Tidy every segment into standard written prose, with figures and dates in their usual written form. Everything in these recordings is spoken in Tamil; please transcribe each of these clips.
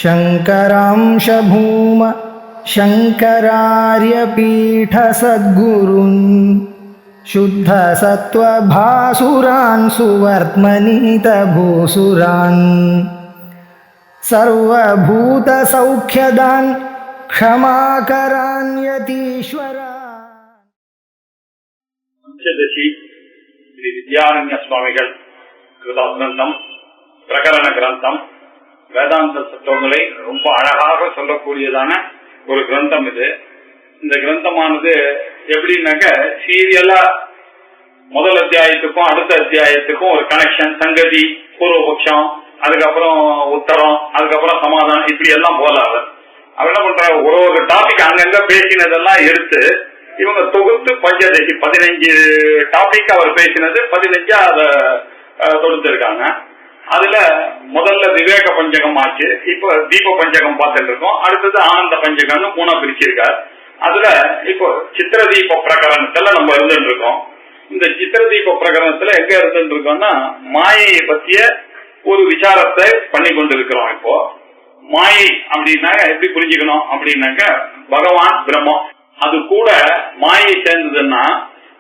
शङ्करांश भूम शङ्करार्यपीठ सद्गुरुन् शुद्धसत्त्वभासुरान् सुवर्त्मनीतभूसुरान् सर्वभूतसौख्यदान् क्षमाकरान् यतीश्वरान्. पंचदशी श्री विद्यारण्य स्वामिகள் கிருதாந்தம் பிரகரண கிரந்தம் வேதாந்த தத்துவங்களை ரொம்ப அழகாக சொல்லக்கூடியதான ஒரு கிரந்தம் இது. இந்த கிரந்தமானது எப்படின்னாக்க சீரியலா முதல் அத்தியாயத்துக்கும் அடுத்த அத்தியாயத்துக்கும் ஒரு கனெக்ஷன், சங்கதி, பூர்வபக்ஷம், அதுக்கப்புறம் உத்தரம், அதுக்கப்புறம் சமாதானம், இப்படி எல்லாம் போலாது. அவர் என்ன பண்ற, ஒரு டாபிக் அங்கங்க பேசினதெல்லாம் எடுத்து இவங்க தொகுத்து பஞ்சதசி 15 டாபிக் அவர் பேசினது 15 அதை தொடுத்திருக்காங்க. அதுல முதல்ல விவேக பஞ்சகம் ஆச்சு, இப்ப தீப பஞ்சகம் பார்த்துட்டு இருக்கோம். அடுத்தது ஆனந்த பஞ்சகம்னு 3 பிரிச்சிருக்காரு. அதுல இப்போ சித்திரதீப பிரகரணத்துல நம்ம இருந்துட்டு இருக்கோம். இந்த சித்திரதீப பிரகரணத்துல எங்க இருந்துட்டு இருக்கோம்னா மாயையை பத்திய ஒரு விசாரத்தை பண்ணி கொண்டிருக்கிறோம். இப்போ மாயை அப்படின்னாக்க எப்படி புரிஞ்சுக்கணும் அப்படின்னாக்க பகவான் பிரம்மம், அது கூட மாயை சேர்ந்ததுன்னா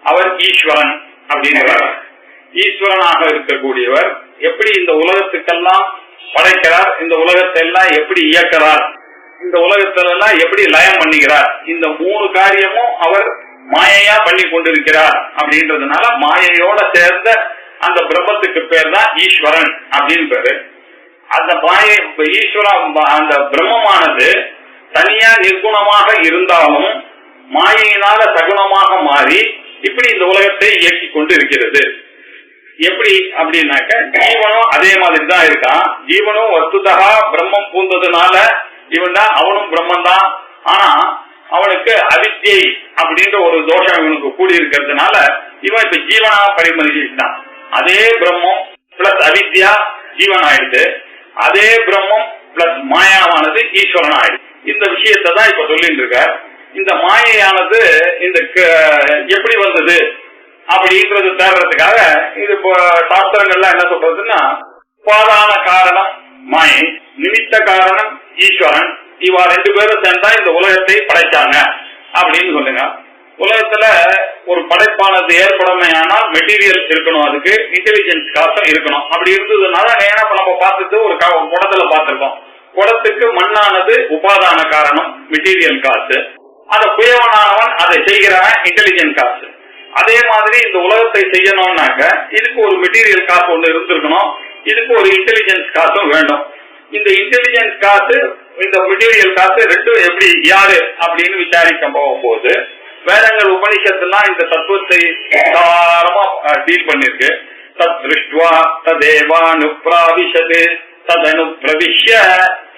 அவர் ஈஸ்வரன் அப்படிங்கிறார். ஈஸ்வரனாக இருக்கக்கூடியவர் எப்படி இந்த உலகத்துக்கெல்லாம் படைக்கிறார், இந்த உலகத்தை எல்லாம் எப்படி இயக்கிறார், இந்த உலகத்திலெல்லாம் எப்படி லயம் பண்ணுகிறார், இந்த 3 காரியமும் அவர் மாயையா பண்ணி கொண்டிருக்கிறார். அப்படின்றதுனால மாயையோட சேர்ந்த அந்த பிரம்மத்துக்கு பேர் தான் ஈஸ்வரன் அப்படின்னு பேரு. அந்த மாயை ஈஸ்வரன் அந்த பிரம்மமானது தனியா நிர்குணமாக இருந்தாலும் மாயையினால சகுணமாக மாறி இப்படி இந்த உலகத்தை இயக்கி கொண்டு இருக்கிறது. எப்படி அப்படின்னாக்க ஜீவனும் அதே மாதிரி தான் இருக்கான். ஜீவனும் வஸ்துதா பிரம்மம் பூந்ததுனால இவன் தான், அவனும் பிரம்மன் தான். ஆனா அவனுக்கு அவித்யை அப்படின்ற ஒரு தோஷம் இவனுக்கு கூடி இருக்கிறதுனால இவன் இப்ப ஜீவனாக பரிமளிச்சுட்டான். அதே பிரம்மம் பிளஸ் அவித்யா ஜீவன் ஆயிடுது, அதே பிரம்மம் பிளஸ் மாயாவானது ஈஸ்வரன் ஆயிடுது. இந்த விஷயத்தை தான் இப்ப சொல்லிட்டு இருக்க. இந்த மாயையானது இந்த எப்படி வந்தது அப்படின்றது தேடுறதுக்காக இது இப்போ சாஸ்திரங்கள்லாம் என்ன சொல்றதுன்னா, உபாதான காரணம் மாயை, நிமித்த காரணம் ஈஸ்வரன், இவா 2 பேரும் சேர்ந்தா இந்த உலகத்தை படைச்சாங்க அப்படின்னு சொல்லுங்க. உலகத்துல ஒரு படைப்பானது ஏற்படமையானால் மெட்டீரியல் இருக்கணும், அதுக்கு இன்டெலிஜென்ஸ் காசம் இருக்கணும். அப்படி இருந்ததுனால ஏன்னா நம்ம பார்த்துட்டு ஒரு குடத்துல பார்த்திருக்கோம், குடத்துக்கு மண்ணானது உபாதான காரணம் மெட்டீரியல் காசு, அதை குயவனானவன் அதை செய்கிறவன் இன்டெலிஜென்ட் காசு. அதே மாதிரி இந்த உலகத்தை செய்யணும்னாக்க இதுக்கு ஒரு மெட்டீரியல் காசு ஒன்று இருந்திருக்கணும், இதுக்கு ஒரு இன்டெலிஜென்ஸ் காசும் வேண்டும். இந்த இன்டெலிஜென்ஸ் காசு இந்த மெட்டீரியல் காசு 2 எப்படி யாரு அப்படின்னு விசாரிக்க போகும்போது வேதங்கள் உபனிஷத்துலாம் இந்த தத்துவத்தை தாராளமா டீல் பண்ணிருக்கு. தத் திருஷ்டுவா ததேவானுப்ராவிஷது ததனு பிரவிஷ்ய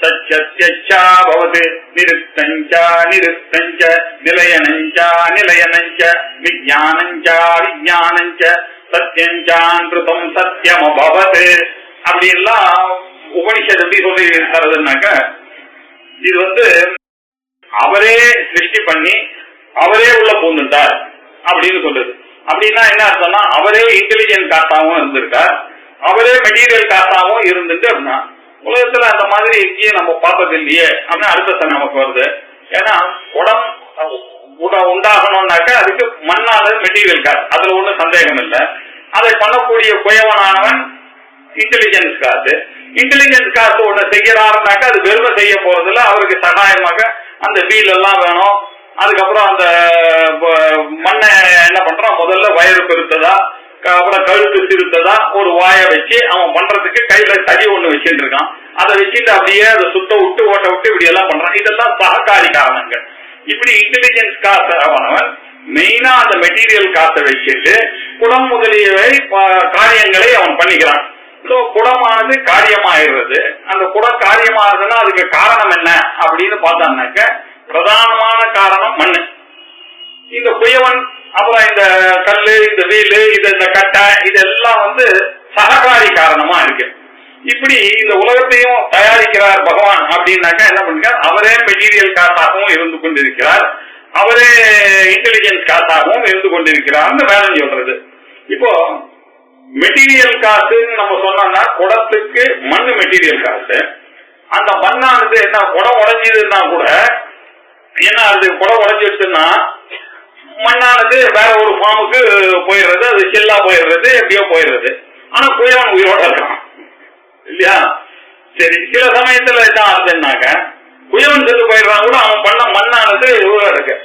சச்சத்யச்சா பவது நிருத்தஞ்சா நிருத்தஞ்ச நிலையனஞ்சா நிலையனஞ்ச விஞ்ஞானஞ்சா விஞ்ஞானஞ்ச சத்யஞ்சான்றுதம் சத்யம் அபவது அப்படின்லாம் உபனிஷத் எப்படி சொல்லி தரதுன்னாக்க இது அவரே சிருஷ்டி பண்ணி அவரே உள்ள பூந்துட்டார் அப்படின்னு சொல்றது. அப்படின்னா என்ன அர்த்தம்னா அவரே இன்டெலிஜென்ட் காசாவும் இருந்திருக்கார், அவரே மெட்டீரியல் காசாவும் இருந்துட்டு அப்படின்னா உலகத்துல அந்த மாதிரி எங்கேயும் நம்ம பார்த்தது இல்லையே அப்படின்னு அடுத்த நமக்கு வருது. ஏன்னா குடம் உண்டாகணும்னாக்க அதுக்கு மண்ணானது மெட்டீரியல் காசு, அதுல ஒன்றும் சந்தேகம் இல்லை. அதை பண்ணக்கூடிய குயவனானவன் இன்டெலிஜென்ஸ் காசு. இன்டெலிஜென்ஸ் காசு ஒண்ணு செய்யறாருனாக்க அது வெறுமை செய்ய போறதுல அவருக்கு சகாயமாக அந்த வீல் எல்லாம் வேணும். அதுக்கப்புறம் அந்த மண்ணை என்ன பண்றான், முதல்ல வயறு பெருத்ததா, அப்புறம் கழுத்து சிறுத்ததா ஒரு வாயை வச்சு அவன் பண்றதுக்கு கையில தடி ஒண்ணு வச்சுட்டு இருக்கான். அதை வச்சுட்டு அப்படியே அதை சுத்த விட்டு ஓட்ட விட்டு இப்படி எல்லாம் பண்றான். இதெல்லாம் சககாரி காரணங்கள். இப்படி இன்டெலிஜென்ஸ் காசு அவனவன் மெயினா அந்த மெட்டீரியல் காசை வச்சுட்டு குடம் முதலியவை காரியங்களை அவன் பண்ணிக்கிறான். குடமானது காரியமாயிடுறது. அந்த குடம் காரியமாகுதுன்னா அதுக்கு காரணம் என்ன அப்படின்னு பார்த்தான்னாக்க பிரதானமான காரணம் மண்ணு. இந்த குயவன், அப்புறம் இந்த கல்லு, இந்த வீலு, இந்த கட்டை, இதெல்லாம் சககாரி காரணமா இருக்கு. இப்படி இந்த உலகத்தையும் தயாரிக்கிறார் பகவான் அப்படின்னாக்கா என்ன பண்ணுறார், அவரே மெட்டீரியல் காசாகவும் இருந்து கொண்டிருக்கிறார், அவரே இன்டெலிஜென்ஸ் காசாகவும் இருந்து கொண்டிருக்கிறார் வேதம் சொல்றது. இப்போ மெட்டீரியல் காசுன்னு நம்ம சொன்னோம்னா குடத்துக்கு மண்ணு மெட்டீரியல் காசு, அந்த மண்ணானது என்ன குடம் உடைஞ்சதுன்னா கூட என்ன அது குடம் உடைஞ்சிடுச்சுன்னா மண்ணானது வேற ஒரு ஃபார்முக்கு போயிடுறது, அது செல்லா போயிடுறது, எப்படியோ போயிடுறது. ஆனா குயவன் உயிரோட இருக்கான் இல்லையா? சரி, சில சமயத்துல என்ன ஆகுதுன்னாக்க குயவன் செத்து போயிடுறான் கூட அவன் பண்ண மண்ணானது உயிரோட இருக்கு.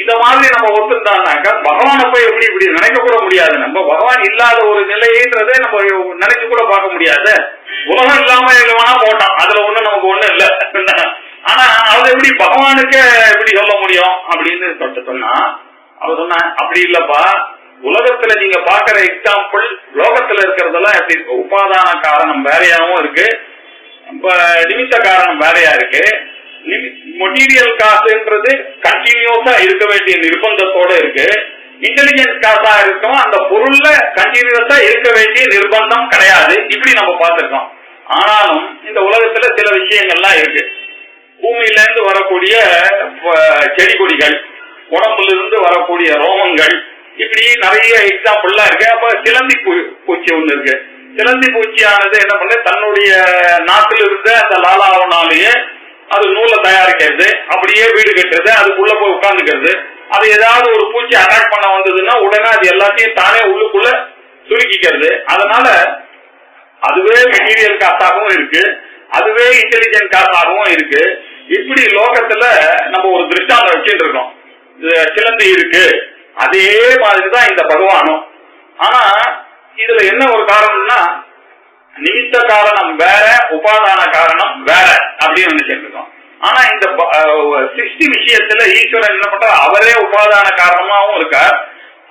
இந்த மாதிரி நம்ம ஒத்துட்டான்னாக்க பகவானை போய் எப்படி இப்படி நினைக்க கூட முடியாது. நம்ம பகவான் இல்லாத ஒரு நிலைன்றதே நம்ம நினைச்சு கூட பார்க்க முடியாது. உலகம் இல்லாம வேணா போட்டான், அதுல ஒண்ணு நமக்கு ஒண்ணு இல்ல. ஆனா அது எப்படி பகவானுக்கு எப்படி சொல்ல முடியும் அப்படின்னு சொன்னா அவ சொன்ன அப்படி இல்லப்பா, உலகத்துல நீங்க பாக்குற எக்ஸாம்பிள் லோகத்துல இருக்கிறதெல்லாம் எப்படி இருக்கு, உபாதான காரணம் வேறையாவும் இருக்கு, இப்ப நிமித்த காரணம் வேறையா இருக்கு. மெட்டீரியல் காசுன்றது கண்டினியூஸா இருக்க வேண்டிய நிர்பந்தத்தோட இருக்கு. இன்டெலிஜென்ஸ் காசா இருக்கும் அந்த பொருள்ல கண்டினியூஸா இருக்க வேண்டிய நிர்பந்தம் கிடையாது. இப்படி நம்ம பார்த்திருக்கோம். ஆனாலும் இந்த உலகத்துல சில விஷயங்கள்லாம் இருக்கு. பூமியில இருந்து வரக்கூடிய செடி கொடிகள், உடம்புல இருந்து வரக்கூடிய ரோமங்கள், இப்படி நிறைய எக்ஸாம்பிள்லாம் இருக்கு. அப்ப சிலந்தி பூச்சி ஒண்ணு இருக்கு. சிலந்தி பூச்சியானது என்ன பண்ண தன்னுடைய நாட்டில் இருந்த அந்த லாலாவனாலேயே அது நூலை தயாரிக்கிறது, அப்படியே வீடு கட்டுறது, அதுக்குள்ள போய் உட்கார்ந்துக்கிறது. அது ஏதாவது ஒரு பூச்சி அட்டாக் பண்ண வந்ததுன்னா உடனே அது எல்லாத்தையும் தானே உள்ளுக்குள்ள சுருக்கிக்கிறது. அதனால அதுவே மெட்டீரியல் காசாகவும் இருக்கு, அதுவே இன்டெலிஜென்ட் காசாகவும் இருக்கு. இப்படி லோகத்துல நம்ம ஒரு திருஷ்டாந்தம் வச்சுட்டு இருக்கோம். சிலந்தி இருக்கு, அதே மாதிரிதான் இந்த பகவானும். ஆனா இதுல என்ன ஒரு காரணம்னா நிமித்த காரணம் வேற, உபாதான காரணம் வேற அப்படின்னு நினைச்சிட்டு இருக்கோம். ஆனா இந்த சிருஷ்டி விஷயத்துல ஈஸ்வரன் என்ன பண்ற, அவரே உபாதான காரணமாவும் இருக்கார்,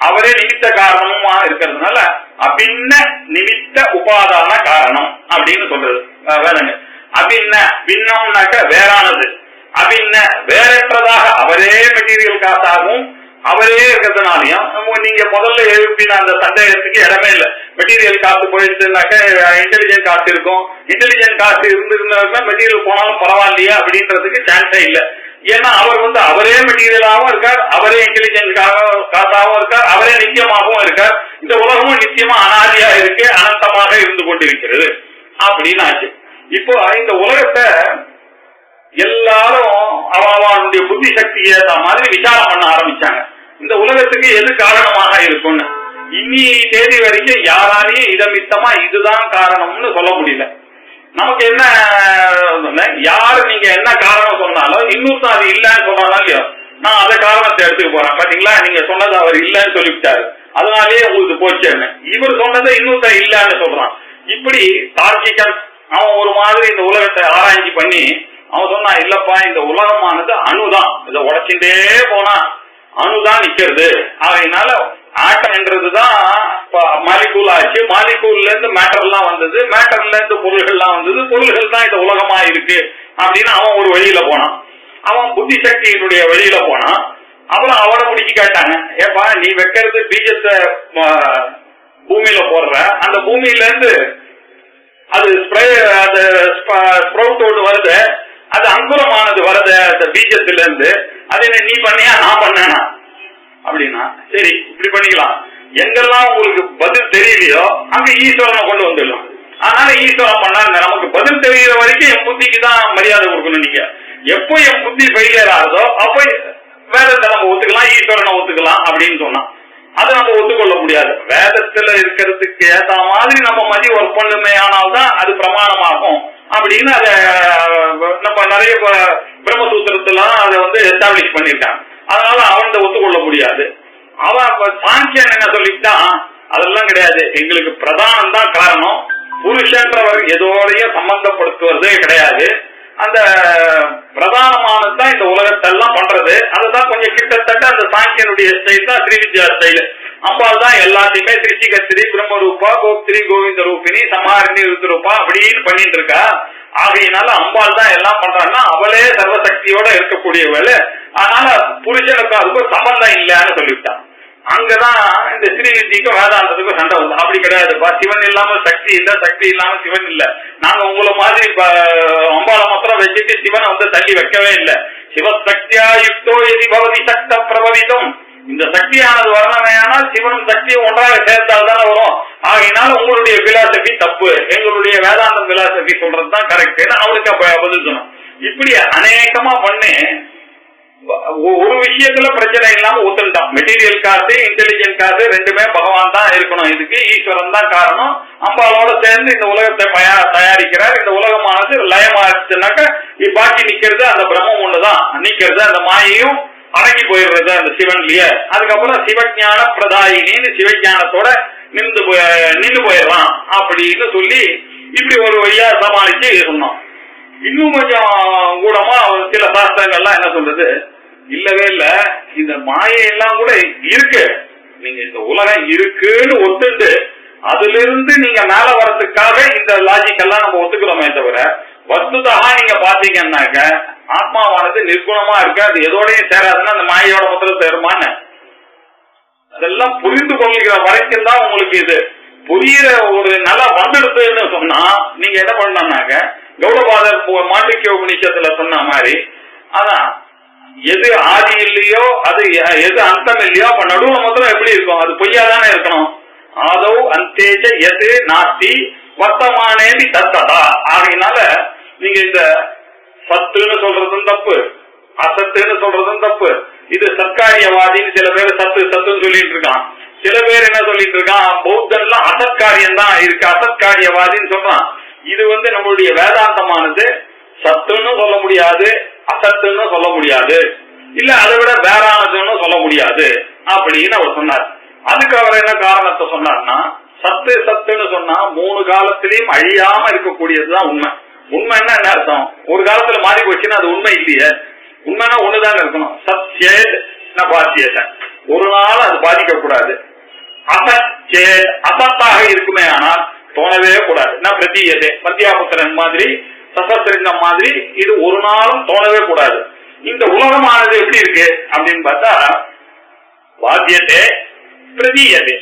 அவரே நிமித்த காரணமா இருக்கிறதுனால அபின்ன நிமித்த உபாதான காரணம் அப்படின்னு சொல்றது வேறங்க. அபின்ன பின்னம்னாக்க வேறானது, அபின்ன வேறற்றதாக அவரே மெட்டீரியல் காசாகவும் அவரே இருக்கிறதுனாலையும் நீங்க முதல்ல எழுப்பின அந்த சந்தேகத்துக்கு இடமே இல்லை. மெட்டீரியல் காசு போயிடுச்சுனாக்க இன்டெலிஜென்ட் காசு இருக்கும், இன்டெலிஜென்ட் காசு இருந்திருந்தா மெட்டீரியல் போனாலும் பரவாயில்லையா அப்படின்றதுக்கு சான்ஸே இல்லை. ஏன்னா அவர் அவரே மெட்டீரியலாகவும் இருக்கார், அவரே இன்டெலிஜென்ட் காசாகவும் இருக்கார், அவரே நித்தியமாகவும் இருக்கார். இந்த உலகமும் நித்தியமா அனாதியா இருக்கு, அனந்தமாக இருந்து கொண்டிருக்கிறது அப்படின்னு ஆச்சு. இப்போ இந்த உலகத்தை எல்லாரும் அவனுடைய புத்தி சக்திக்கு ஏற்ற மாதிரி விசாரம் பண்ண ஆரம்பிச்சாங்க. இந்த உலகத்துக்கு எது காரணமாக இருக்கும்னு இன்னி தேதி வரைக்கும் யாராலையும் இதமித்தமா இதுதான் காரணம்னு சொல்ல முடியல. நமக்கு என்ன யாரு நீங்க என்ன காரணம் சொன்னாலும் இன்னொருத்தர் அது இல்லைன்னு சொல்றாங்க இல்லையோ, நான் அதை காரணத்தை எடுத்துக்க போறேன். பாத்தீங்களா, நீங்க சொன்னது அவர் இல்லைன்னு சொல்லிவிட்டாரு, அதனாலேயே உங்களுக்கு போச்சுன்னு. இவர் சொன்னதை இன்னொருத்தர் இல்லைன்னு சொல்றான். இப்படி தார்க்கிகன் அவன் ஒரு மாதிரி இந்த உலகத்தை ஆராய்ச்சி பண்ணி அவன் சொன்னா, இல்லப்பா இந்த உலகமானது அணுதான், இதை உடைச்சுட்டே போனா அணுதான் நிக்கிறது. அதனால ஆட்டம்ன்றதுதான் மாலிகூல் ஆச்சு, மாலிகூல்ல இருந்து மேட்டர் எல்லாம் வந்தது, மேட்டர்ல இருந்து பொருள்கள்லாம் வந்தது, பொருள்கள் தான் இந்த உலகமா இருக்கு அப்படின்னு அவன் ஒரு வழியில போனான். அவன் புத்தி சக்தியினுடைய வழியில போனான். அப்புறம் அவனை முடிச்சு கேட்டாங்க, ஏப்பா நீ வைக்கிறது பீஜத்தை பூமியில போடுற, அந்த பூமியில இருந்து அது ஸ்ப்ரவுட் வருது, அது அங்குரமானது வருது அந்த பீஜத்துல இருந்து, அது என்ன நீ பண்ணியா நான் பண்ணேனா அப்படின்னா, சரி இப்படி பண்ணிக்கலாம். எங்கெல்லாம் உங்களுக்கு பதில் தெரியலையோ அங்க ஈஸ்வரனை கொண்டு வந்துடலாம். அதனால ஈஸ்வரன் பண்ணாங்க. நமக்கு பதில் தெரிகிற வரைக்கும் என் புத்திக்கு தான் மரியாதை கொடுக்கணும். நீங்க எப்போ என் புத்தி ஃபெயிலியர் ஆகுதோ அப்போ வேதத்தை நம்ம ஒத்துக்கலாம், ஈஸ்வரனை ஒத்துக்கலாம் அப்படின்னு சொன்னா அதை நம்ம ஒத்துக்கொள்ள முடியாது. வேதத்துல இருக்கிறதுக்கு ஏற்ற மாதிரி நம்ம மதி ஒர்க் பண்ணுமே ஆனால்தான் அது பிரமாணமாகும் அப்படின்னு அதை நம்ம நிறைய பிரம்மசூத்திரத்தெல்லாம் அதை எஸ்டாப்ளிஷ் பண்ணிருக்காங்க. அதனால அவன் ஒத்துக்கொள்ள முடியாது. அவன் சாங்கியன் என்ன சொல்லிட்டான், அதெல்லாம் கிடையாது, எங்களுக்கு பிரதானம் தான் காரணம், புருஷன்றவர் எதோடையும் சம்பந்தப்படுத்துவதே கிடையாது, அந்த பிரதானமானதுதான் இந்த உலகத்தெல்லாம் பண்றது. அதுதான் கொஞ்சம் கிட்டத்தட்ட அந்த சாங்கியனுடைய ஸ்டைல் தான் ஸ்ரீவித்யா ஸ்டைல். அம்பாள் தான் எல்லாத்தையுமே திருச்சி கத்திரி பிரம்ம ரூபா கோப்திரி கோவிந்த ரூபினி சமாரிணி ருத்ரூபா அப்படின்னு பண்ணிட்டு இருக்கா. ஆகையினால அம்பாள் தான் எல்லாம் பண்றாங்கன்னா அவளே சர்வசக்தியோட இருக்கக்கூடியவள். அதனால புருஷனுக்கும் அதுக்கும் சம்பந்தம் இல்லைன்னு சொல்லிவிட்டான். அங்கதான் இந்த ஸ்ரீவித்திக்கும் வேதாந்தத்துக்கும் சண்டை வந்து, அப்படி கிடையாதுப்பா, சிவன் இல்லாம சக்தி இல்ல, சக்தி இல்லாம சிவன் இல்ல. நாங்க உங்களை மாதிரி அம்பாளை மாத்திரம் வச்சுட்டு சிவனை தள்ளி வைக்கவே இல்லை. சிவசக்தியா யுக்தோ எதி பவதி சக்த பிரபவிதம் இந்த சக்தியானது வரணுமையானால் சிவனும் சக்தியும் ஒன்றாக சேர்த்தால் தானே வரும். ஆகையினால உங்களுடைய பிலாசபி தப்பு, எங்களுடைய வேதாந்தம் பிலாசபி சொல்றதுதான் கரெக்ட் அவனுக்கு பதில் சொன்னோம். இப்படி அநேகமா பண்ணு ஒரு விஷயத்துல பிரச்சனை இல்லாம ஒத்துட்டான். மெட்டீரியல் காசு இன்டெலிஜென்ட் காசு ரெண்டுமே பகவான் தான் இருக்கணும், இதுக்கு ஈஸ்வரன் தான் காரணம். அம்பாலோட சேர்ந்து இந்த உலகத்தை தயாரிக்கிறார். இந்த உலகமானது லயமாச்சுனாக்க பாக்கி நிக்கிறது அந்த பிரம்மம் ஒண்ணுதான் நிக்கிறது, அந்த மாயையும் அடங்கி போயிடுறது அந்த சிவன்லயே. அதுக்கப்புறம் சிவஞான பிரதாயினின்னு சிவஞானத்தோட நின்று போயிடலாம் அப்படின்னு சொல்லி இப்படி ஒரு வழியா சமாளிச்சு சொன்னோம். இன்னும் கொஞ்சம் கூடமா சில சாஸ்திரங்கள்லாம் என்ன சொல்றது, இல்லவே இல்ல இந்த மாயெல்லாம் கூட இருக்கு, நீங்க இந்த உலகம் இருக்குன்னு ஒத்துண்டு அதுல இருந்து நீங்க மேல வரதுக்காக இந்த லாஜிக் எல்லாம் நம்ம ஒத்துக்கிறோமே தவிர வஸ்துதாக நீங்க பாத்தீங்கன்னாக்க ஆத்மாவானது நிர்குணமா இருக்கு, அது எதோடையும் சேராதுன்னா அந்த மாயோட மொத்தம் சேருமான்னு அதெல்லாம் புரிந்து கொள்கிற வரைக்கும் தான் உங்களுக்கு இது புரியுற ஒரு நல்லா வந்துடுதுன்னு சொன்னா நீங்க என்ன பண்ணாக்க கௌடபாதர் மாண்டிக்ய உபநிஷத்துல சொன்ன மாதிரி அதான் எது ஆதி இல்லையோ அது எது அந்தம் இல்லையோ அப்ப நடுவுல மொத்தம் எப்படி இருக்கும், அது பொய்யாதானே இருக்கணும். ஆதோ அந்தேஜ எது நாஸ்தி வர்த்தமானேதி தத்ததா. ஆகையினால நீங்க இந்த சத்துன்னு சொல்றதும் தப்பு, அசத்துன்னு சொல்றதும் தப்பு. இது சத்காரியவாதின்னு சில பேர் சத்துன்னு சொல்லிட்டு இருக்கான். சில பேர் என்ன சொல்லிட்டு இருக்கான், பௌத்தன்லாம் அசத்காரியம் தான் இருக்கு, அசத்காரியவாதின்னு சொல்றான். இது நம்மளுடைய வேதாந்தமானது சத்துன்னு சொல்ல முடியாது, அசத்துன்னு சொல்ல முடியாது, இல்ல அதை விட வேறானதுன்னு சொல்ல முடியாது அப்படின்னு அவர் சொன்னார். அதுக்கு அவர் என்ன காரணத்தை சொன்னார்னா, சத்துன்னு சொன்னா 3 காலத்திலையும் அழியாம இருக்கக்கூடியதுதான் உண்மை. உண்மை என்ன அர்த்தம், ஒரு காலத்துல மாறி போச்சுன்னா அது உண்மை இல்லையே, உண்மைனா ஒண்ணுதான் இருக்கணும். சத்யேத் பாத்தியத, ஒரு நாள் அது பாதிக்க கூடாது. அசத்யேத் அசத்தாக இருக்குமே ஆனால் தோணவே கூடாது. பிரதியதே மத்தியாபுத்திரன் மாதிரி சசசிருங்கம் மாதிரி இது ஒரு நாளும் தோணவே கூடாது. இந்த உலகமானது எப்படி இருக்கு அப்படின்னு பார்த்தா பாத்தியதே பிரதியதே,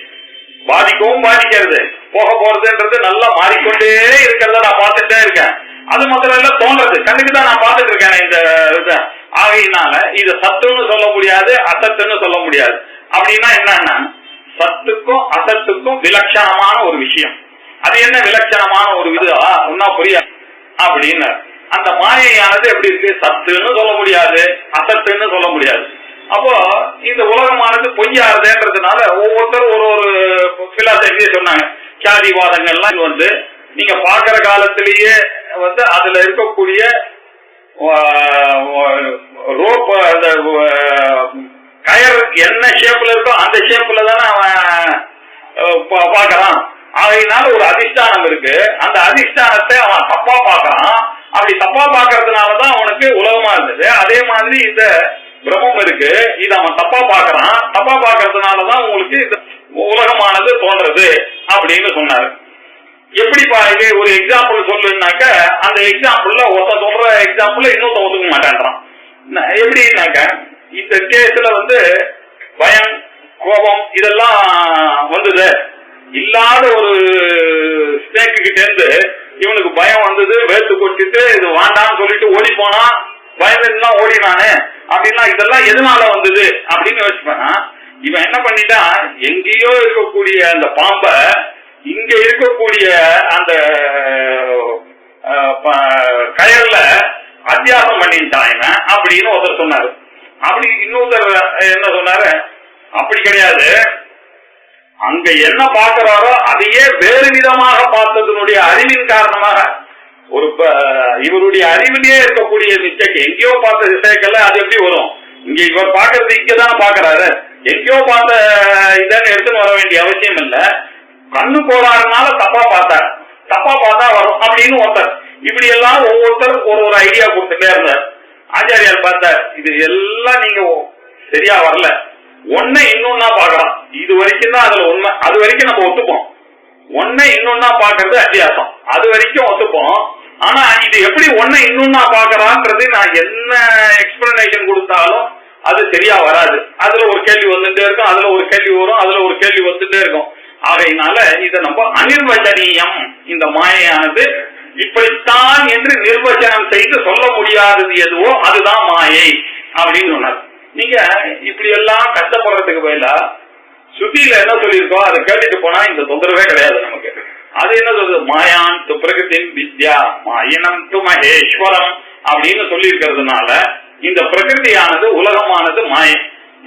பாதிக்கவும் பாதிக்கிறது, போக போறதுன்றது நல்லா மாறிக்கொண்டே இருக்கிறத நான் பார்த்துட்டே இருக்கேன். அது மாத்திரம் இல்ல தோன்றது கண்ணுக்கு தான் நான் பார்த்துட்டு இருக்கேன் இந்த. ஆகையினால இது சத்துன்னு சொல்ல முடியாது, அசத்துன்னு சொல்ல முடியாது. அப்படின்னா என்னன்னா சத்துக்கும் அசத்துக்கும் விலட்சணமான ஒரு விஷயம். அது என்ன விலட்சணமான ஒரு ஒன்னா புரியாது அப்படின்னு. அந்த மாயையானது எப்படி இருக்கு, சத்துன்னு சொல்ல முடியாது, அசத்துன்னு சொல்ல முடியாது. அப்போ இந்த உலகமானது பொய்யாருதுன்றதுனால ஒவ்வொருத்தரும் ஒரு பிலாசபியை சொன்னாங்க. கியாதிவாதங்கள்லாம் நீங்க பாக்குற காலத்திலேயே அதுல இருக்கக்கூடிய ரோப் அந்த கயர் என்ன ஷேப்ல இருக்கோ அந்த ஷேப்ல தானே அவன் பாக்குறான். ஆகையினால ஒரு அதிஷ்டானம் இருக்கு, அந்த அதிஷ்டானத்தை அவன் தப்பா பாக்குறான். அப்படி தப்பா பாக்குறதுனாலதான் அவனுக்கு உலகமா இருந்தது. அதே மாதிரி இந்த பிரம்மம் இருக்கு, இது அவன் தப்பா பாக்குறான், தப்பா பாக்குறதுனாலதான் உங்களுக்கு இந்த உலகமானது தோன்றது அப்படின்னு சொன்னாரு. எப்படிப்பா இது ஒரு எக்ஸாம்பிள் சொல்லுனாக்க அந்த எக்ஸாம்பிள்ல ஒருத்த சொல்ற எக்ஸாம்பிள் இன்னொருத்த ஒத்துக்க மாட்டேன்றான். எப்படின்னாக்க இந்த கேஸ்ல பயம் கோபம் இதெல்லாம் வந்தது, இல்லாத ஒரு ஸ்னேக்கு கிட்ட இருந்து இவனுக்கு பயம் வந்தது, வேத்து கொட்டிட்டு இது வேண்டான்னு சொல்லிட்டு ஓடி போனா, பயந்துலாம் ஓடினானே அப்படின்னா இதெல்லாம் எதனால வந்தது அப்படின்னு யோசிப்பேன். இவன் என்ன பண்ணிட்டான், எங்கேயோ இருக்கக்கூடிய அந்த பாம்ப இங்க இருக்கக்கூடிய அந்த கயர்ல அத்தியாசம் பண்ணிட்டான் இவன் அப்படின்னு ஒருத்தர் சொன்னாரு. அப்படி இன்னொருத்தர் என்ன சொன்னாரு, அப்படி கிடையாது, அங்க என்ன பார்க்கிறாரோ அதையே வேறு விதமாக பார்த்ததனுடைய அறிவின் காரணமாக ஒரு இவருடைய அறிவிலேயே இருக்கக்கூடிய மிஸ்டேக், எங்கேயோ பார்த்த மிஸ்டேக்கெல்லாம் அது எப்படி வரும், இங்க இவர் பாக்குறது இங்கதானே பாக்குறாரு, எங்கேயோ பார்த்த இதன்னு எடுத்துன்னு வர வேண்டிய அவசியம் இல்ல, கண்ணு போறாருனால தப்பா பார்த்தார், தப்பா பார்த்தா வரும் அப்படின்னு ஒருத்தர். இப்படி எல்லாம் ஒவ்வொருத்தர் ஒரு ஐடியா கொடுத்துட்டே இருந்தார். ஆச்சாரியார் பார்த்தார், இது எல்லாம் நீங்க சரியா வரல, ஒன்னை இன்னொன்னா பாக்கலாம், இது வரைக்கும் தான் அதுல உண்மை, அது வரைக்கும் நம்ம ஒத்துப்போம். ஒன்னை இன்னொன்னா பாக்குறது அத்தியாசம், அது வரைக்கும் ஒத்துப்போம். ஆனா இது எப்படி ஒன்னை இன்னொன்னா பாக்குறான்றது நான் என்ன எக்ஸ்பிளனேஷன் கொடுத்தாலும் அது சரியா வராது. அதுல ஒரு கேள்வி வந்துட்டே இருக்கும், அதுல ஒரு கேள்வி வரும், அதுல ஒரு கேள்வி வந்துட்டே இருக்கும். ஆகையினால இதை நம்ம அனிர்வச்சனீயம், இந்த மாயையானது இப்படித்தான் என்று நிர்வச்சனம் செய்து சொல்ல முடியாதது எதுவோ அதுதான் மாயை அப்படின்னு சொன்னார். நீங்க இப்படி எல்லாம் கஷ்டப்படுறதுக்கு பதிலா சுத்தியில என்ன சொல்லியிருக்கோம் அதை கேட்டுட்டு போனா இந்த தொந்தரவே கிடையாது நமக்கு. அது என்ன சொல்றது, மாயான் து பிரகிருதிம் வித்யா மாயினம் து மகேஸ்வரம் அப்படின்னு சொல்லி இருக்கிறதுனால இந்த பிரகிருதியானது உலகமானது மாயை.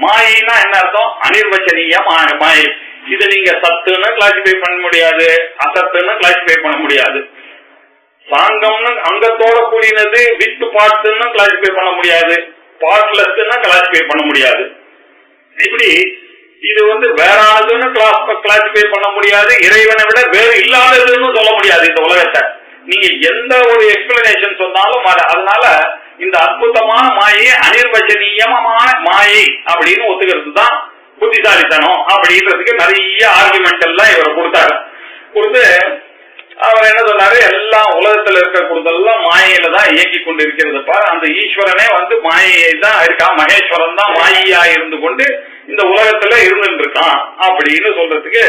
மாயின்னா என்ன அர்த்தம், அனிர்வச்சனீய மாயை. இது நீங்க சத்துன்னு கிளாசிஃபை பண்ண முடியாது, அசத்துன்னு கிளாசிஃபை பண்ண முடியாது. சாங்கம்னு அங்கத்தோட கூடினது வித் பார்ட்ஸ்ன்னு கிளாசிஃபை பண்ண முடியாது, பார்ட்லெஸ்ன்னு கிளாசிஃபை பண்ண முடியாது. இப்படி இது வேறானதுன்னு கிளாசிஃபை பண்ண முடியாது, இறைவனை விட வேறு இல்லாததுன்னு சொல்ல முடியாது இந்த உலகத்தை. நீங்க எந்த ஒரு எக்ஸ்பிளனேஷன் சொன்னாலும் அதனால இந்த அற்புதமான மாயை அனிர்வச்சனீயமான மாயை அப்படின்னு ஒத்துக்கிறது தான் புத்திசாலித்தனம் அப்படின்றதுக்கு நிறைய ஆர்குமெண்ட் எல்லாம் இவர் கொடுத்தாரு. கொடுத்து அவர் என்ன சொன்னாரு, எல்லாம் உலகத்துல இருக்கக்கூடியதெல்லாம் மாயையில தான் இயங்கி கொண்டு இருக்கிறதுப்பா, அந்த ஈஸ்வரனே மாயை தான் இருக்கா, மகேஸ்வரன் தான் மாயையா இருந்து கொண்டு இந்த உலகத்துல இருந்துட்டு இருக்கான் அப்படின்னு சொல்றதுக்கு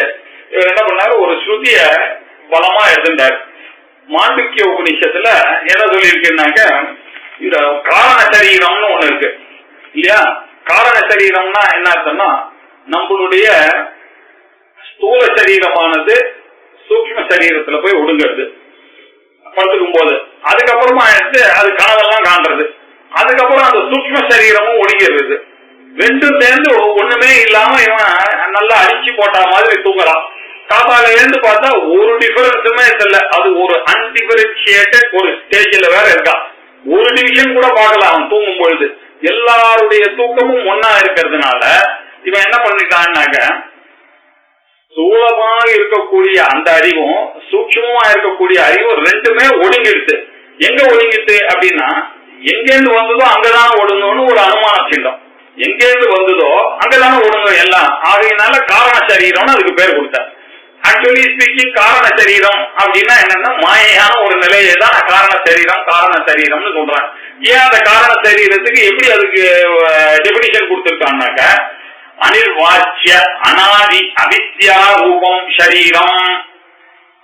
இவர் என்ன பண்ணாரு, ஒரு ஸ்ருதிய பலமா எடுத்துட்டாரு. மாண்டூக்கிய உபநிஷத்துல என்ன சொல்லியிருக்குன்னாக்க, இந்த காரண சரீரம்னு ஒண்ணு இருக்கு இல்லையா. காரண சரீரம்னா என்ன அர்த்தம்னா, நம்மளுடைய ஸ்தூல சரீரமானது சூக்ஷ்ம சரீரத்துல போய் ஒடுங்கிறது படுத்துக்கும் போது, அதுக்கப்புறமா எடுத்து அது கனவெல்லாம் காண்றது, அதுக்கப்புறம் அந்த சூக்ஷ்ம சரீரமும் ஒடுங்கிறது. ரெண்டும் சேர்ந்து ஒண்ணுமே இல்லாம இவன் நல்லா அடிச்சு போட்ட மாதிரி தூங்குறான். காப்பால இருந்து பார்த்தா ஒரு டிஃபரன்ஸுமே தெரியல, அது ஒரு அன்டிஃபரன்ஷியேட்டட் ஒரு ஸ்டேஜ்ல வேற இருக்கா. ஒரு டிவிஷன் கூட பார்க்கலாம் அவன் தூங்கும் பொழுது. எல்லாருடைய தூக்கமும் ஒன்னா இருக்கிறதுனால இவன் என்ன பண்ணிட்டான்னாக்க, சூலமாக இருக்கக்கூடிய அந்த அறிவும் சூட்சமா இருக்கக்கூடிய அறிவும் ரெண்டுமே ஒடுங்கிடுது. எங்க ஒடுங்கிட்டு அப்படின்னா, எங்கேருந்து வந்ததோ அங்கதான் ஒடுங்கன்னு ஒரு அனுமான சின்னம். எங்கேருந்து வந்ததோ அங்கதானே ஒடுங்க எல்லாம். ஆகையினால காரண சரீரம்னு அதுக்கு பேர் கொடுத்தார். ஆக்சுவலி ஸ்பீக்கிங் காரண சரீரம் அப்படின்னா என்னன்னா, மாயையான ஒரு நிலையை தான் காரண சரீரம்னு சொல்றாங்க. ஏன் அந்த காரண சரீரத்துக்கு எப்படி அதுக்கு டெபினிஷன் கொடுத்திருக்கான்னாக்க, அனிர்வாச்சிய அனாதி அவித்யா ரூபம் சரீரம்,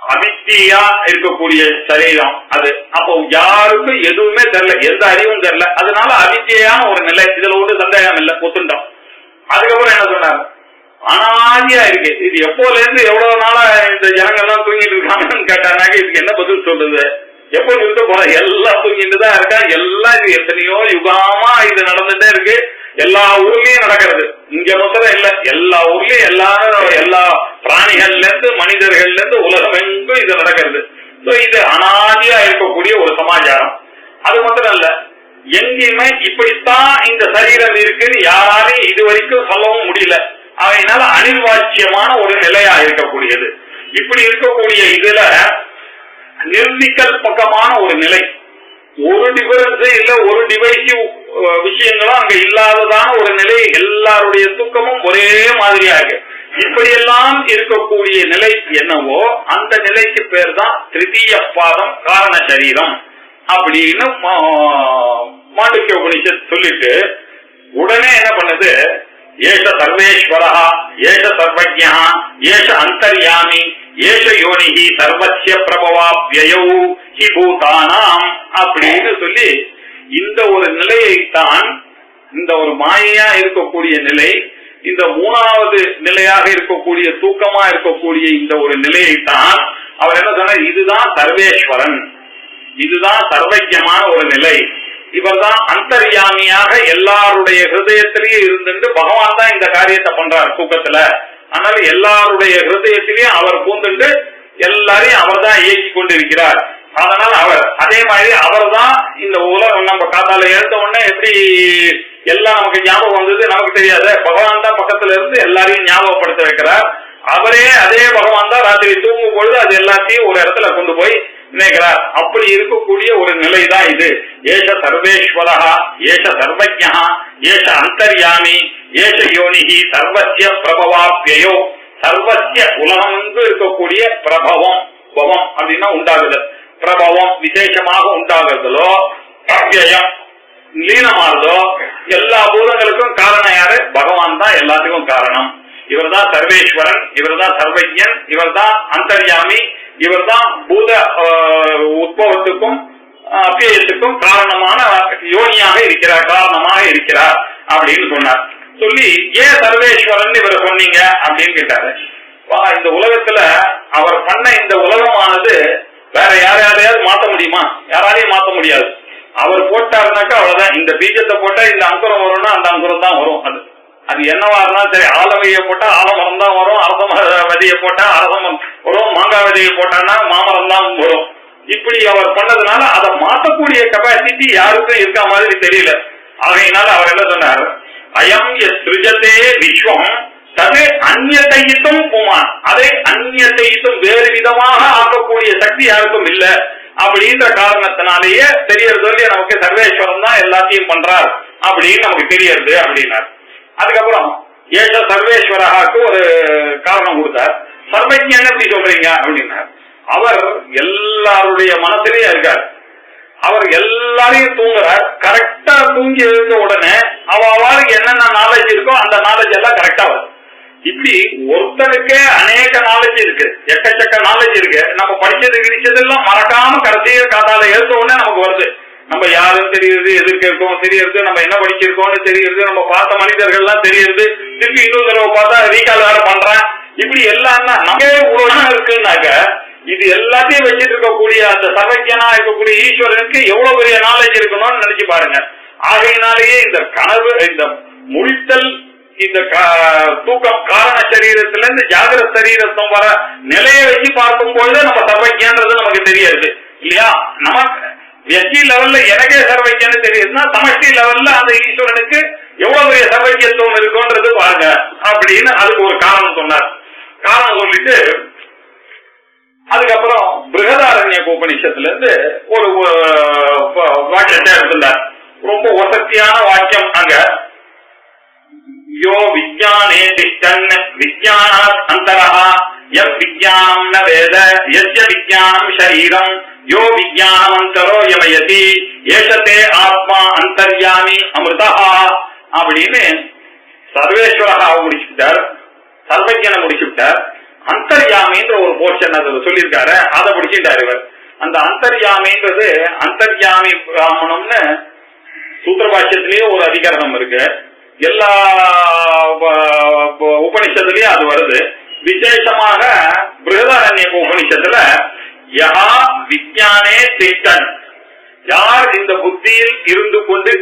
அவித்தியா இருக்கக்கூடிய சரீரம் அது. அப்போ யாருக்கும் எதுவுமே தெரியல, எந்த அறிவும் தெரியல, அதனால அவித்தியான ஒரு நிலை. இதுல ஒன்று சந்தேகம் இல்லை, ஒத்துண்டோம். அதுக்கப்புறம் என்ன சொன்னாங்க, அனாதியா இருக்கு. இது எப்போல இருந்து எவ்வளவு நாளா இந்த ஜனங்கள்லாம் தூங்கிட்டு இருக்காங்கன்னு கேட்டாங்க. இதுக்கு என்ன பதில் சொல்றது, எப்போ நிறுத்த போற, எல்லாம் தூங்கிட்டு தான் இருக்கா. எல்லாம் இது எத்தனையோ யுகமா இது நடந்துட்டே இருக்கு. எல்லா ஊர்லயும் நடக்கிறது, இங்க மொத்தம் இல்ல, எல்லா ஊர்லயும் எல்லாரும், எல்லா பிராணிகள்ல இருந்து மனிதர்கள்ல இருந்து உலகம் எங்கும் இது நடக்கிறது. இது அனாதியா இருக்கக்கூடிய ஒரு சமாச்சாரம். அது மட்டும் இல்ல, எங்கேயுமே இப்படித்தான் இந்த சரீரம் இருக்குன்னு யாராலையும் இது வரைக்கும் சொல்லவும் முடியல. அதனால அனிர்வாச்சியமான ஒரு நிலையா இருக்கக்கூடியது. இப்படி இருக்கக்கூடிய இதுல நிர்விகல்பகமான ஒரு நிலை, ஒரு டிஃபரன்ஸ் இல்ல, ஒரு டிவைசிவ் விஷயங்களும் அங்க இல்லாததான ஒரு நிலை. எல்லாருடைய தூக்கமும் ஒரே மாதிரியாக இப்படியெல்லாம் இருக்கக்கூடிய நிலை என்னவோ அந்த நிலைக்கு பேர் தான் திருத்தீய பாதம் காரண சரீரம் அப்படின்னு மாண்டூக்கிய உபனிஷத் சொல்லிட்டு உடனே என்ன பண்ணுது, ஏஷ சர்வேஸ்வரா, ஏஷ சர்வஜ்ஞா, ஏஷ அந்தர்யாமி, ஏஷ யோனிஹி சர்வஸ்ய பிரபவாப்யயௌ ஹி பூதானாம் அப்படின்னு சொல்லி இந்த ஒரு நிலையைத்தான், இந்த ஒரு மாயையா இருக்கக்கூடிய நிலை, இந்த மூணாவது நிலையாக இருக்கக்கூடிய தூக்கமா இருக்கக்கூடிய இந்த ஒரு நிலையைத்தான் அவர் என்ன சொன்னார், இதுதான் சர்வேஸ்வரன், இதுதான் சர்வஜ்ஞமான ஒரு நிலை, இவர்தான் அந்தர்யாமியாக எல்லாருடைய ஹிருதயத்திலேயே இருந்துட்டு பகவான் தான் இந்த காரியத்தை பண்றார் தூக்கத்துல. அதனால எல்லாருடைய ஹிருதயத்திலேயும் அவர் பூந்துட்டு எல்லாரையும் அவர் தான் இயக்கி கொண்டிருக்கிறார். அதனால அவர் அதே மாதிரி அவர் தான் இந்த உலகம். நம்ம காத்தால எழுந்த உடனே எப்படி எல்லாம் நமக்கு ஞாபகம் வந்தது நமக்கு தெரியாது, பகவான் தான் பக்கத்துல இருந்து எல்லாரையும் ஞாபகப்படுத்த வைக்கிறார். அவரே அதே பகவான் தான் ராத்திரி தூங்கும் பொழுது அது எல்லாத்தையும் ஒரு இடத்துல கொண்டு போய் நினைக்கிறார். அப்படி இருக்கக்கூடிய ஒரு நிலை தான் இது. ஏஷ சர்வேஸ்வரா, ஏஷ சர்வஜ்ஞா, ஏஷ அந்தர்யாமி, ஏஷ யோனிஹி சர்வஸ்ய பிரபவாப்யயோ, சர்வஸ்ய உலகம் இருக்கக்கூடிய பிரபவம், பவம் அப்படின்னா உண்டாகுதல், பிரபவம் விசேஷமாக உண்டாகுதலோ, அவ்யயம் லீனமானதோ, எல்லா பூதங்களுக்கும் காரணம் யாரு, பகவான் தான் எல்லாத்துக்கும் காரணம். இவர் தான் சர்வேஸ்வரன், இவர் தான் சர்வஜன், இவர் தான் அந்தர்யாமி, இவர் தான் பூத உற்பவத்துக்கும் அப்பியத்துக்கும் காரணமான யோனியாக இருக்கிறார், காரணமாக இருக்கிறார் அப்படின்னு சொன்னார். சொல்லி ஏன் சர்வேஸ்வரன் இவரை சொன்னீங்க அப்படின்னு கேட்டாரு. இந்த உலகத்துல அவர் பண்ண இந்த உலகமானது வேற யாரையாவது மாத்த முடியுமா? யாராலையும் மாத்த முடியாது. அவர் போட்டாருனாக்கா அவ்வளவுதான். இந்த பீஜத்தை போட்டா இந்த அங்குரம் வரும்னா அந்த அங்குரம் தான் வரும். அது என்னவா இருந்தா சரி, ஆலவையை போட்டா ஆலமரம் தான் வரும், அரச விதையை போட்டா அரசமரம் வரும், மாங்காய் விதையை போட்டான்னா மாமரம் தான் வரும். இப்படி அவர் பண்ணதுனால அதை மாற்றக்கூடிய கெப்பாசிட்டி யாருக்கும் இருக்க மாதிரி தெரியல. ஆகையினால அவர் என்ன சொன்னார், அயம் சிருஜத்தே விஸ்வம் தது அந்நியத்தையிட்டும் புமான், அதை அந்நியத்தையிட்டும் வேறு விதமாக ஆக்கக்கூடிய சக்தி யாருக்கும் இல்ல. அப்படின்ற காரணத்தினாலேயே தெரியறது நமக்கு சர்வேஸ்வரன் தான் எல்லாத்தையும் பண்றார் அப்படின்னு நமக்கு தெரியறது அப்படின்னார். அதுக்கப்புறம் ஏஷ சர்வேஸ்வரகாக்கு ஒரு காரணம் கொடுத்தார். சர்வஜன் எப்படி சொல்றீங்க அப்படின்னார். அவர் எல்லாருடைய மனசுலயே இருக்கார். அவர் எல்லாரையும் தூங்குறார். கரெக்டா தூங்கி எழுந்த உடனே அவருக்கு என்னென்ன நாலேஜ் இருக்கோ அந்த நாலேஜ் எல்லாம் கரெக்டா வரும். இப்படி ஒருத்தனுக்கே அநேக நாலேஜ் இருக்கு, எக்கச்சக்க நாலேஜ் இருக்கு. நம்ம படிச்சது கிடிச்சதெல்லாம் மறக்காம கடைசிய காதால எழுந்த உடனே நமக்கு வருது. நம்ம யாரும் தெரியுது, எதிர்க்க இருக்கோம் தெரியுது, நம்ம என்ன படிச்சிருக்கோம்னு தெரியுது, நம்ம பார்த்த மனிதர்கள்லாம் தெரியுது. திருப்பி இன்னொரு தடவை பார்த்தா ரீகால் வேற பண்றேன். இப்படி எல்லாம் நமக்கே உலகம் இருக்குன்னாக்க இது எல்லாத்தையும் வச்சிட்டு இருக்கக்கூடிய அந்த சர்வஜனா இருக்கக்கூடிய ஈஸ்வரனுக்கு எவ்வளவு பெரிய நாலேஜ் இருக்கணும்னு நினைச்சு பாருங்க. ஆகையினாலேயே இந்த கனவு, இந்த முழித்தல், இந்த தூக்கம் காரண சரீரத்துல இருந்து ஜாகிர சரீரத்தம் வர நிலையை வச்சு பார்க்கும் பொழுது நம்ம சர்வஜன்றது நமக்கு தெரியாது இல்லையா? நமக்கு வெற்றி லெவல்ல எனக்கே சர்வஜன்னு தெரியுதுன்னா சமஷ்டி லெவல்ல அந்த ஈஸ்வரனுக்கு எவ்வளவு பெரிய சர்வஜத்துவம் இருக்கும்ன்றது பாருங்க அப்படின்னு அதுக்கு ஒரு காரணம் சொன்னார். காரணம் சொல்லிட்டு அதுக்கப்புறம் பிருகதாரண்ய உபநிஷத்துல இருந்து ஒரு வாக்கியத்தை எடுத்திருந்தார். ரொம்ப வசதியான வாக்கியம். அங்க யோ விஜானே திஷ்டன் விஜானாத் அந்தரஹா யம் விஜானம் ந வேத யஸ்ய விஜானம் ஷரீரம் யோ விஜானம் அந்தரோ யமயதி ஏஷதே ஆத்மா அந்தர்யாமி அமிர்தா அப்படின்னு சர்வேஸ்வரஹா முடிச்சுட்டார், சர்வஜனை முடிச்சுட்டார். அந்தர்யாமின்ற ஒரு போர்ஷன் அதுல சொல்லியிருக்காரு, அதை முடிச்சுட்டார் இவர். அந்த அந்தர்யாமின்றது அந்தர்யாமி பிராமணம்னு சூத்திரபாஷ்யத்திலேயே ஒரு அதிகரணம் இருக்கு. எல்லா உபனிஷத்துலயும் அது வருது. விசேஷமாக பிருகதாரண்ய உபனிஷத்துல யஹா விஞ்ஞானே திஷ்டன், யார் இந்த புத்தியில் இருந்து கொண்டு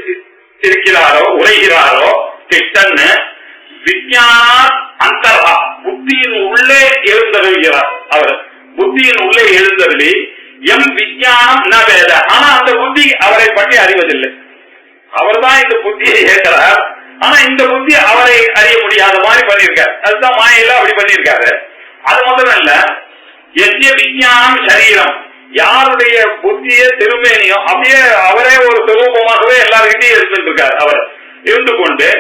இருக்கிறாரோ உரைகிறாரோ திஷ்டன் விஞ்ஞான அந்தரா, புத்தியின் உள்ளே எழுந்தருகிறார். அவர் புத்தியின் உள்ளே எழுந்தருளி எம் விஞ்ஞானம் ந வேத, ஆனா அந்த புத்தி அவரை பற்றி அறிவதில்லை. அவர் தான் இந்த புத்தியை ஏற்கிறார், ஆனா இந்த புத்தி அவரை அறிய முடியாத மாதிரி பண்ணியிருக்காரு. அதுதான் மாயில அப்படி பண்ணியிருக்காரு. அது முதல்ல இல்ல, எஸ்ய விஞ்ஞானம் சரீரம், யாருடைய புத்திய திருமேனியோ அப்படியே அவரே ஒரு சுரூபமாகவே எல்லாருக்கிட்டையும் இருந்துட்டு இருக்காரு. அவர் இருந்து கொண்டு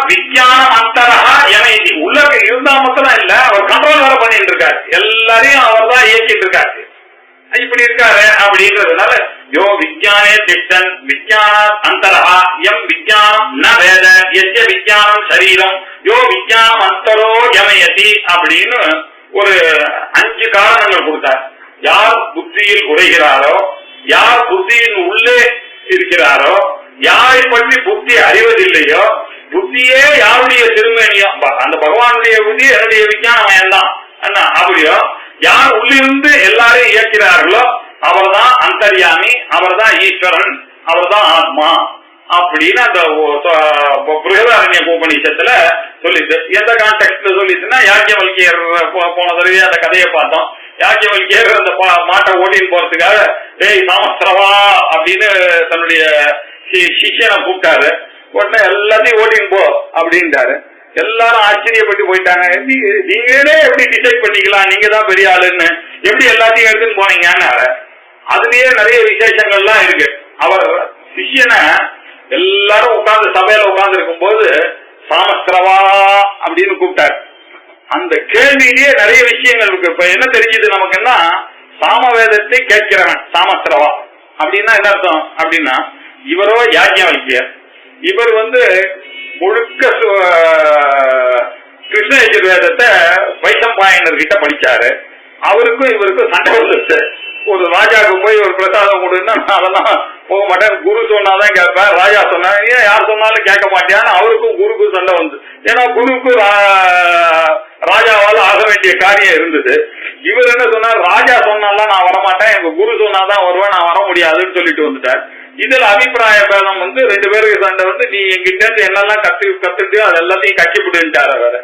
விஞ்ஞானம் அந்தரஹா என உள்ள இருந்தா மட்டும் இல்ல, அவர் கண்ட்ரோல் வேற பண்ணிட்டு இருக்காரு. எல்லாரையும் அவர் தான் இயக்கிட்டு இருக்காரு. இப்படி இருக்காரு. அப்படின்றதுனால யோ விஞ்ஞானே திஷ்டன் விஞ்ஞான அந்தரஹா எம் விஞ்ஞானம் ந வேத யஸ்ய விஞ்ஞானம் சரீரம் யோ விஞ்ஞானம் அந்தரோ யமயதி அப்படின்னு ஒரு 5 காரணங்கள் கொடுத்தார். யார் புத்தியில் உரைகிறாரோ, யார் புத்தியின் உள்ளே இருக்கிறாரோ, யாரை பற்றி புத்தி அறிவதில்லையோ, புத்தியே யாருடைய திருமேனியோ, அந்த பகவானுடைய புத்தி என்னுடைய விஞ்ஞானம் தான் என்ன அப்படியோ, யார் உள்ளிருந்து எல்லாரையும் இயக்கிறார்களோ அவர் தான் அந்தர்யாமி, அவர் தான் ஈஸ்வரன், அவர் தான் ஆத்மா அப்படின்னு அந்த பிருகதாரண்ய உபநிஷத்துல சொல்லிட்டு. எந்த கான்டெக்ட்ல சொல்லிட்டுன்னா, யாஜ்ஞவல்கியர் போன தடவை அந்த கதையை பார்த்தோம். யாஜ்ஞவல்கியர் அந்த மாட்டை ஓட்டின்னு போறதுக்காக டேய் சாமஸ்திரவா அப்படின்னு தன்னுடைய சிஷ்யனை கூப்பிட்டாரு. உடனே எல்லாத்தையும் ஓட்டின்னு போ அப்படின்ட்டாரு. எல்லாரும் ஆச்சரியப்பட்டு போயிட்டாங்க. நீங்களே எப்படி டிசைட் பண்ணிக்கலாம், நீங்க தான் பெரிய ஆளுன்னு எப்படி எல்லாத்தையும் எடுத்துன்னு போனீங்கன்னு. அதுலயே நிறைய விசேஷங்கள்லாம் இருக்கு. அவர் சிஷ்யனை எல்லாரும் உட்கார்ந்து சபையில உட்கார்ந்து இருக்கும் போது சாமஸ்திரவா அப்படின்னு கூப்பிட்டாரு. அந்த கேள்வியிலேயே நிறைய விஷயங்கள் இருக்கு. இப்ப என்ன தெரிஞ்சது நமக்குன்னா, சாமவேதத்தை கேட்கிறவன் சாமஸ்திரவா அப்படின்னா என்ன அர்த்தம் அப்படின்னா, இவரோ யாஜ்ஞவல்கியர், இவர் முழுக்க கிருஷ்ண யஜுர்வேதத்தை வைசம்பாயனர் கிட்ட படிச்சாரு. அவருக்கும் இவருக்கும் சண்டை வந்துச்சு. ஒரு ராஜாவுக்கு போய் ஒரு பிரசாதம் கொடுன்னா அதெல்லாம் போக மாட்டார். குரு சொன்னாதான் கேட்பேன், ராஜா சொன்னா ஏன் யார் சொன்னாலும் கேட்க மாட்டேன்னு அவருக்கும் குருக்கும் சண்டை வந்து. ஏன்னா குருக்கு ராஜாவால ஆக வேண்டிய காரியம் இருந்தது. இவர் என்ன சொன்னார், ராஜா சொன்னாலாம் நான் வரமாட்டேன், எங்க குரு சொன்னாதான் வருவேன், நான் வர முடியாதுன்னு சொல்லிட்டு வந்துட்டார். இதுல அபிப்பிராய பேதம் வந்து 2 பேருக்கு சண்டை வந்து, நீ எங்கிட்ட இருந்து என்னெல்லாம் கத்துட்டு அது எல்லாத்தையும் கக்கிவிடுன்ட்டாரு அவரை.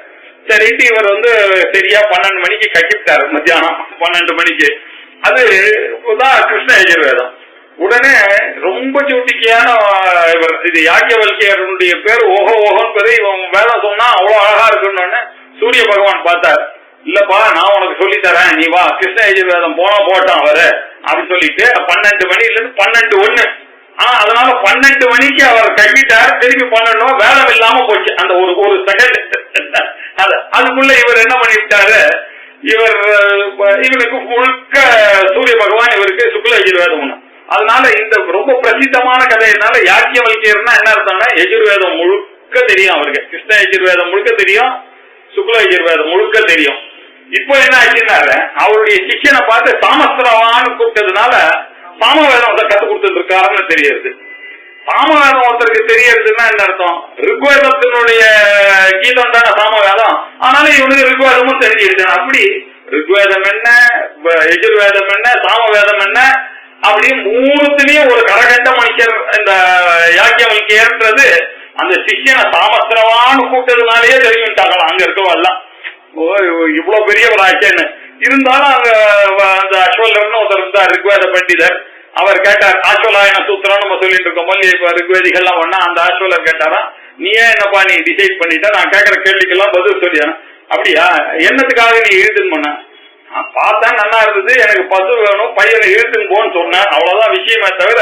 சரிட்டு இவர் வந்து சரியா 12 மணிக்கு கக்கிவிட்டாரு, மத்தியானம் 12 மணிக்கு. அதுதான் கிருஷ்ண யஜுர்வேதம். உடனே ரொம்ப சூட்டிக்கையான இவர், இது யாக்கியவல்கியருடைய பேர் ஓஹோ ஓஹோன்னு பேரு. இவன் வேதம் சொன்னா அவ்வளவு அழகா இருக்குன்னு சூரிய பகவான் பார்த்தார். இல்லப்பா நான் உனக்கு சொல்லி தரேன், நீ வா, கிருஷ்ண யஜுர்வேதம் போனா போட்டான் அவரு அப்படின்னு சொல்லிட்டு 12 மணில இருந்து 12:01. அதனால 12 மணிக்கு அவர் கட்டிட்டார். திருப்பி 12 வேலை இல்லாம போச்சு அந்த ஒரு செகண்ட். அதுக்குள்ள இவர் என்ன பண்ணிவிட்டாரு, இவனுக்கு முழுக்க சூரிய பகவான் இவருக்கு சுக்ல யஜுர்வேதம் ஒண்ணு. அதனால இந்த ரொம்ப பிரசித்தமான கதையினால யாக்கியவல்கியர்னா என்ன அர்த்தம்னா, யஜுர்வேதம் முழுக்க தெரியும் அவருக்கு. கிருஷ்ண யஜுர்வேதம் முழுக்க தெரியும், சுக்ல யஜுர்வேதம் முழுக்க தெரியும். இப்போ என்ன ஆச்சுன்னாரு, அவருடைய சிஷ்யனை பார்த்து சாமஸ்திரவான்னு கூப்பிட்டதுனால சாமவேதம் கத்து கொடுத்துட்டு இருக்காருன்னு தெரியுது. சாமவேதம் ஒருத்தருக்கு தெரியறதுன்னா என்ன அர்த்தம், ரிக்வேதத்தினுடைய கீதம் தானே சாமவேதம். ஆனாலும் இவனுக்கு ரிக்வேதமும் தெரிஞ்சிருச்சு. அப்படி ரிக்வேதம் என்ன, யஜுர்வேதம் என்ன, சாமவேதம் என்ன, அப்படி 3த்துலயும் ஒரு கரகண்ட மனுஷர் இந்த யாக்கியவல்கியர்ன்றது அந்த சிஷ்யனை சாமஸ்திரவான்னு கூப்பிட்டதுனாலேயே தெரிஞ்சுட்டாங்களாம் அங்க இருக்கவெல்லாம். இவ்வளவு பெரியவர் ஆச்சேன்னு. இருந்தாலும் அங்க அந்த அஸ்வலர்னு ஒருத்தர் இருந்தார், ரிக்வேத பண்டிதர். அவர் கேட்டார், ஆஸ்வலாயன சூத்திரம் நம்ம சொல்லிட்டு இருக்கோம் இப்ப ரிக்வேதிகள்லாம் ஒன்னா. அந்த ஆஸ்வலர் கேட்டாரா, நீ ஏன் என்னப்பா நீ டிசைட் பண்ணிட்ட, நான் கேட்கற கேள்விக்கெல்லாம் பதில் சொல்லியானா. அப்படியா, என்னத்துக்காக நீ இழுத்துன்னு பண்ண, பார்த்தா நல்லா இருந்தது, எனக்கு பசு வேணும், பையனை இழுத்துன்னு போன்னு சொன்னேன், அவ்வளவுதான் விஷயமே தவிர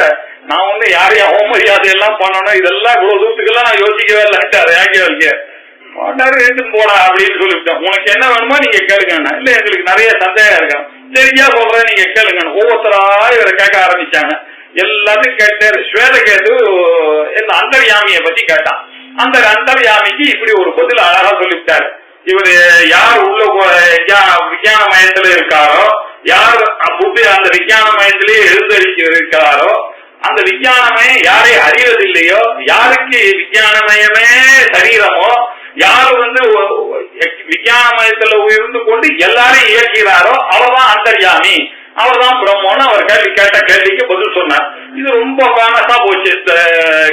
நான் வந்து யாரையும் அவமரியாதை எல்லாம் பண்ணணும், இதெல்லாம் இவ்வளவு தூரத்துக்கெல்லாம் நான் யோசிக்கவே இல்லைட்டாரு. யாக்கியவல்கியர் இழுத்துன்னு போடா அப்படின்னு சொல்லிவிட்டேன். உனக்கு என்ன வேணுமோ நீங்க கேளுங்க. இல்ல எங்களுக்கு நிறைய சந்தேகம் இருக்கேன், சரியா சொல்றேன் நீங்க கேளுங்க. ஒவ்வொருத்தரா இவரை கேட்க ஆரம்பிச்சாங்க. எல்லாத்தையும் கேட்டாரு. ஸ்வேதகேது இந்த அந்தர்யாமியை பத்தி கேட்டான். அந்த அந்தர்யாமிக்கு இப்படி ஒரு பதில் அழகா சொல்லிவிட்டாரு. இவரு யார் உள்ள விஞ்ஞான மயத்துல இருக்காரோ, யார் புத்தி அந்த விஞ்ஞான மயத்திலேயே எழுந்தறிச்சு இருக்கிறாரோ, அந்த விஞ்ஞானமயம் யாரை அறிவதில்லையோ, யாருக்கு விஞ்ஞானமயமே சரீரமோ, யாரு வந்து விஞ்ஞானமயத்துல இருந்து கொண்டு எல்லாரையும் இயக்கிறாரோ அவர்தான் அந்தர்யாமி, அவர்தான் பிரம்மோன்னு அவர் கேட்ட கேள்விக்கு பதில் சொன்னார். இது ரொம்ப ஃபேமஸா போச்சு இந்த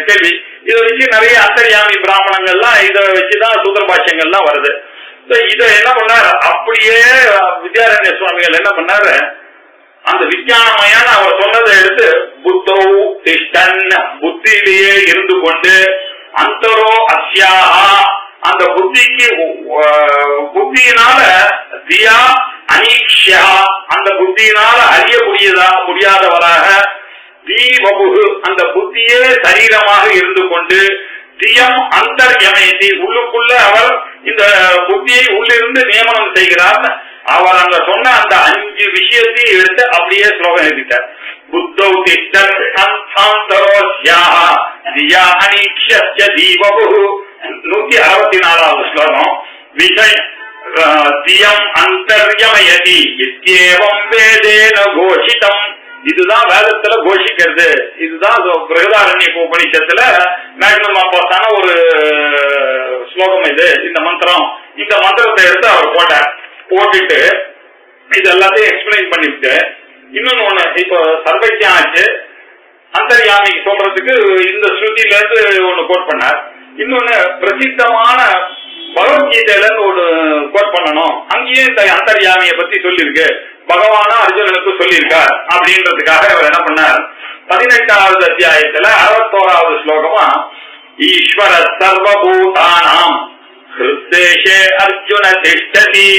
கேள்வி. இதை வச்சு நிறைய அந்தர்யாமி பிராமணங்கள்லாம் இதை வச்சுதான் சூத்திர பாஷ்யங்கள்லாம் வருது. இதை என்ன பண்ணாரு, அப்படியே வித்யாரண்ய சுவாமிகள் என்ன பண்ணாரு, அந்த விஞ்ஞானமயான அவர் சொன்னதை எடுத்து புத்தோ திஷ்டன், புத்தியிலேயே இருந்து கொண்டு, அந்தரோ அஸ்யாஹா, அந்த புத்திக்கு புத்தியினால தியா அனீக்ஷா, அந்த புத்தியினால முடியாதவராக, தீவபுகு, அந்த புத்தியே சரீரமாக இருந்து கொண்டு, தியம் அந்தர்யமயத்தி, உள்ளுக்குள்ள அவர் இந்த புத்தியை உள்ளிருந்து நியமனம் செய்கிறார். அவர் அங்க சொன்ன அந்த 5 விஷயத்தையும் எடுத்து அப்படியே ஸ்லோகம் எழுதிட்டார். புத்தௌ திஷ்டன் அந்தரோஸ்யாஹ தியா அனீக்ஷஸ்ய தீவபுகு. 164வது ஸ்லோகம். விஷய தியம் அந்தர்யமயதி இத்யேவம் வேதேன கோஷிதம். இதுதான் வேதத்துல கோஷிக்கிறது. இதுதான் பிருகதாரண்ய உபநிஷத்துல மேக்னம் அப்பாசான ஒரு ஸ்லோகம். இது இந்த மந்திரம், இந்த மந்திரத்தை எடுத்து அவர் போட்டார். போட்டுட்டு இது எல்லாத்தையும் எக்ஸ்பிளைன் பண்ணிவிட்டு, இன்னொன்னு ஒண்ணு, இப்போ சர்வஜ்ஞா ஆச்சு, அந்தர்யாமிக்கு சொல்றதுக்கு இந்த ஸ்ருதியில இருந்து ஒண்ணு கோட் பண்ணார். இன்னொன்னு பிரசித்தமான பகவத்கீதையில இருந்து ஒரு கோட் பண்ணணும். அங்கேயும் இந்த அந்தர்யாமியை பத்தி சொல்லியிருக்கு, பகவானா அர்ஜுனனுக்கு சொல்லியிருக்கார் அப்படின்றதுக்காக அவர் என்ன பண்ணார், 18வது அத்தியாயத்துல 61வது ஸ்லோகமா, ஈஸ்வர சர்வபூதானாம் ஹிருத்தேஷே அர்ஜுன திஷ்டதி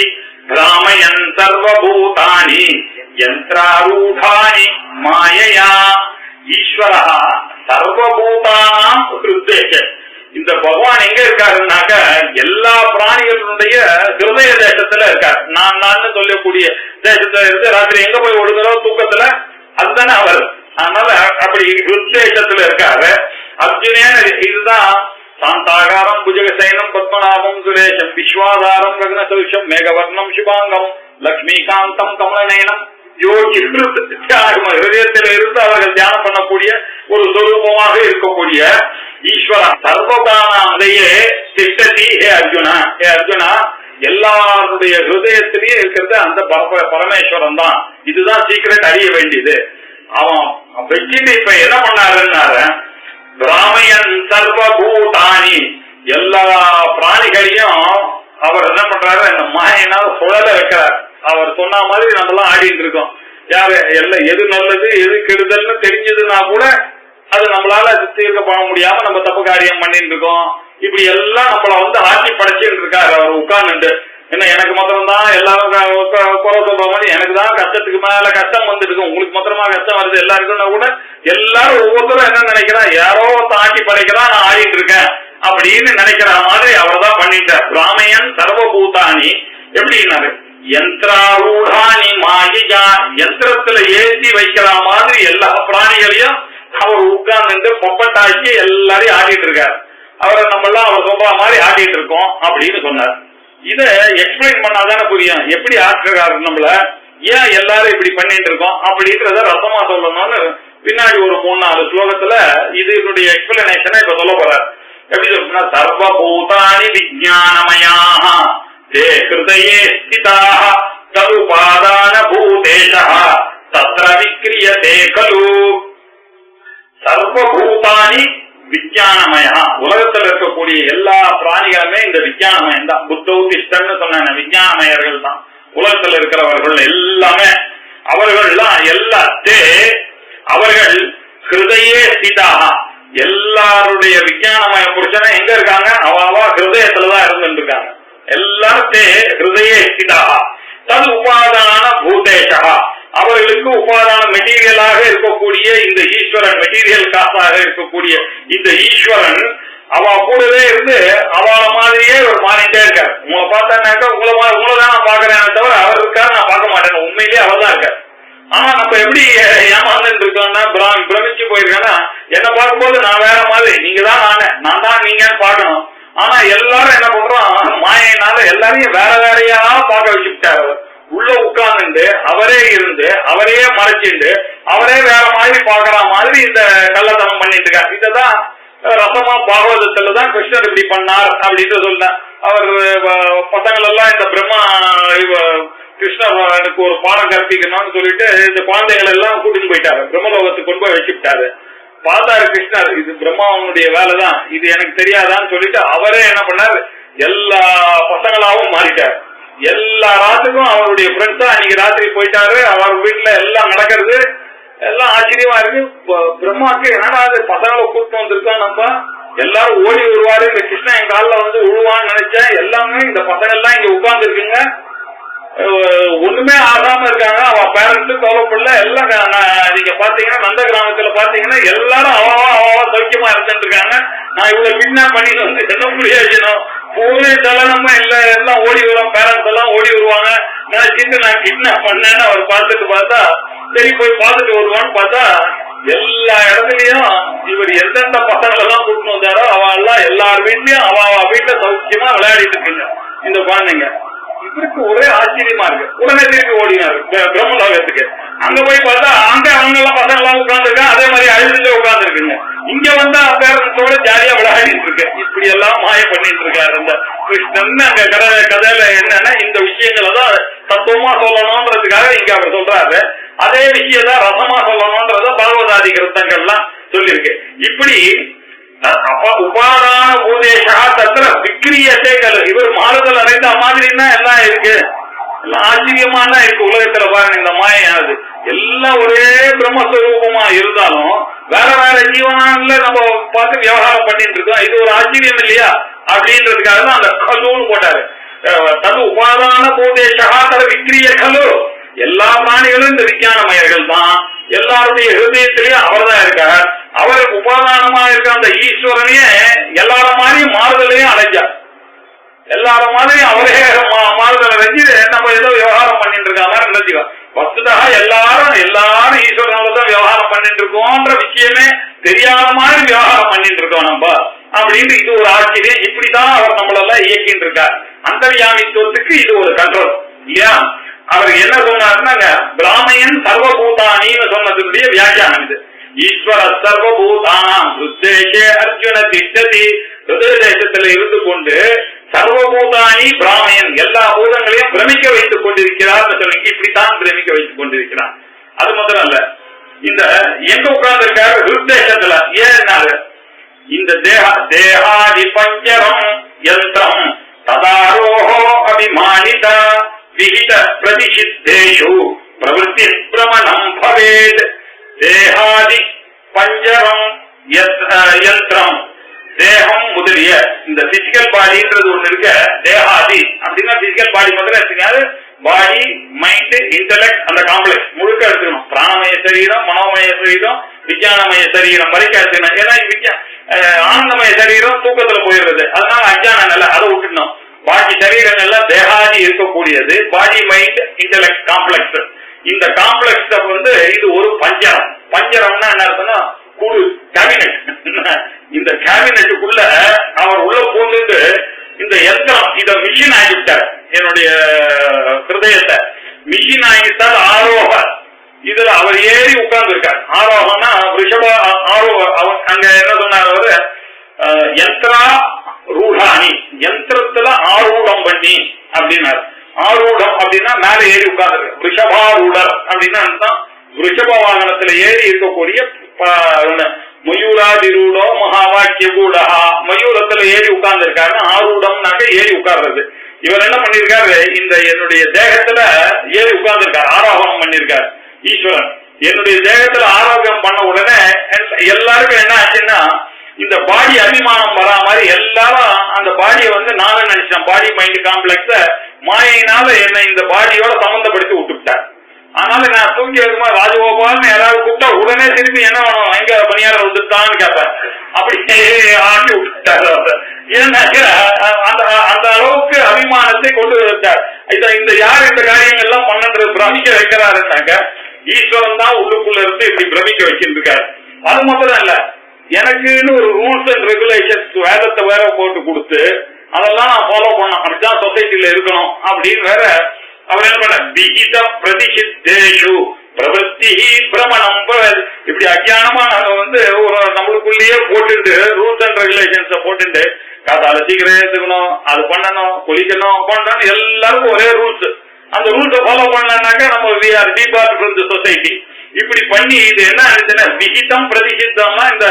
ராமயன் சர்வபூதானி யந்திராரூடானி மாயையா. ஈஸ்வரா சர்வபூதானாம் ஹிருத்தேஷே, இந்த பகவான் எங்க இருக்காருன்னாக்க எல்லா பிராணிகளுடைய ஹிருதய தேசத்துல இருக்கார். நான் சொல்லக்கூடிய தேசத்துல இருந்து ராத்திரி எங்க போய் ஒடுங்குறோ தூக்கத்துல, அதுதானே அவர். அதனால அப்படி ஹிருத்தேசத்துல இருக்காரு. அர்ஜுனேன் இதுதான் சாந்தாகாரம் புஜகசைனம் பத்மநாபம் சுரேஷம் விஸ்வாதாரம் ககனசௌஷம் மேகவர்ணம் சுபாங்கம் லக்ஷ்மிகாந்தம் கமலநயனம் யோகி ஹிருதயத்தில் இருந்து அவர்கள் தியானம் பண்ணக்கூடிய ஒரு சொரூபமாக இருக்கக்கூடிய ஈஸ்வரன் சர்வகானாலேயே திட்டதி. ஹே அர்ஜுனா, ஹே அர்ஜுனா, எல்லாருடைய ஹிருதயத்திலேயே இருக்கிறது அந்த பரமேஸ்வரன் தான். இதுதான் சீக்கிரட் அறிய வேண்டியது. அவன் வச்சுட்டு இப்ப என்ன பண்ணாருன்னாரு, பிராமயன் சர்வபூதானி, எல்லா பிராணிகளையும் அவர் என்ன பண்றாரு, இந்த மாயினால் சுழல வைக்கிறார். அவர் சொன்ன மாதிரி நம்ம எல்லாம் ஆடிட்டு இருக்கோம். யாரு எல்லாம் எது நல்லது எது கெடுதல்னு தெரிஞ்சதுன்னா கூட அது நம்மளால தீர்க்க பண்ண முடியாம நம்ம தப்பு காரியம் பண்ணிட்டு இருக்கோம். இப்படி எல்லாம் நம்மள ஆட்சி படைச்சுட்டு இருக்காரு அவர் உட்கார்ந்து. என்ன எனக்கு மாத்திரம் தான் எல்லாரும் குறை சொல்ற மாதிரி எனக்கு தான் கஷ்டத்துக்கு மேல கஷ்டம் வந்துட்டு, உங்களுக்கு மாத்திரமா கஷ்டம் வருது எல்லாருக்கும் கூட எல்லாரும் ஒவ்வொருத்தரும் என்ன நினைக்கிறா, யாரோ ஆட்சி படைக்கிறான் நான் ஆடிட்டு இருக்கேன் அப்படின்னு நினைக்கிற மாதிரி அவர் தான் பண்ணிட்டார். பிராமயன் சர்வபூதானி எப்படின்னாரு, யந்திராரூடானி மாயிஜா, யந்திரத்துல ஏற்றி வைக்கிற மாதிரி எல்லா பிராணிகளையும் அவர் உட்கார்ந்து பொப்பட்டாக்கி எல்லாரையும் ஆடிட்டு இருக்காரு. அவரை நம்ம எல்லாம் அவர் சொல்ற மாதிரி ஆடிட்டு இருக்கோம் அப்படின்னு சொன்னார். இத எக்ஸ்பிளைன் பண்ணாதானே புரியும் எப்படி ஆற்றுறாரு நம்மள, ஏன் எல்லாரும் இப்படி பண்ணிட்டு இருக்கோம் அப்படின்றத ரசமா சொல்லணும்னு பின்னாடி ஒரு 3-4 ஸ்லோகத்துல இதனுடைய எக்ஸ்பிளனேஷனை இப்ப சொல்ல போறார். எப்படி சொல்றா, சர்வபூதானி விஜானமயாக தே ஹிருதயே ஸ்திதாக ததுபாதான பூதேஷः தத்ர விக்ரியதே கலு. சர்வபூதானி விஜயானமயா, உலகத்தில் இருக்கக்கூடிய எல்லா பிராணிகளுமே இந்த விஜயானமயம் தான். புத்தௌதிஷ்டன்னு சொன்ன விஜயானமயர்கள் தான் உலகத்தில் இருக்கிறவர்கள் எல்லாமே. அவர்கள்லாம் எல்லாத்தே அவர்கள் ஹிருதயே ஸ்திதாக, எல்லாருடைய விஜயானமய புருஷனை எங்க இருக்காங்க, அவா ஹிருதயத்துலதான் இருந்துட்டு இருக்காங்க. எல்லாத்தே ஹிருதயே ஸ்திதாக தது உபாதான பூதேஷா, அவர்களுக்கு உபாதான மெட்டீரியலாக இருக்கக்கூடிய இந்த ஈஸ்வரன், மெட்டீரியல் காசாக இருக்கக்கூடிய இந்த ஈஸ்வரன் அவ கூடவே இருந்து அவள மாதிரியே ஒரு மாறிட்டே இருக்காரு. உங்களை பார்த்தாக்க உங்களைதான் நான் பாக்குறேன் தவிர அவர் இருக்காரு நான் பார்க்க மாட்டேன், உண்மையிலேயே அவர் தான் இருக்காரு. ஆனா நம்ம எப்படி ஏமாந்துட்டு இருக்கோம்னா, பிரமிச்சு போயிருக்கேன்னா, என்ன பார்க்கும்போது நான் வேற மாதிரி, நீங்க தான் நான் தான் நீங்கன்னு பார்க்கணும். ஆனா எல்லாரும் என்ன பண்றோம், மாயினால எல்லாரையும் வேற வேறையா பார்க்க வச்சுட்டாரு. உள்ள உட்கார்ந்து அவரே இருந்து அவரையே மறைச்சிட்டு அவரே வேற மாதிரி பாக்குற மாதிரி இந்த கள்ளத்தனம் பண்ணிட்டு இருக்காரு. இததான் ரசமா பாகவதத்துலதான் கிருஷ்ணர் இப்படி பண்ணார் அப்படின்னு சொல்ல. அவர் பசங்கள் எல்லாம் இந்த பிரம்மா கிருஷ்ணருக்கு ஒரு பாடம் கற்பிக்கணும்னு சொல்லிட்டு இந்த குழந்தைகள் எல்லாம் கூட்டிட்டு போயிட்டாரு, பிரம்மலோகத்துக்கு கொண்டு போய் வச்சுட்டாரு. பார்த்தாரு கிருஷ்ணர், இது பிரம்மாவனுடைய வேலைதான், இது எனக்கு தெரியாதான்னு சொல்லிட்டு அவரே என்ன பண்ணாரு, எல்லா பசங்களாவும் மாறிட்டாரு. எல்லா ராத்துக்கும் அவருடைய ஃப்ரெண்ட்ஸா அன்னைக்கு ராத்திரி போயிட்டாரு. அவர் வீட்டுல எல்லாம் நடக்கிறது எல்லாம் ஆச்சரியமா இருக்கு. பிரம்மாக்கு என்னடா அது பசங்களை கூட்டு வந்திருக்கோம், நம்ம எல்லாரும் ஓடி வருவாரு, இந்த கிருஷ்ணன் என் காலில் விழுவான்னு நினைச்சேன். எல்லாமே இந்த பசங்க எல்லாம் இங்க உட்கார்ந்து இருக்குங்க, ஒண்ணுமே ஆகாம இருக்காங்க. அவ பேரண்ட்ஸும் கவலைப்படல. எல்லாம் நீங்க பாத்தீங்கன்னா நந்த கிராமத்துல பாத்தீங்கன்னா எல்லாரும் அவாவா சௌக்கியமா இருந்துட்டு இருக்காங்க. நான் இவ்வளவு கிட்னாப் பண்ணிட்டு வந்து என்ன பிரயோஜனம், பூரே தலனமா எல்லாம் ஓடி வருவோம், பேரண்ட்ஸ் எல்லாம் ஓடி வருவாங்க நினைச்சிட்டு நான் கிட்னாப் பண்ணேன்னு அவர் பார்த்துட்டு பார்த்தா, சரி போய் பார்த்துட்டு வருவான்னு பார்த்தா எல்லா இடத்துலயும் இவர் எந்தெந்த பசங்களை எல்லாம் கூட்டிட்டு வந்தாரோ அவ எல்லாம் எல்லார் வீட்லயும் அவ வீட்டுல சௌக்கியமா விளையாடிட்டு இருக்குங்க இந்த குழந்தைங்க. இவருக்கு ஒரே ஆச்சரியமா இருக்கு. உடனே திருப்பி ஓடினாரு பிரம்மலோகத்துக்கு. அங்க போய் பார்த்தா அங்க அவங்க எல்லாம் பசங்க எல்லாம் உட்கார்ந்துருக்காங்க, அதே மாதிரி அழுதுல உட்கார்ந்து இருக்குங்க. இங்க வந்தா பேரண்ட்ஸோட ஜாலியா விளையாடிட்டு இருக்கு. இப்படி எல்லாம் மாய பண்ணிட்டு இருக்காரு இந்த கிருஷ்ணன். அங்க கதையில என்னன்னா இந்த விஷயங்களை தான் தத்துவமா சொல்லணும்ன்றதுக்காக இங்க அவர் சொல்றாரு. அதே விஷயத்தான் ரசமா சொல்லணும்ன்றத பகவதாதி கிருத்தங்கள்லாம் சொல்லியிருக்கு. இப்படி உபாதான பூதேஷா தத்திர விக்ரியத்தை கலு, இவர் மாறுதல் அடைந்த மாதிரின்னா எல்லாம் இருக்கு, எல்லாம் ஆச்சரியமான இருக்கு உலகத்துல பாருங்க. இந்த மாயாது எல்லாம் ஒரே பிரம்மஸ்வரூபமா இருந்தாலும் வேற வேற ஜீவனால நம்ம பார்த்து விவகாரம் பண்ணிட்டு இருக்கோம். இது ஒரு ஆச்சரியம் இல்லையா அப்படின்றதுக்காக தான் அந்த கலுன்னு போட்டாரு. தது உபாதான பூதேஷா தர விக்ரிய கலு, எல்லா பிராணிகளும் இந்த விஞ்ஞானமயர்கள் தான். எல்லாருடைய ஹிருதயத்திலேயே அவர் தான் இருக்கார். அவர் உபாதானமா இருக்க அந்த ஈஸ்வரனையே எல்லார மாதிரியும் மாறுதலையும் அடைஞ்சார். எல்லார மாதிரியும் அவரே மாறுதல் அடைஞ்சு நம்ம ஏதோ விவகாரம் பண்ணிட்டு இருக்க மாதிரி நினைச்சுக்கோ. வஸ்துதாக எல்லாரும் ஈஸ்வரனோட விவகாரம் பண்ணிட்டு இருக்கோம்ன்ற விஷயமே தெரியாத மாதிரி விவகாரம் பண்ணிட்டு இருக்கோம் நம்ம அப்படின்னு. இது ஒரு ஆச்சரியம். இப்படிதான் அவர் நம்மளெல்லாம் இயக்கிட்டு இருக்கார். அந்தர்யாமித்துவத்துக்கு இது ஒரு கண்ட்ரோல் இல்லையா. அவர் என்ன சொன்னாருன்னாங்க, பிராமையன் சர்வபூதானின்னு சொன்னதுடைய வியாக்கியானம் இது. ஈஸ்வர சர்வபூதானாம் ஹிருதேஷே அர்ஜுன திஷ்டதி, ஹிருதய தேசத்துல இருந்து கொண்டு சர்வபூதானி பிராமையன் எல்லா பூதங்களையும் பிரமிக்க வைத்துக் கொண்டிருக்கிறார் சொன்னீங்க. இப்படித்தான் பிரமிக்க வைத்துக் கொண்டிருக்கிறார். அது மாத்திரம் அல்ல, இந்த எங்க உட்கார்ந்து இருக்காரு ஹிருதேசத்துல. ஏன்னாரு, இந்த தேகாதி பஞ்சரம் யந்திரம் ததாரோஹோ அபிமானிதா விஹித பிரதிஷித்தேஷு பிரவೃತ್ತಿ பிரமணம் பவேத். தேகாதி பஞ்சரம் யந்திரம், தேகம் முதலிய இந்த பிசிக்கல் பாடின்றது ஒண்ணு இருக்க. தேகாதி அப்படின்னா பிசிக்கல் பாடி முதல்ல எடுத்துக்காது, பாடி மைண்ட் இன்டலெக்ட் அந்த காம்ப்ளெக்ஸ் முழுக்க எடுத்துக்கணும். பிராணமய சரீரம், மனோமய சரீரம், விஞ்ஞானமய சரீரம் வரைக்கும் எடுத்துக்கணும். ஏன்னா ஆனந்தமய சரீரம் தூக்கத்துல போயிடுறது, அதனால அஞ்ஞானம் இல்ல, அதை விட்டுணும். பாக்கி சரீரங்கள்ல தேகாதி இருக்கக்கூடியது பாடி மைண்ட் இன்டலெக்ட் காம்ப்ளெக்ஸ். இந்த காம்ப்ளெக்ஸ் இது ஒரு பஞ்சரம். பஞ்சரம்னா என்ன அர்த்தம்னா கூடு, கேபினெட். இந்த கேபினெட்டுக்குள்ள அவர் உள்ள போந்து இந்த யந்திரம் இத மிஷின் ஆகிவிட்டார். என்னுடைய ஹிருதயத்தை மிஷின் ஆகிட்டார். ஆரோக இதுல அவர் ஏறி உட்கார்ந்து இருக்கார். ஆரோகம்னா ரிஷப ஆரோக. அங்க என்ன சொன்னார் அவரு, யந்திரா ரூடானி, யந்திரத்துல ஆரூடம் பண்ணி அப்படின்னாரு. ஆரூடம் அப்படின்னா மேல ஏறி உட்கார்ந்து, ரிஷபாரூடர் அப்படின்னா ரிஷப வாகனத்துல ஏறி இருக்கக்கூடிய மயூராதிரூடோ மகாவாக்கிய கூடா, மயூரத்துல ஏறி உட்கார்ந்து இருக்காரு. ஆரூடம்னாக்க ஏறி உட்கார்றது. இவர் என்ன பண்ணிருக்காரு, இந்த என்னுடைய தேகத்துல ஏறி உட்கார்ந்து இருக்காரு, ஆரோகம் பண்ணிருக்காரு ஈஸ்வரன். என்னுடைய தேகத்துல ஆரோக்கியம் பண்ண உடனே எல்லாருக்கும் என்ன ஆச்சுன்னா, இந்த பாடி அபிமானம் வரா மாதிரி எல்லாரும் அந்த பாடியை நானும் நினைச்சேன். பாடி மைண்ட் காம்ப்ளெக்ஸ மாயினால என்ன இந்த பாடியோட சம்பந்தப்படுத்தி விட்டுவிட்டார். அதனால நான் தூங்கி இருக்குமா ராஜகோபால்னு யாராவது கூப்பிட்டா உடனே திரும்பி என்ன வேணும், எங்க பணியாளர் வந்துட்டான்னு கேட்பேன். அப்படி ஆட்டி விட்டுட்டாரு. ஏன்னா அந்த அளவுக்கு அபிமானத்தை கொண்டு வந்தார். இந்த யார் இந்த காரியங்கள்லாம் பன்னெண்டு பிரமிக்க வைக்கிறாருன்னாக்க ஈஸ்வரன் தான் உள்ளுக்குள்ள இருந்து இப்படி பிரமிக்க வச்சிருக்காரு. அது மாத்திரம் இல்ல, எனக்குன்னு ஒரு ரூல்ஸ் அண்ட் ரெகுலேஷன்ஸ் வேதத்தை வேற போட்டு கொடுத்து அதெல்லாம் நான் ஃபாலோ பண்ணணும். அப்படிதான் சொசைட்டில இருக்கணும் அப்படின்னு வேற அவர் என்ன பண்ண, விஹித பிரதிஷித்தேஷு பிரவೃತ್ತಿ பிரமணம். இப்படி அஜ்ஞானமா நாங்க ஒரு நம்மளுக்குள்ளேயே போட்டுட்டு ரூல்ஸ் அண்ட் ரெகுலேஷன்ஸ் போட்டுட்டு காதால சீக்கிரம் எடுத்துக்கணும், அது பண்ணணும், குளிக்கணும், பண்ணணும், எல்லாருக்கும் ஒரே ரூல்ஸ். அந்த ரூல்ஸை ஃபாலோ பண்ணலனாக்கா நம்ம we are depart from the society. இப்படி பண்ணி இது என்ன ஆச்சுன்னா விஹிதம் பிரதிஷித்தம்னா இந்த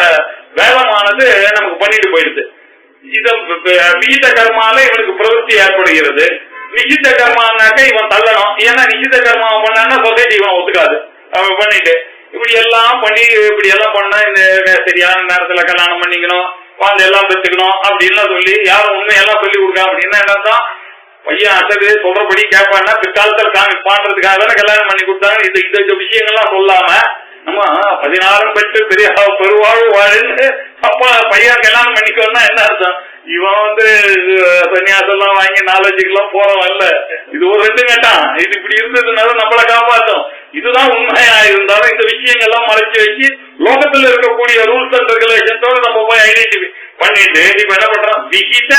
வேதமானது நமக்கு பண்ணிட்டு போயிடுது. இத விஹித கர்மால இவனுக்கு பிரவೃತ್ತಿ ஏற்படுகிறது. நிஷித்த கர்மானாக்க இவன் தள்ளணும். ஏன்னா நிஷித்த கர்மா பண்ணா சொசைட்டி இவன் ஒத்துக்காது. அவன் பண்ணிட்டு இப்படி எல்லாம் பண்ணி இப்படி எல்லாம் பண்ணா இந்த சரியான நேரத்துல கல்யாணம் பண்ணிக்கணும், குழந்தை எல்லாம் பெற்றுக்கணும் அப்படின்னு சொல்லி யாரும் உண்மையெல்லாம் சொல்லி கொடுக்க. அப்படின்னா என்னதான் பையன் அசது சொல்றபடி கேட்பான்னா பிற்காலத்தில் பாடுறதுக்காக தானே கல்யாணம் பண்ணி கொடுத்தாங்க. இந்த விஷயங்கள்லாம் சொல்லாம நம்ம 16 பெற்று பெரிய பெருவாழ் வாழுன்னு அப்பா பையன் கல்யாணம் பண்ணிக்கோன்னா என்ன அர்த்தம், இவன் சன்னியாசம் எல்லாம் வாங்கி நாலேஜுக்கெல்லாம் போறவன் இல்ல. இது ஒரு 2 கட்டம். இது இப்படி இருந்ததுனால நம்மளை காப்பாற்றும். இதுதான் உண்மையா இருந்தாலும் இந்த விஷயங்கள்லாம் மறைச்சு வச்சு லோகத்துல இருக்கக்கூடிய ரூல்ஸ் அண்ட் ரெகுலேஷன்ஸோட நம்ம போய் ஐடென்டிஃபை பண்ணிட்டு இப்ப என்ன பண்றோம், விஹித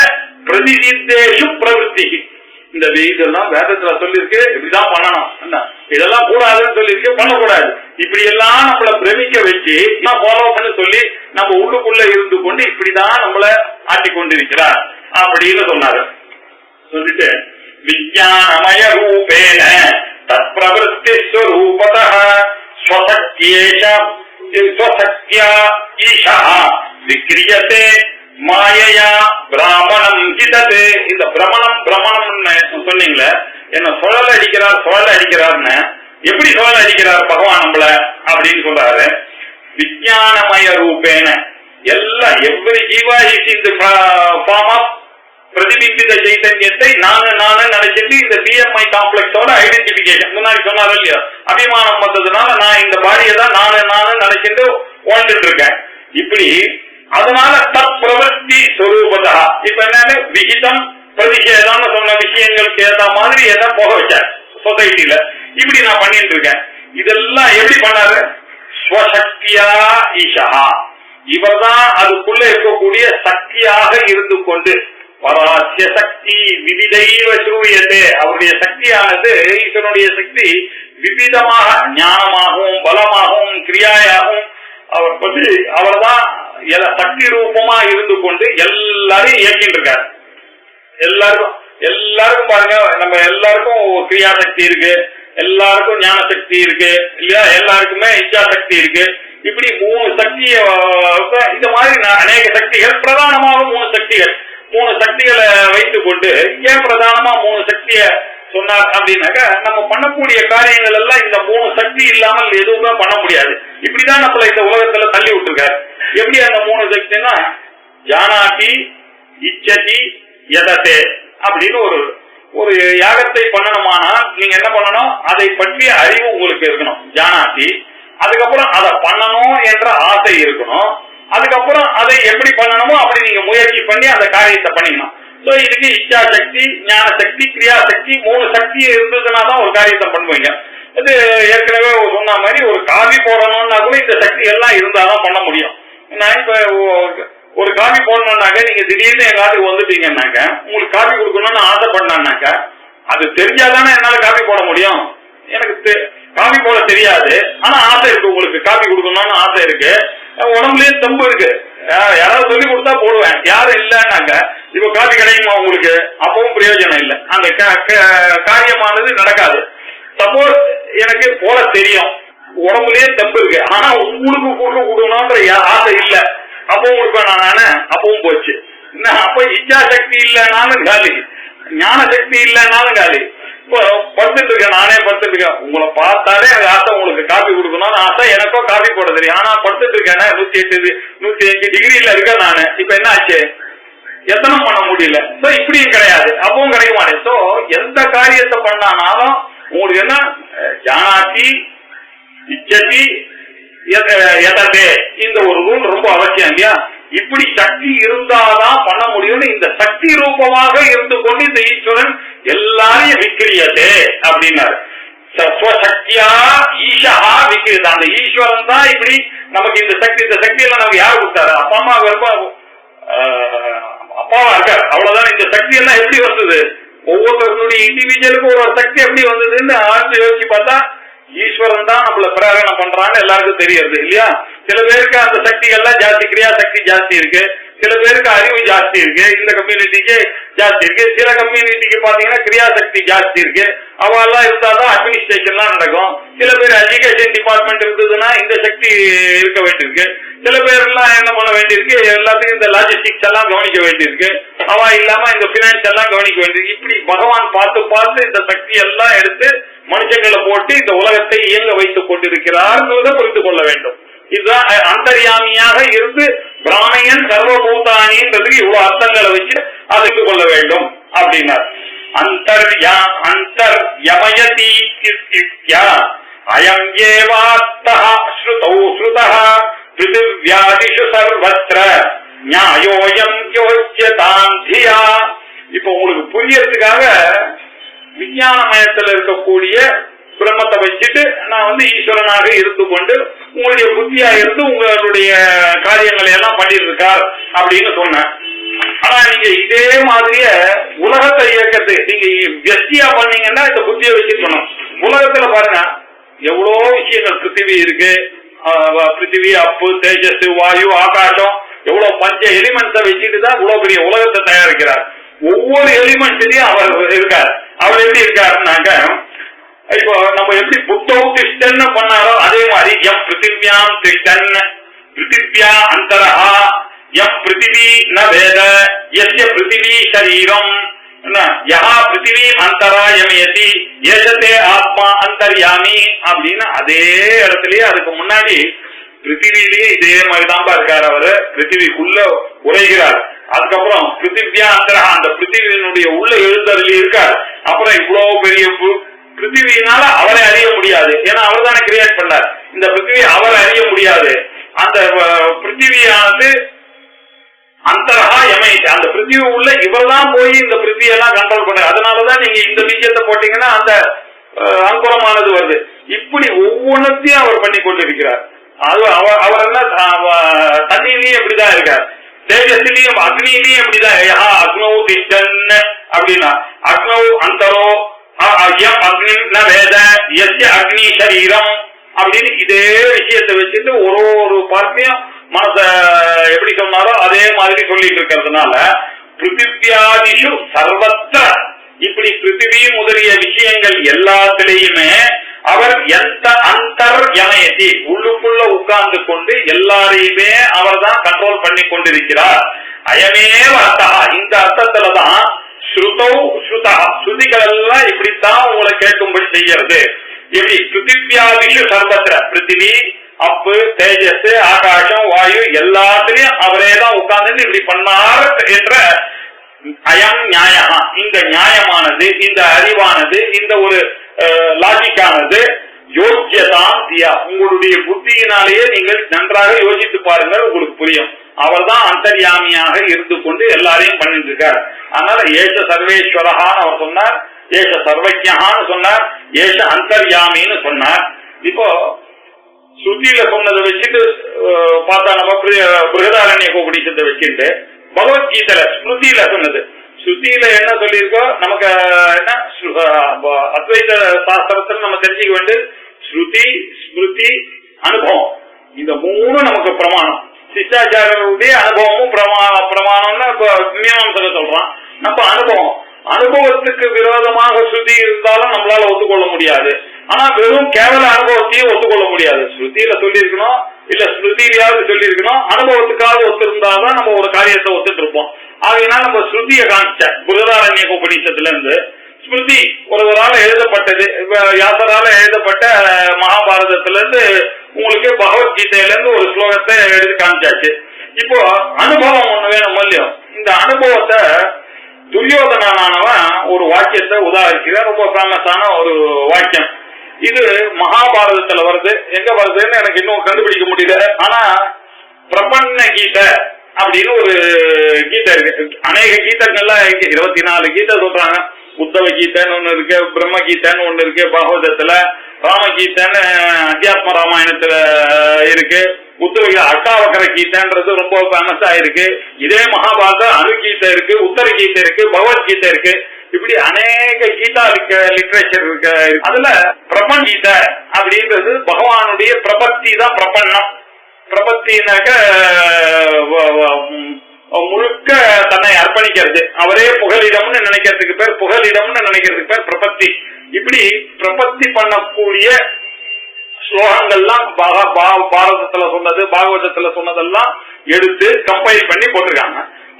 பிரதிஷித்தேஷு பிரவೃತ್ತಿ. இந்த இதெல்லாம் வேதத்துல சொல்லிருக்கு, இப்படிதான் பண்ணணும், இதெல்லாம் கூடாதுன்னு சொல்லிருக்கு, பண்ணக்கூடாது. இப்படி எல்லாம் நம்மள பிரமிக்க வச்சு ஃபாலோ பண்ண சொல்லி நம்ம உள்ளுக்குள்ள இருந்து கொண்டு இப்படிதான் நம்மள ஆட்டி கொண்டிருக்கிறார் அப்படின்னு சொன்னாரு. சொல்லிட்டு விஞ்ஞானமய ரூபேன தத் பிரவೃತ್ತಿ ஸ்வரூபதः ஸ்வசக்தியா ஈஷா விக்ரியதே மாயையா பிராமணம் ஹிததே. இந்த பிரமணம்னு சொன்னீங்களே, என்ன சுழல் அடிக்கிறார்னு எப்படி சுழல் அடிக்கிறார் பகவான் நம்மள அப்படின்னு சொல்றாரு. விஞ்ஞானமய ரூபேன எல்லா எவ்ரி ஜீவா is in the form of பிரதிபிம்பித சைத்தன்யத்தை நானு நினைச்சிட்டு இந்த பிஎம்ஐ காம்ப்ளெக்ஸோட ஐடென்டிபிகேஷன் முன்னாடி சொன்னாரு இல்லையா, அபிமானம் வந்ததுனால நான் இந்த பாடியை தான் நானு நினைச்சிட்டு வாழ்ந்துட்டு இருக்கேன். இப்படி அதனால தத் பிரவೃತ್ತಿ ஸ்வரூபதா இப்ப என்ன விகிதம் பிரதிஷேதம்னு சொன்ன விஷயங்களுக்கு ஏற்ற மாதிரி என்ன போக வச்சார் சொசைட்டில. இப்படி நான் பண்ணிட்டு இருக்கேன். இதெல்லாம் எப்படி பண்ணாரு, ஸ்வசக்தியா ஈஷா. இவர் தான் அதுக்குள்ள இருக்கக்கூடிய சக்தியாக இருந்து கொண்டு பராசிய சக்தி விவிதைவ சூரியத்தே. அவருடைய சக்தியானது, ஈஸ்வரனுடைய சக்தி விவிதமாக, ஞானமாகவும் பலமாகவும் கிரியாயாகவும் அவர் பற்றி அவர் தான் சக்தி ரூபமா இருந்து கொண்டு எல்லாரையும் இயக்கிட்டு இருக்காரு. எல்லாருக்கும் பாருங்க, நம்ம எல்லாருக்கும் கிரியா சக்தி இருக்கு, எல்லாருக்கும் ஞான சக்தி இருக்கு இல்லையா, எல்லாருக்குமே இச்சா சக்தி இருக்கு. இப்படி 3 சக்திய, இந்த மாதிரி அநேக சக்திகள், பிரதானமாக 3 சக்திகளை வைத்துக் கொண்டு ஏன் பிரதானமா 3 சக்திய சொன்னார் அப்படின்னாக்க, நம்ம பண்ணக்கூடிய காரியங்கள் எல்லாம் இந்த 3 சக்தி இல்லாமல் எதுவுமே பண்ண முடியாது. இப்படிதான் நம்மள இந்த உலகத்துல தள்ளி விட்டுருக்காரு. எப்படி அந்த 3 சக்தினா, ஜானாதி இச்சதி யததே அப்படின்னு ஒரு யாகத்தை பண்ணணுமானா நீங்க என்ன பண்ணணும், அதை பற்றிய அறிவு உங்களுக்கு இருக்கணும், ஜானாதி. அதுக்கப்புறம் அதை பண்ணணும் என்ற ஆசை இருக்கணும். அதுக்கப்புறம் அதை எப்படி பண்ணணுமோ அப்படி நீங்க முயற்சி பண்ணி அந்த காரியத்தை பண்ணிக்கணும். சோ இதுக்கு இச்சா சக்தி, ஞான சக்தி, கிரியா சக்தி, 3 சக்தி இருந்ததுனாதான் ஒரு காரியத்தை பண்ணுவீங்க. இது ஏற்கனவே சொன்ன மாதிரி ஒரு காபி போடணும்னா கூட இந்த சக்தி எல்லாம் இருந்தாதான் பண்ண முடியும். நான் இப்ப ஒரு காபி போடணும்னாக்க நீங்க திடீர்னு என் காட்டுக்கு வந்துட்டீங்கன்னாக்க, உங்களுக்கு காபி கொடுக்கணும்னு ஆசைப்படனாக்க, அது தெரிஞ்சாதானே என்னால காபி போட முடியும். எனக்கு காபி போட தெரியாது, ஆனா ஆசை இருக்கு, உங்களுக்கு காபி கொடுக்கணும்னு ஆசை இருக்கு, உடம்புலயே தெம்பு இருக்கு, யாராவது சொல்லி கொடுத்தா போடுவேன். யாரும் இல்லன்னாக்க இப்ப காபி கிடைக்குமா உங்களுக்கு, அப்பவும் பிரயோஜனம் இல்லை, அந்த காரியமானது நடக்காது. சப்போஸ் எனக்கு போட தெரியும், உடம்புலயே தெம்பு இருக்கு, ஆனா உங்களுக்கு கொடுக்கணும்ன்ற ஆசை இல்ல, அப்பவும் கொடுப்பேன் நானு, அப்பவும் போச்சு. அப்ப இச்சா சக்தி இல்லைனாலும் காலி, ஞான சக்தி இல்லைனாலும் காலி. இப்போ படுத்துட்டு இருக்கேன், நானே படுத்துட்டு இருக்கேன், உங்களை பார்த்தாலே எனக்கு ஆசை உங்களுக்கு காபி கொடுக்கணும்னு ஆசை, எனக்கும் காபி போட தெரியும், ஆனா படுத்துட்டு இருக்கேன் 108 டிகிரியில இருக்கேன் நானு. இப்ப என்ன ஆச்சு, எத்தனை பண்ண முடியல. சோ இப்படியும் கிடையாது, அப்பவும் கிடைக்க மாட்டேன். சோ எந்த காரியத்தை பண்ணாலும் உங்களுக்கு என்ன, ஜானாதி இச்சதி யததே, இந்த ஒரு ரூல் ரொம்ப அவசியம் இல்லையா. இப்படி சக்தி இருந்தாதான் பண்ண முடியும்னு இந்த சக்தி ரூபமாக இருந்து கொண்டு இந்த ஈஸ்வரன் எல்லாரையும் விக்கிரியதே அப்படின்னாரு. சக்தியா ஈஷா விக்கிரியத, அந்த ஈஸ்வரன் தான் இப்படி நமக்கு இந்த சக்தி எல்லாம் நமக்கு யாரு கொடுத்தாரு, அப்பா அம்மா அப்பாவா இருக்காரு, அவ்வளவுதான். இந்த சக்தி எல்லாம் எப்படி வந்தது, ஒவ்வொருத்தருடைய இண்டிவிஜுவலுக்கும் ஒரு சக்தி எப்படி வந்ததுன்னு ஆழ்ந்து யோசிச்சு பார்த்தா ஈஸ்வரன் தான் நம்மள பிரேரணை பண்றான்னு எல்லாருக்கும் தெரியுது இல்லையா. சில பேருக்கு அந்த சக்திகள்லாம் ஜாஸ்தி, கிரியா சக்தி ஜாஸ்தி இருக்கு, சில பேருக்கு அறிவு ஜாஸ்தி இருக்கு, இந்த கம்யூனிட்டிக்கு ஜாஸ்தி இருக்கு. சில கம்யூனிட்டிக்கு பாத்தீங்கன்னா கிரியா சக்தி ஜாஸ்தி இருக்கு, அவெல்லாம் இருந்தாதான் அட்மினிஸ்ட்ரேஷன்லாம் நடக்கும். சில பேர் எஜுகேஷன் டிபார்ட்மெண்ட் இருந்ததுன்னா இந்த சக்தி இருக்க வேண்டியிருக்கு. சில பேர் எல்லாம் என்ன பண்ண வேண்டியிருக்கு, எல்லாத்தையும் இந்த லாஜிஸ்டிக்ஸ் எல்லாம் கவனிக்க வேண்டியிருக்கு, அவ இல்லாம இந்த பினான்ஸ் எல்லாம் கவனிக்க வேண்டியிருக்கு. இப்படி பகவான் பார்த்து இந்த சக்தி எல்லாம் எடுத்து மனுஷங்களை போட்டு இந்த உலகத்தை இயங்க வைத்துக் கொண்டிருக்கிறார் புரிந்து கொள்ள வேண்டும். இதுதான் அந்தர்யாமியாக இருந்து பிராமையன் சர்வபூதானின்றதுக்கு இவ்வளவு அர்த்தங்களை வச்சு அறிந்து கொள்ள வேண்டும் அப்படின்னார். அந்தர்யமயதி அயம் ஏவார்த்தः ஸ்ருதௌ ஸ்ருதः பிருதிவ்யாதிஷு சர்வத்ர ஞாயோயம் யோஜ்யதாம் தியா. இப்ப உங்களுக்கு புரியறதுக்காக விஞ்ஞானமயத்தில் இருக்கக்கூடிய பிரம்மத்தை வச்சுட்டு நான் ஈஸ்வரனாக இருந்து கொண்டு உங்களுடைய புத்தியா இருந்து உங்களுடைய காரியங்களை எல்லாம் பண்ணிட்டு இருக்கார் அப்படின்னு சொன்னேன். ஆனா நீங்க இதே மாதிரியே உலகத்தை இயக்கத்து நீங்க வெஸ்டியா பண்ணீங்கன்னா இந்த புத்தியை வச்சுக்கணும். உலகத்துல பாருங்க எவ்வளோ விஷயங்கள், பிருத்திவி இருக்கு, பிருத்திவி, அப்பு, தேஜஸ், வாயு, ஆகாசம், எவ்வளவு பஞ்ச எலிமெண்ட்ஸை வச்சுட்டு தான் இவ்வளவு பெரிய உலகத்தை தயாரிக்கிறார். ஒவ்வொரு எலிமெண்ட்ஸ்லயும் அவர் இருக்கார். அவர் எப்படி இருக்காருன்னாக்க, இப்போ நம்ம எப்படி புத்தௌ திஷ்டன் பண்ணாரோ அதே மாதிரி எம் பிருத்திவியாம் திஷ்டன் பிருத்திவியா அந்தரஹா எம் பிருத்திவி ந வேத யஸ்ய பிருத்திவி சரீரம் யஹா பிருத்திவி அந்தராயமயதி ஏஷதே ஆத்மா அந்தர்யாமி அப்படின்னு அதே இடத்துலயே அதுக்கு முன்னாடி பிருத்திவிலேயே இதே மாதிரிதான் இருக்காரு. அவரு பிருத்திவிக்குள்ள உரைகிறார். அதுக்கப்புறம் பிருத்திவியா அந்தரஹா அந்த பிருத்திவியினுடைய உள்ள எழுந்தருளி இருக்கார். அப்புறம் இவ்வளவு பெரிய பிருத்திவியினால அவரை அறிய முடியாது, ஏன்னா அவர் தானே கிரியேட் பண்ணார். இந்த பிருத்திவி அவர் அறிய முடியாது. அந்த பிருத்திவியானது அந்தரஹா யமயதி, அந்த பிருத்திவி உள்ள இவர் தான் போய் இந்த பிருத்திவியெல்லாம் கண்ட்ரோல் பண்ணார். அதனாலதான் நீங்க இந்த பீஜத்தை போட்டீங்கன்னா அந்த அங்குரமானது வருது. இப்படி ஒவ்வொன்றத்தையும் அவர் பண்ணி கொண்டிருக்கிறார். அது அவர் என்ன தண்ணியிலேயே இப்படிதான் இருக்கார். தேஜஸ்லயும் அக்னியிலையும் அப்படிதான் அக்னோ திஷ்டன் அப்படின்னா அக்னோ அந்தரோ அக்னி வேத எஸ்ய அக்னி சரீரம் அப்படின்னு இதே விஷயத்தை வச்சுட்டு ஒரு பார்த்தையும் மனச எப்படி சொன்னாரோ அதே மாதிரி சொல்லிட்டு இருக்கிறதுனால பிருத்திவியாதிஷு சர்வத்திர இப்படி பிருத்திவி முதலிய விஷயங்கள் எல்லாத்திலையுமே அவர் எந்த அந்தர் யமயதி உள்ளுக்குள்ள உட்கார்ந்து கொண்டு எல்லாரையுமே அவர் தான் கண்ட்ரோல் பண்ணி கொண்டிருக்கிறார். அயமேவ அர்த்தா இந்த அர்த்தத்துலதான் ஸ்ருதௌ ஸ்ருதா ஸ்ருதிகள் எல்லாம் இப்படித்தான் உங்களை கேட்கும்படி செய்யறது. எப்படி பிருத்திவியாதிஷு சர்வத்திர பிருத்திவி அப்பு தேஜஸ் ஆகாசம் வாயு எல்லாத்திலையும் அவரே தான் உட்கார்ந்து இப்படி பண்ணார் என்ற அயம் நியாய இந்த நியாயமானது இந்த அறிவானது இந்த ஒரு லாஜிக்கானது யோக்கியதான் உங்களுடைய புத்தியினாலேயே நீங்கள் நன்றாக யோசித்து பாருங்கள், உங்களுக்கு புரியும். அவர் தான் அந்தர்யாமியாக இருந்து கொண்டு எல்லாரையும் பண்ணிட்டு இருக்கார். அதனால ஏஷ சர்வேஸ்வரஹான்னு அவர் சொன்னார், ஏஷ சர்வஜ்ஞான்னு சொன்னார், ஏஷ அந்தர்யாமின்னு சொன்னார். இப்போ ஸ்ருதியில சொன்னதை வச்சுட்டு பார்த்தா நம்ம பிருகதாரண்ய உபநிஷத்தை வச்சுட்டு பகவத்கீதையில ஸ்மிருதியில சொன்னது ஸ்ருதியில என்ன சொல்லியிருக்கோ நமக்கு என்ன அத்வைத சாஸ்திரத்துல நம்ம தெரிஞ்சுக்க வேண்டியது ஸ்ருதி ஸ்மிருதி அனுபவம் இந்த மூணு நமக்கு பிரமாணம். சிஷ்டாச்சாரியருடைய அனுபவமும் பிரமாணம்னு மீமாம்சல சொல்றான். நம்ம அனுபவத்துக்கு விரோதமாக ஸ்ருதி இருந்தாலும் நம்மளால ஒத்துக்கொள்ள முடியாது. ஆனா வெறும் கேவல அனுபவத்தையும் ஒத்துக்கொள்ள முடியாது. ஸ்ருதியில சொல்லி இருக்கணும் இல்ல ஸ்ருதியிலாவது சொல்லி இருக்கணும், அனுபவத்துக்காக ஒத்து இருந்தாதான் நம்ம ஒரு காரியத்தை ஒத்துட்டு இருப்போம். ஆகையினால் நம்ம ஸ்ருதியை காமிச்ச பிருகதாரண்ய உபநிஷத்துல இருந்து ஸ்மிருதி ஒருவரால் எழுதப்பட்டது, வியாசரால எழுதப்பட்ட மகாபாரதத்துல இருந்து உங்களுக்கு பகவத்கீதையில இருந்து ஒரு ஸ்லோகத்தை எழுதி காமிச்சாச்சு. இப்போ அனுபவம் ஒண்ணு வேணும் இல்லையும். இந்த அனுபவத்தை துரியோதனவன் ஒரு வாக்கியத்தை உதாரிக்கிற ரொம்ப ஃபேமஸான ஒரு வாக்கியம். இது மகாபாரதத்துல வருது. எங்க வருதுன்னு எனக்கு இன்னும் கண்டுபிடிக்க முடியல. ஆனா பிரபன்ன கீதை அப்படின்னு ஒரு கீதை இருக்கு. அநேக கீதைகள்லாம் இருக்கு, 24 கீதை சொல்றாங்க. உத்தவ கீதைன்னு ஒண்ணு இருக்கு, பிரம்ம கீதைன்னு ஒண்ணு இருக்கு பாகவதத்துல, ராமகீதைன்னு அத்தியாத்ம ராமாயணத்துல இருக்கு, உத்தவ அஷ்டாவக்கர கீதைன்றது ரொம்ப ஃபேமஸா இருக்கு. இதே மகாபாரத அணுகீதை இருக்கு, உத்தர கீதை இருக்கு, பகவத்கீதை இருக்கு. இப்படி அநேக கீதா லிட்ரேச்சர் இருக்கு. அதுல பிரபன் கீதை அப்படின்றது பகவானுடைய பிரபத்தி தான் பிரபன்னம். பிரபத்தினாக்க முழுக்க தன்னை அர்ப்பணிக்கிறது, அவரே புகலிடம்னு நினைக்கிறதுக்கு பேர், புகலிடம்னு நினைக்கிறதுக்கு பேர் பிரபத்தி. இப்படி பிரபத்தி பண்ணக்கூடிய ஸ்லோகங்கள்லாம் பாரதத்துல சொன்னது பாகவதத்துல சொன்னதெல்லாம் எடுத்து கம்பைல் பண்ணி போட்டிருக்காங்க.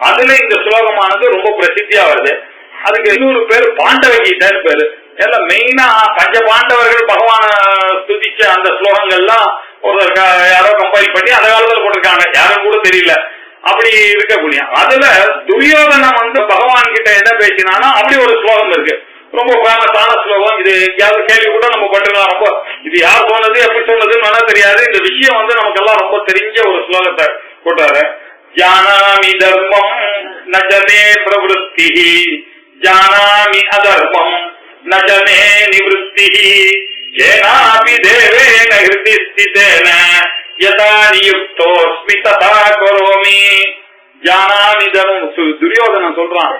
அதுல இந்த ஸ்லோகமானது ரொம்ப பிரசித்தியா வருது. அதுக்கு இன்னொரு பேர் பாண்டவ கீதைன்னு பேரு. எல்லாம் மெயினா பஞ்ச பாண்டவர்கள் பகவான துதிச்ச அந்த ஸ்லோகங்கள்லாம் ஒரு யாரோ கம்பைல் பண்ணி அந்த காலத்துல போட்டிருக்காங்க, யாரும் கூட தெரியல. அப்படி இருக்கக்கூடிய அதுல துரியோதனன் பகவான் கிட்ட என்ன பேசினானா அப்படி ஒரு ஸ்லோகம் இருக்கு, ரொம்ப ஃபேமஸான ஸ்லோகம். இது யாரும் கேள்வி கூட நம்ம பட்டிருக்கலாம். ரொம்ப இது யார் சொன்னது எப்படி சொன்னதுன்னு தெரியாது. இந்த விஷயம் நமக்கெல்லாம் ரொம்ப தெரிஞ்ச ஒரு ஸ்லோகத்தை போட்டாரு. ஜானாமி தர்மம் நஜமே பிரவருத்தி, ஜானாமி அதர்மம் நஜமே நிவృత్తి, ஏனாபி தேவேன ஹிருதி ஸ்திதேன யதா நியுக்தோஸ்மி ததா கரோமி. ஜானாமி தர்மம். துரியோதனன் சொல்றான்,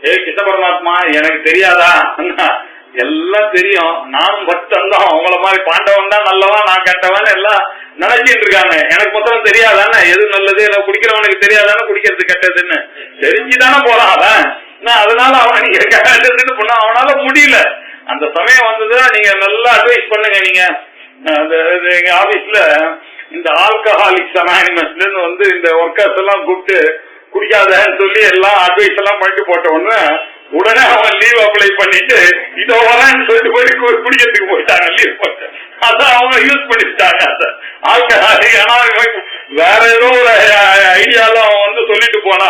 ஏ கிருஷ்ண பரமாத்மா எனக்கு தெரியாதா? எல்லாம் தெரியும், நானும் பக்தன் தான், அவங்கள மாதிரி பாண்டவன் தான் நல்லவன் நான் கெட்டவன் எல்லாம் நினைச்சிட்டு இருக்காங்க. எனக்கு மொத்தம் தெரியாதானே எது நல்லது, எனக்கு குடிக்கிறவனுக்கு தெரியாதானே குடிக்கிறது கெட்டதுன்னு தெரிஞ்சுதானே போறான் அவன். அதனால அவன் நீங்க கெட்டதுன்னு பண்ண அவனால முடியல. அந்த சமயம் வந்ததுன்னா நீங்க நல்லா அட்வைஸ் பண்ணுங்க. நீங்க எங்க ஆபீஸ்ல இந்த ஆல்கஹாலிக்ஸ் அனானிமஸ்ல இருந்து இந்த ஒர்க்கர்ஸ் எல்லாம் கூப்பிட்டு குடிக்காதன்னு சொல்லி எல்லாம் அட்வைஸ் எல்லாம் பண்ணிட்டு போட்ட உடனே அவன் லீவ் அப்ளை பண்ணிட்டு இதோ வரேன்னு சொல்லிட்டு போய் குடிக்கிறதுக்கு போயிட்டாங்க, லீவ் போட்டு. அதான் அவங்க யூஸ் பண்ணிட்டாங்க. ஆல்கஹாலிக் அனானிமஸ் வேற ஏதோ ஒரு ஐடியால அவன் சொல்லிட்டு போனா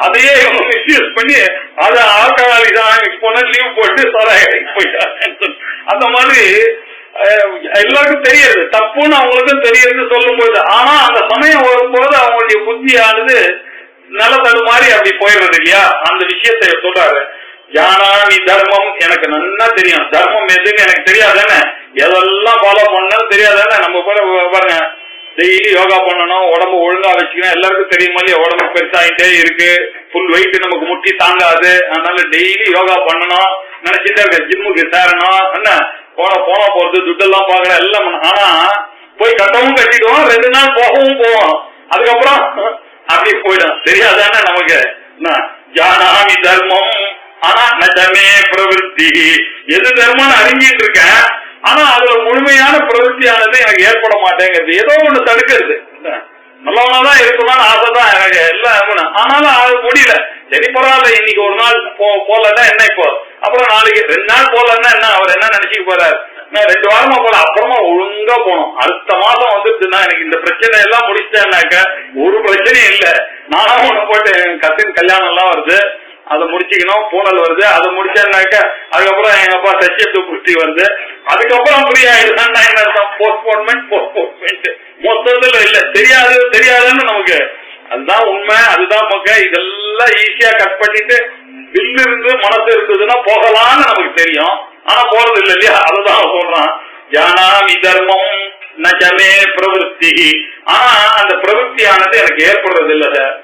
அதையே இவங்க மிஸ்யூஸ் பண்ணி அதை ஆல்கஹாலிக் அனானிமஸ் போன லீவ் போட்டு சாராயம் போயிட்டாங்க. அந்த மாதிரி எல்லாருக்கும் தெரியுது, தப்புன்னு அவங்களுக்கும் தெரியுது சொல்லும் போது. ஆனா அந்த சமயம் வரும்போது அவங்களுடைய புத்தியானது நில தடுமாறி அப்படி போயிடுறது இல்லையா? அந்த விஷயத்தை சொல்றாரு. ஜானாமி தர்மம், எனக்கு நல்லா தெரியும். தர்மம் எதுன்னு எனக்கு தெரியாதானே, எதெல்லாம் ஃபாலோ பண்ணு தெரியாதானே. நம்ம போல பாருங்க, டெய்லி யோகா பண்ணணும், உடம்பு ஒழுங்கா வச்சுக்கணும். எல்லாருக்கும் தெரியுமா இல்லையா, உடம்பு பெருசாகிட்டே இருக்கு, ஃபுல் வெயிட் நமக்கு முட்டி தாங்காது, அதனால டெய்லி யோகா பண்ணணும் நினைச்சிட்டே இருக்க. ஜிம்முக்கு சேரணும், என்ன போனா போறது, துட்டெல்லாம் பாக்குற எல்லாம். ஆனா போய் கட்டவும் கட்டிடுவோம், 2 நாள் போகவும் போவோம், அதுக்கப்புறம் அப்படி போயிடும். தெரியாதானே நமக்கு. ஜானாமி தர்மம் ஆனா நஜமே பிரவருத்தி. எது தர்மம்னு அறிஞ்சிட்டு இருக்கேன், ஆனா அதுல முழுமையான பிரவருத்தியானது எனக்கு ஏற்பட மாட்டேங்கிறது. ஏதோ ஒண்ணு தடுக்கிறது. நல்லவனாதான் இருக்கணும்னு ஆசைதான் எனக்கு எல்லாம், ஆனாலும் அது முடியல. சரி பரவாயில்ல, இன்னைக்கு ஒரு நாள் போலன்னா என்ன, இப்போ அப்புறம் நாளைக்கு 2 நாள் போலன்னா என்ன, அவர் என்ன நினைச்சுக்க போறாரு, நான் 2 வாரமா போல, அப்புறமா ஒழுங்கா போனோம். அடுத்த மாசம் வந்துருச்சுன்னா எனக்கு இந்த பிரச்சனை எல்லாம் முடிச்சிட்டேன்னாக்க ஒரு பிரச்சனையும் இல்லை. நானும் ஒண்ணு போட்டு கத்தின் கல்யாணம் எல்லாம் வருது, அதை முடிச்சுக்கணும், பூனல் வருது, அதை முடிச்சேன்னாக்க அதுக்கப்புறம் எங்க அப்பா சச்சியத்து புஷ்டி வருது, அதுக்கப்புறம் ஃப்ரீ ஆயிடுதான். போஸ்ட்போன்மெண்ட் மொத்தத்துல இல்ல, தெரியாதுன்னு நமக்கு. அதுதான் உண்மை, அதுதான் மக்க. இதெல்லாம் ஈஸியா கட் பண்ணிட்டு பில்லு இருந்து மனசு இருந்ததுன்னா போகலான்னு நமக்கு தெரியும், ஆனா போறது இல்லை இல்லையா. அதுதான் சொல்றான், ஜானாமி தர்மம் நஜமே பிரவருத்தி. ஆனா அந்த பிரவருத்தியானது எனக்கு ஏற்படுறது இல்லை சார்.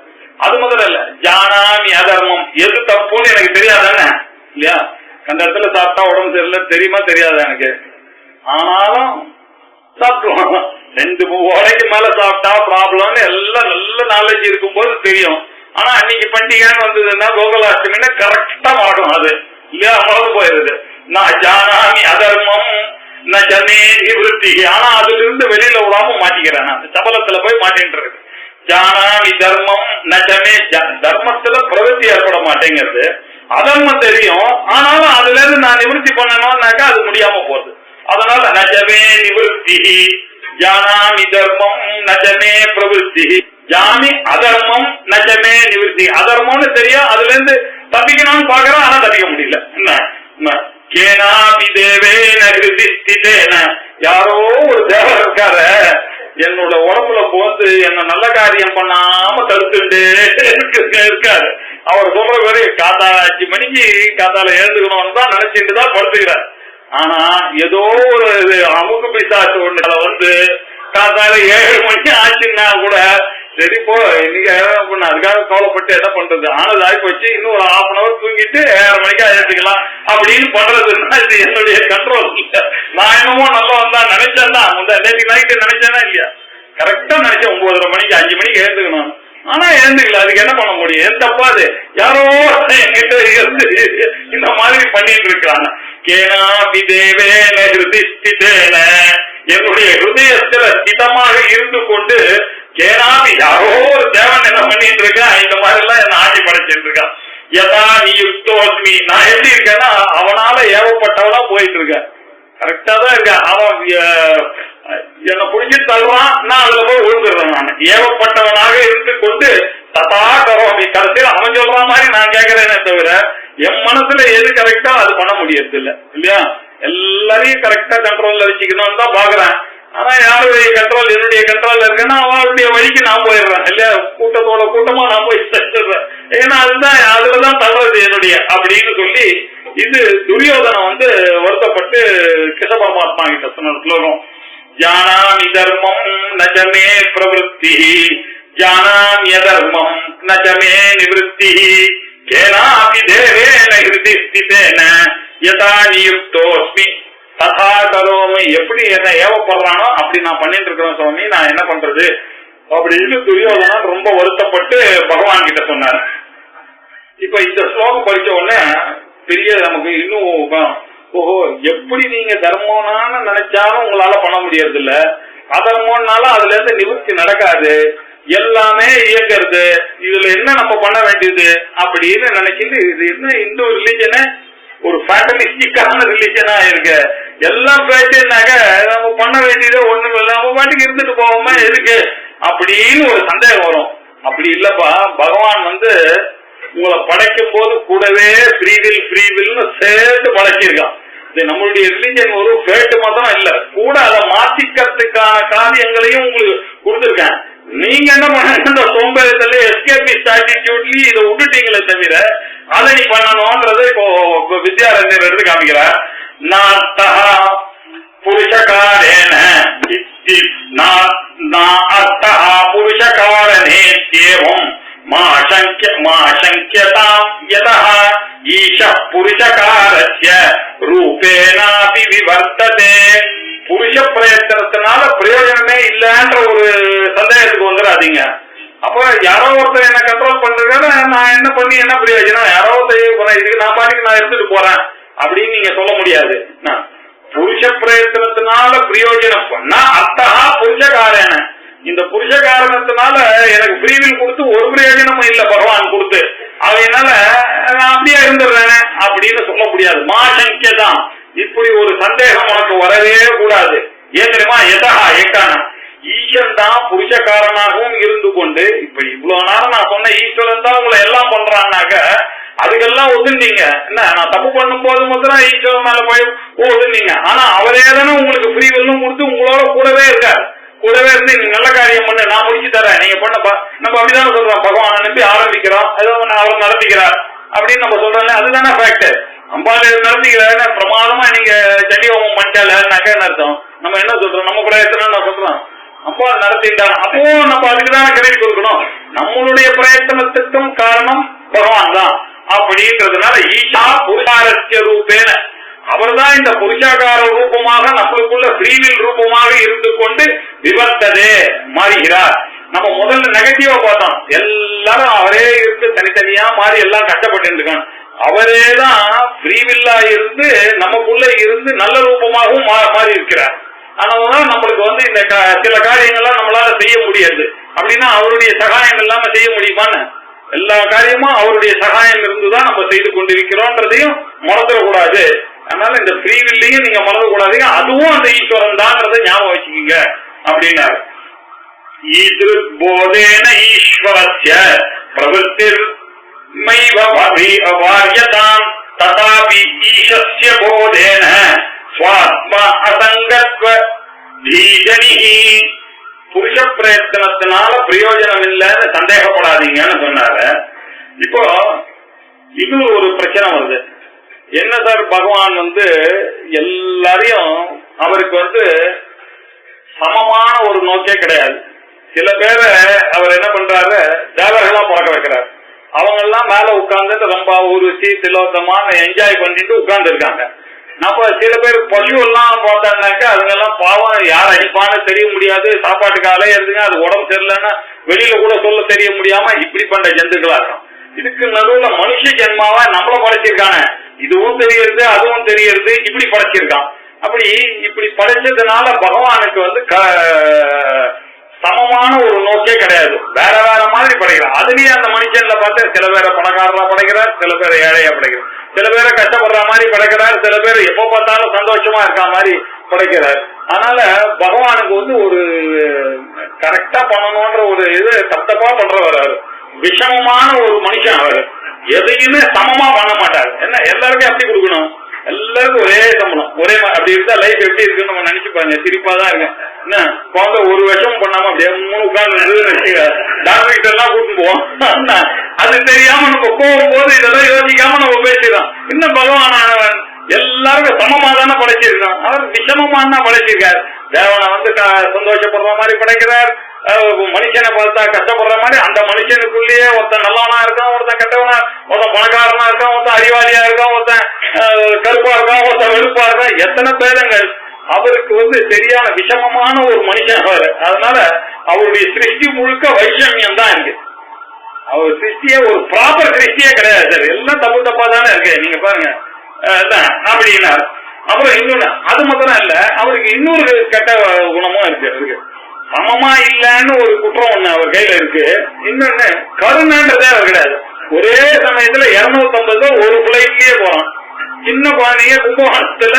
அது முதல்ல இல்ல, ஜானாமி அதர்மம், எது தப்புன்னு எனக்கு தெரியாதானே இல்லையா. அந்த இடத்துல சாப்பிட்டா உடம்பு சரியில்லை தெரியுமா, தெரியாது எனக்கு, ஆனாலும் சாப்பிடுவோம். 2 ஓடைக்கு மேல சாப்பிட்டா ப்ராப்ளம்னு எல்லாம் நல்ல நாலேஜ் இருக்கும் போது தெரியும். ஆனா அன்னைக்கு பண்டிகைன்னு வந்ததுன்னா கோகுலாஷ்டமின்னு கரெக்டா மாறும் அது இல்லையா, மறந்து போயிருது. நான் ஜானாமி அதர்மம் நஜமே நிவர்த்தி. ஆனா அதுல இருந்து வெளியில விடாம மாட்டிக்கிறேன், நான் சபலத்துல போய் மாட்டின்னு இருக்கு. ஜானாமி தர்மம் நஜமே, தர்மத்துல பிரவருத்தி ஏற்பட மாட்டேங்கிறது. அதர்மம் தெரியும், ஆனாலும் அதுல இருந்து நான் நிவர்த்தி பண்ணணும்னாக்கா அது முடியாம போகுது. அதனால நஜமே நிவர்த்தி, ஜானாமி தர்மம் நஜமே பிரவருத்தி, ஜாமி அதர்மம் நஜமே நிவர்த்தி. அதர்மம்னு தெரியும், அதுல இருந்து தப்பிக்கணும்னு பாக்குறேன், ஆனா தப்பிக்க முடியல. என்ன கேனாபி தேவேன ஹிருதிஸ்திதேன, யாரோ ஒரு தேவர் இருக்காரு என்னோட உடம்புல போந்து என்ன நல்ல காரியம் பண்ணாம தடுத்துட்டு இருக்காரு. அவர் சொல்ற பேரு காத்தால 5 மணிக்கு காத்தால எழுந்துக்கணும்னு தான் நினைச்சிட்டு தான் படுத்துக்கிறார். ஆனா ஏதோ ஒரு அமுக்கு பிசாசு ஒண்ணு வந்து காத்தால 7 மணிக்கு ஆச்சுன்னா கூட சரி போ இன்னைக்கு அதுக்காக கவலைப்பட்டு என்ன பண்றது, ஆனது ஆகி போச்சு, இன்னும் ஒரு 1/2 hour தூங்கிட்டு 7 மணிக்கா எழுத்துக்கலாம் அப்படின்னு பண்றதுன்னா இது என்னுடைய கண்ட்ரோல் இல்ல. நான் என்னமோ நல்லா வந்தா நினைச்சேன் தான், நேற்று நைட்டு நினைச்சேன்னா இல்லையா, கரெக்டா நினைச்சேன் 9:30 மணிக்கு 5 மணிக்கு எழுந்துக்கணும், ஆனா எழுந்துக்கல. அதுக்கு என்ன பண்ண முடியும், ஏன் தப்பாது, யாரோ என்கிட்ட இருந்து இந்த மாதிரி பண்ணிட்டு இருக்கிறாங்க. கேனாபி தேவேன ஹிருதிஸ்திதேன, என்னுடைய ஹிருதயத்துல ஸ்திதமாக இருந்து கொண்டு கேனாபி யாரோ ஒரு தேவன் என்ன பண்ணிட்டு இருக்கான், இந்த மாதிரி எல்லாம் என்ன ஆட்சி படைச்சிட்டு இருக்கான். யதா நியுக்தோஸ்மி, நான் எப்படி இருக்கேன்னா அவனால ஏவப்பட்டவனா போயிட்டு இருக்கேன், கரெக்டா தான் இருக்கேன். அவன் என்ன புடிச்சு தள்ளுவான், நான் அதுல போய் விழுந்துடுறேன். நான் ஏவப்பட்டவனாக இருந்து கொண்டு ததா கரோமி, கடைசியில் அவன் சொல்ற மாதிரி நான் கேட்கிறேனே தவிர என் மனசுல எது கரெக்டா அது பண்ண முடியறது இல்ல இல்லையா. எல்லாரையும் கரெக்டா கண்ட்ரோல்ல வச்சுக்கணும்னு தான் பாக்குறேன், ஆனா யாருடைய கண்ட்ரோல் என்னுடைய கண்ட்ரோல்ல இருக்குன்னா அவளுடைய வழிக்கு நான் போயிடுறேன் இல்லையா, கூட்டத்தோட கூட்டமா நான் போய் சேர்த்துடுறேன். ஏன்னா அதுலதான் தள்ளுறது என்னுடைய அப்படின்னு சொல்லி இது துரியோதனம் வருத்தப்பட்டு கிருஷ்ண பரமாத்மா கிட்ட சொன்ன ஸ்லோகம். ஜானாமி தர்மம் நஜமே பிரவருத்தி, ஜானாமி அதர்மம் நஜமே நிவர்த்தி, கேனாபி தேவேன ஹிருதிஸ்திதேன யதா நியுக்தோஸ்மி ததா கரோமி. எப்படி என்ன ஏவப்படுறானோ அப்படி நான் பண்ணிட்டு இருக்கிறேன் சுவாமி, நான் என்ன பண்றது அப்படின்னு துரியோதனன் ரொம்ப வருத்தப்பட்டு பகவான் கிட்ட சொன்னார். இப்ப இந்த ஸ்லோகம் படிச்ச உடனே பெரிய நமக்கு இன்னும் ஓஹோ, எப்படி நீங்க தர்மம்னு நினைச்சாலும் உங்களால பண்ண முடியறது இல்ல, அதர்மம்னாலும் அதுல இருந்து நிவர்த்தி நடக்காது, எல்லாமே இயக்கிறது, இதுல என்ன நம்ம பண்ண வேண்டியது அப்படின்னு நினைக்கிட்டு இது என்ன இந்து ரிலிஜனை ஒரு ஃபேட்டலிஸ்டிக்கான ரிலிஜனா இருக்கு. எல்லாம் பேசினாக்க நம்ம பண்ண வேண்டியது ஒண்ணும் இல்லை, நம்ம பாட்டுக்கு இருந்துட்டு போவோமா எதுக்கு அப்படின்னு ஒரு சந்தேகம் வரும். அப்படி இல்லப்பா, பகவான் உங்களை படைக்கும் போது கூடவே ஃப்ரீவில்னு சேர்த்து படைச்சிருக்கான். இது நம்மளுடைய ரிலிஜன் ஒரு ஃபேட்டு மாத்திரம் இல்ல, கூட அதை மாத்திக்கிறதுக்கான காரியங்களையும் உங்களுக்கு கொடுத்துருக்கேன். நீங்க என்ன பண்ண சோம்பேறித்தல எஸ்கேபிஸ்ட் ஆட்டிடியூட்லி இதை விட்டுட்டீங்களே தவிர அதை நீ பண்ணணும்ன்றது இப்போ வித்யாரண்யர் எடுத்து காமிக்கிறார். புருஷகாரேன புருஷ காரணேத்யேவம் மாசங்கியதாம் யதஹ ஈஷ புருஷகாரஸ்ய ரூபேனாபி விவர்த்ததே. புருஷ பிரயத்தனத்தினால பிரயோஜனமே இல்லன்ற ஒரு சந்தேகத்துக்கு வந்துடாதீங்க. அப்ப யாரோ ஒருத்தர் என்ன கண்ட்ரோல் பண்றாரு, நான் என்ன பண்ணி என்ன பிரயோஜனம், யாரோ ஒருத்தர் இதுக்கு நான் பாட்டுக்கு நான் எடுத்துட்டு போறேன் அப்படின்னு நீங்க சொல்ல முடியாது. புருஷ பிரயத்தனத்தினால பிரயோஜனம் பண்ணா அத்தகா புருஷ காரண. இந்த புருஷ காரணத்தினால எனக்கு ஃப்ரீவில் கொடுத்து ஒரு பிரயோஜனமும் இல்ல பகவான் கொடுத்து, அதனால நான் அப்படியே இருந்துடுறேன் அப்படின்னு சொல்ல முடியாது. மாசங்கியதான். இப்படி ஒரு சந்தேகம் உனக்கு வரவே கூடாது. ஏன் தெரியுமா? எதஹா ஏக்கான ஈஸ்வரன் தான் புருஷக்காரனாகவும் இருந்து கொண்டு, இப்ப இவ்வளவு நேரம் நான் சொன்ன ஈஸ்வரன் தான் உங்களை எல்லாம் பண்றான்னாக்க அதுக்கெல்லாம் ஒதுந்தீங்க. என்ன நான் தப்பு பண்ணும் போது மட்டும் ஈஸ்வரன் மேல போய் ஒதுந்தீங்க. ஆனா அவரே தானே உங்களுக்கு ஃப்ரீ வெல்லும் கொடுத்து உங்களோட கூடவே இருக்காரு. கூடவே இருந்து நீங்க நல்ல காரியம் பண்ணு, நான் முடிச்சு தரேன், நீங்க பண்ண நம்ம அப்படிதானே சொல்றோம். பகவான் அனுப்பி ஆரம்பிக்கிறோம், ஏதோ அவர் நடத்திக்கிறார் அப்படின்னு நம்ம சொல்றோம். அதுதானே ஃபேக்ட். அம்பாள் நடத்திக்கிறாரு பிரமாதமா நீங்க சண்டி ஹோமம் பண்ணிட்டாலனாக்க என்ன அர்த்தம்? நம்ம என்ன சொல்றோம்? நம்ம பிரயத்தனம் நான் சொல்றோம், அம்பாள் நடத்திட்டாங்க. அப்போ நம்ம அதுக்குதானே கிரெடிட் கொடுக்கணும். நம்மளுடைய பிரயத்தனத்துக்கும் காரணம் பகவான் தான். அப்படின்றதுனால ஈஷா புருஷாரஸ்ய ரூபேன, அவர் தான் இந்த புருஷாகார ரூபமாக நம்மளுக்குள்ள ஃப்ரீவில் ரூபமாக இருந்து கொண்டு விவர்த்ததே மாறுகிறார். நம்ம முதல்ல நெகட்டிவா பார்த்தோம், எல்லாரும் அவரே இருந்து தனித்தனியா மாறி எல்லாம் கஷ்டப்பட்டு இருக்காங்க. அவரே தான் ஃப்ரீவில்லா இருந்து நமக்குள்ள இருந்து நல்ல ரூபமாகவும் மாறி இருக்கிறார். ஆனாதான் நம்மளுக்கு இந்த சில காரியங்கள்லாம் நம்மளால செய்ய முடியாது. அப்படின்னா அவருடைய சகாயம் இல்லாம செய்ய முடியுமான்னு? எல்லா காரியமும் அவருடைய சகாயம் இருந்துதான் நம்ம செய்து கொண்டிருக்கிறோம்ன்றதையும் மறந்துடக்கூடாது. அதனால இந்த ஃப்ரீவில்லையும் நீங்க மறந்துடக்கூடாதீங்க, அதுவும் அந்த ஈஸ்வரன் தான்றதை ஞாபகம் வச்சுக்கீங்க அப்படின்னாரு. ஈதிருபோதேன ஈஸ்வரஸ்ய பிரவೃತ್ತಿர் மைவபாரியதாம் ததாபி ஈஷஸ்ய போதேன ஸ்வாத்மா அசங்கத்வ தீஜனிஹி. புருஷ பிரயத்தனத்தினால பிரயோஜனம் இல்லைன்னு சந்தேகப்படாதீங்கன்னு சொன்னாரு. இப்போ இது ஒரு பிரச்சனை வருது. என்ன சார், பகவான் எல்லாரையும் அவருக்கு சமமான ஒரு நோக்கே கிடையாது. சில பேரை அவர் என்ன பண்றாரு, தேவர்களா பிறக்க வைக்கிறார். அவங்க எல்லாம் மேல உட்கார்ந்துட்டு ரொம்ப ஒரு திலோத்தமான என்ஜாய் பண்ணிட்டு உட்கார்ந்து இருக்காங்க. நம்ம சில பேர் பசு எல்லாம் பார்த்தாங்கனாக்கா அதுங்கெல்லாம் பாவம், யார் அடிப்பான்னு தெரிய முடியாது, சாப்பாட்டுக்கு அலையிறதுங்க, அது உடம்பு சரியில்லைன்னா வெளியில கூட சொல்ல தெரிய முடியாம இப்படி பண்ற ஜந்துக்களா இருக்கும். இதுக்கு நடுவுல மனுஷ ஜென்மாவா நம்மள படைச்சிருக்காங்க, இதுவும் தெரியறது அதுவும் தெரியறது, இப்படி படைச்சிருக்கான். இப்படி படைச்சதுனால பகவானுக்கு சமமான ஒரு நோக்கே கிடையாது. வேற வேற மாதிரி படைக்கிறார். அதுலயே அந்த மனுஷன்ல பார்த்து சில பேரை பணக்காரரா படைக்கிறார், சில பேரை ஏழையா படைக்கிறார், சில பேரை கஷ்டப்படுற மாதிரி படைக்கிறார், சில பேர் எப்ப பார்த்தாலும் சந்தோஷமா இருக்கா மாதிரி படைக்கிறார். அதனால பகவானுக்கு ஒரு கரெக்டா பண்ணணும்ன்ற ஒரு இது தப்பா பண்றவர். விஷமமான ஒரு மனுஷன் அவர். எதையுமே சமமா பண்ண மாட்டாரு. என்ன எல்லாருக்கும் அப்படி கொடுக்கணும், எல்லாருக்கும் ஒரே சம்பளம் ஒரே அப்படி இருந்தா லைஃப் எப்படி இருக்குன்னு நம்ம நினைச்சு பாருங்க. சிரிப்பா தான் இருக்கு. என்ன குழந்தை ஒரு விஷம் பண்ணாம அப்படியே உட்கார்ந்து டாக்டர் எல்லாம் கூட்டு போவோம். அது தெரியாம நம்ம போகும்போது இதெல்லாம் யோசிக்காம நம்ம பேசிடலாம். இன்னும் பகவானவன் எல்லாருக்கும் சமமா தானே படைச்சிருக்கான். அவர் விஷமமான படைச்சிருக்காரு. தேவனை சந்தோஷப்படுற மாதிரி படைக்கிறார், மனுஷனை பார்த்தா கஷ்டப்படுற மாதிரி. அந்த மனுஷனுக்குள்ளேயே ஒருத்தன் நல்லவனா இருக்கான், ஒருத்தன் கெட்டவனா, ஒருத்தன் பணக்காரனா இருக்கான், ஒருத்தன் அறிவாளியா இருக்கான், ஒருத்தன் கருப்பா இருக்கான், ஒருத்தன் வெளுப்பா இருக்கான். எத்தனை பேதங்கள். அவருக்கு சரியான விஷமமான ஒரு மனுஷன் அவர். அதனால அவருடைய சிருஷ்டி முழுக்க வைஷமியம் தான் இருக்கு. அவர் சிருஷ்டியே ஒரு ப்ராப்பர் சிருஷ்டியே கிடையாது சார். எல்லாம் தப்பு தப்பா தானே இருக்கு. நீங்க பாருங்க அப்படின்னாரு. அப்புறம் இன்னொன்னு, அது மாத்திரம் இல்ல, அவருக்கு இன்னொரு கெட்ட குணமும் இருக்கு. சமமா இல்லன்னு ஒரு குற்றம் ஒண்ணு அவர் கையில இருக்கு. இன்னொன்னு கருணைன்றதே அவர் கிடையாது. ஒரே சமயத்துல 250 ஒரு பிளைட்லயே போறான். சின்ன குழந்தைங்க கும்பகோணத்துல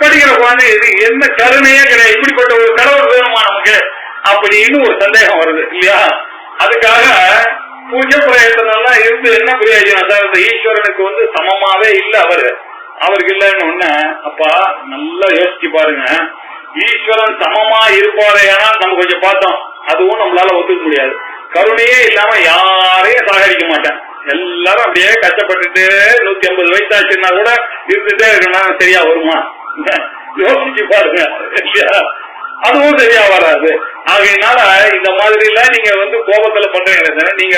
படிக்கிற குழந்தை, இது என்ன கருணையே கிடையாது. இப்படிப்பட்ட ஒரு கடவுள் வேணுமா நமக்கு அப்படின்னு ஒரு சந்தேகம் வருது இல்லையா? அதுக்காக பூஜை பிரயத்தனம் இருந்து என்ன பிரயோஜனம் சார்? இந்த ஈஸ்வரனுக்கு சமமாவே இல்ல அவருக்கு இல்லன்னு ஒண்ணு. அப்பா நல்லா யோசிச்சு பாருங்க. ஈஸ்வரன் சமமா இருப்பாரே, ஆனால் நம்ம கொஞ்சம் பார்த்தோம், அதுவும் நம்மளால ஒத்துக்க முடியாது. கருணையே இல்லாம யாரையும் சகரிக்க மாட்டேன். எல்லாரும் அப்படியே கஷ்டப்பட்டுட்டு 150 வயசாச்சுன்னா கூட இருந்துட்டே இருக்கணும். சரியா வருமா? யோசிச்சு பாருங்க. அதுவும் சரியா வராது. ஆகையினால இந்த மாதிரி எல்லாம் நீங்க கோபத்துல பண்றீங்க. நீங்க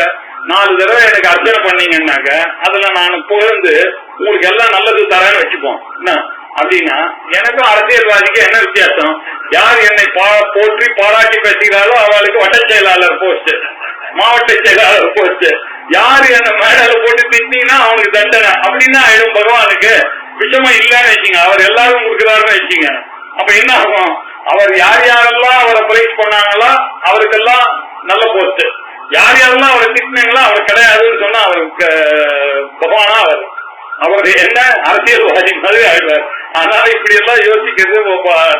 4 தடவை எனக்கு அர்ச்சனை பண்ணீங்கன்னாக்க அதுல நான் புகழ்ந்து உங்களுக்கு எல்லாம் நல்லது தரேன்னு வச்சுப்போம் என்ன அப்படின்னா, எனக்கும் அரசியல்வாதிக்கு என்ன வித்தியாசம்? யார் என்னை போற்றி பாராட்டி பேசுகிறாரோ அவளுக்கு வட்ட செயலாளர் போஸ்ட், மாவட்ட செயலாளர் போஸ்ட். யாரு என்ன மேடையில போட்டு திட்டினா அவனுக்கு தண்டனை அப்படின்னு ஆயிடும். பகவானுக்கு விஷமம் இல்லைன்னு வச்சுங்க, அவர் எல்லாரும் கொடுக்கிறாருன்னு வச்சுங்க. அப்ப என்ன ஆகும்? அவர் யார் யாரெல்லாம் அவரை பிரைஸ் பண்ணாங்களோ அவருக்கெல்லாம் நல்ல போஸ்ட், யார் யாரெல்லாம் அவரை திட்டினாங்களோ அவர் கிடையாதுன்னு சொன்னா அவருக்கு பகவானா அவர் என்ன அரசியல்வாதி மாதிரி ஆயிடுவார். அதனால இப்படி எல்லாம் யோசிக்கிறது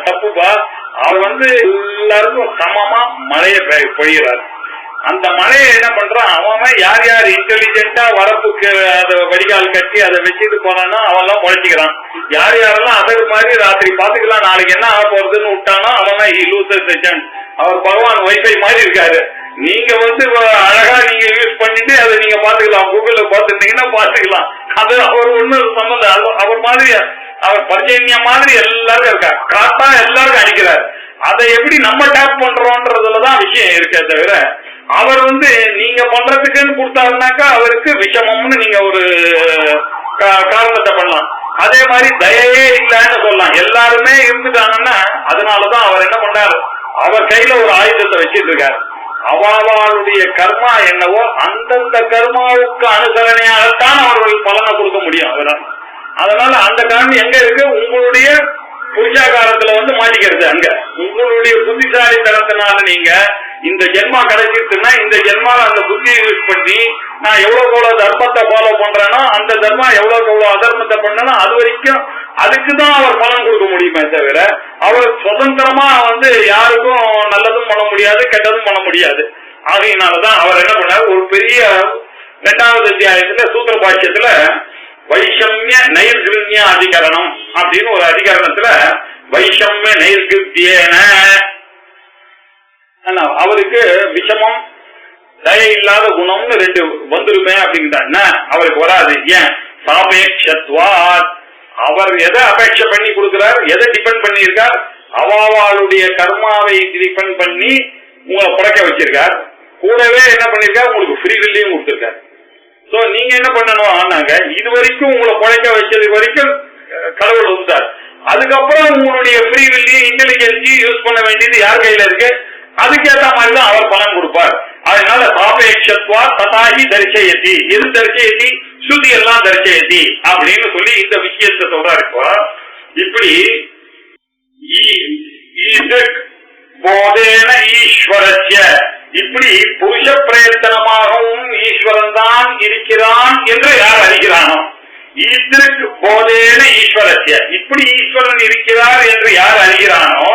தப்புப்பா. அவர் எல்லாருக்கும் சமமா மழையை பொழிகிறார். அந்த மழையை என்ன பண்றான், அவன் யார் யார் இன்டெலிஜென்டா வரப்புக்கு அதை வடிகால் கட்டி அதை வச்சுட்டு போனானோ அவெல்லாம் பொழைச்சிக்கிறான். யார் யாரெல்லாம் அதற்கு மாதிரி ராத்திரி பாத்துக்கலாம் நாளைக்கு என்ன ஆக போறதுன்னு விட்டானோ அவன் அவர் பகவான் வைஃபை மாதிரி இருக்காரு. நீங்க அழகா நீங்க யூஸ் பண்ணிட்டு அதை நீங்க பாத்துக்கலாம், கூகுள்ல பாத்துட்டீங்கன்னா பாத்துக்கலாம். அது அவர் ஒண்ணு சம்பந்தம். அவர் மாதிரி அவர் பரிச்சய மாதிரி எல்லாரும் இருக்காரு. காத்தா எல்லாருக்கும் அடிக்கிறார். அதை எப்படி நம்ம டேப் பண்றோம்ன்றதுலதான் விஷயம் இருக்கே தவிர, அவர் நீங்க பண்றதுக்குன்னு கொடுத்தாருனாக்கா அவருக்கு விஷமம்னு நீங்க ஒரு காரணத்தை பண்ணலாம். அதே மாதிரி தயவே இல்லைன்னு சொல்லலாம். எல்லாருமே இருந்துட்டாங்கன்னா அதனாலதான் அவர் என்ன பண்ணாரு, அவர் கையில ஒரு ஆயுதத்தை வச்சிட்டு இருக்காரு. அவளுடைய கர்மா என்னவோ அந்தந்த கர்மாவுக்கு அனுசரணையாகத்தான் அவர்கள் பலனை கொடுக்க முடியும் அவரால். அதனால அந்த காரணம் எங்க இருக்கு, உங்களுடைய புருஷாகாரத்துல மாட்டிக்கிறது. அங்க உங்களுடைய புத்திசாலித்தனத்தினால நீங்க இந்த ஜென்மா கிடைச்சிருச்சுன்னா இந்த ஜென்மால அந்த புத்தியை யூஸ் பண்ணி நான் எவ்வளவு தர்மத்தை ஃபாலோ பண்றேனோ அந்த தர்மா எவ்வளவு அதர்மத்தை பண்ணனோ அது வரைக்கும் அதுக்குதான் அவர் பலன் கொடுக்க முடியுமே தவிர அவர் சுதந்திரமா யாருக்கும் நல்லதும் பண்ண முடியாது கெட்டதும் பண்ண முடியாது. ஆகையினாலதான் அவர் என்ன பண்ணார், ஒரு பெரிய 2வது அத்தியாயத்துல சூத்திர பாஷ்யத்துல வைஷமிய நைர்கிருண்ய அதிகரணம் அப்படின்னு ஒரு அதிகரணத்துல வைஷமிய நைர்கிருத்தியேன அவருக்கு விஷமம் தய இல்லாத குணம்னு 2 வந்துருமே அப்படிங்கிறாங்க. அவருக்கு வராது. ஏன்? சாபேட்சத்வாத். அவர் எதை அபேட்சை பண்ணி கொடுக்கிறார், எதை டிபெண்ட் பண்ணி இருக்கார், அவளுடைய கர்மாவை டிபெண்ட் பண்ணி உங்களை படைக்க வச்சிருக்கார். கூடவே என்ன பண்ணிருக்கார், உங்களுக்கு ஃப்ரீ வில்லையும் கொடுத்திருக்காரு. சோ நீங்க என்ன பண்ணணும் ஆனாங்க, இது வரைக்கும் உங்களை படைக்க வச்சது வரைக்கும் கடவுள் வந்துட்டார். அதுக்கப்புறம் உங்களுடைய ஃப்ரீ வில்லையும் இன்டெலிஜென்ஸையும் யூஸ் பண்ண வேண்டியது யார் கையில இருக்கு, அதுக்கேற்ற மாதிரிதான் அவர் பலன் கொடுப்பார். அதனால சாபேட்சத்வா ததாஹி தரிசயதி, எது தரிசயதி, ஸ்ருதி எல்லாம் தரிசயதி அப்படின்னு சொல்லி இந்த விஷயத்தை சொல்றாரு. இப்படி போதேன ஈஸ்வரஸ்ய, இப்படி புருஷ பிரயத்தனமாகவும் ஈஸ்வரன் தான் இருக்கிறான் என்று யார் அறிகிறானோ, ஈஸ்வருக்கு போதேன ஈஸ்வரஸ்ய, இப்படி ஈஸ்வரன் இருக்கிறார் என்று யார் அறிகிறானோ,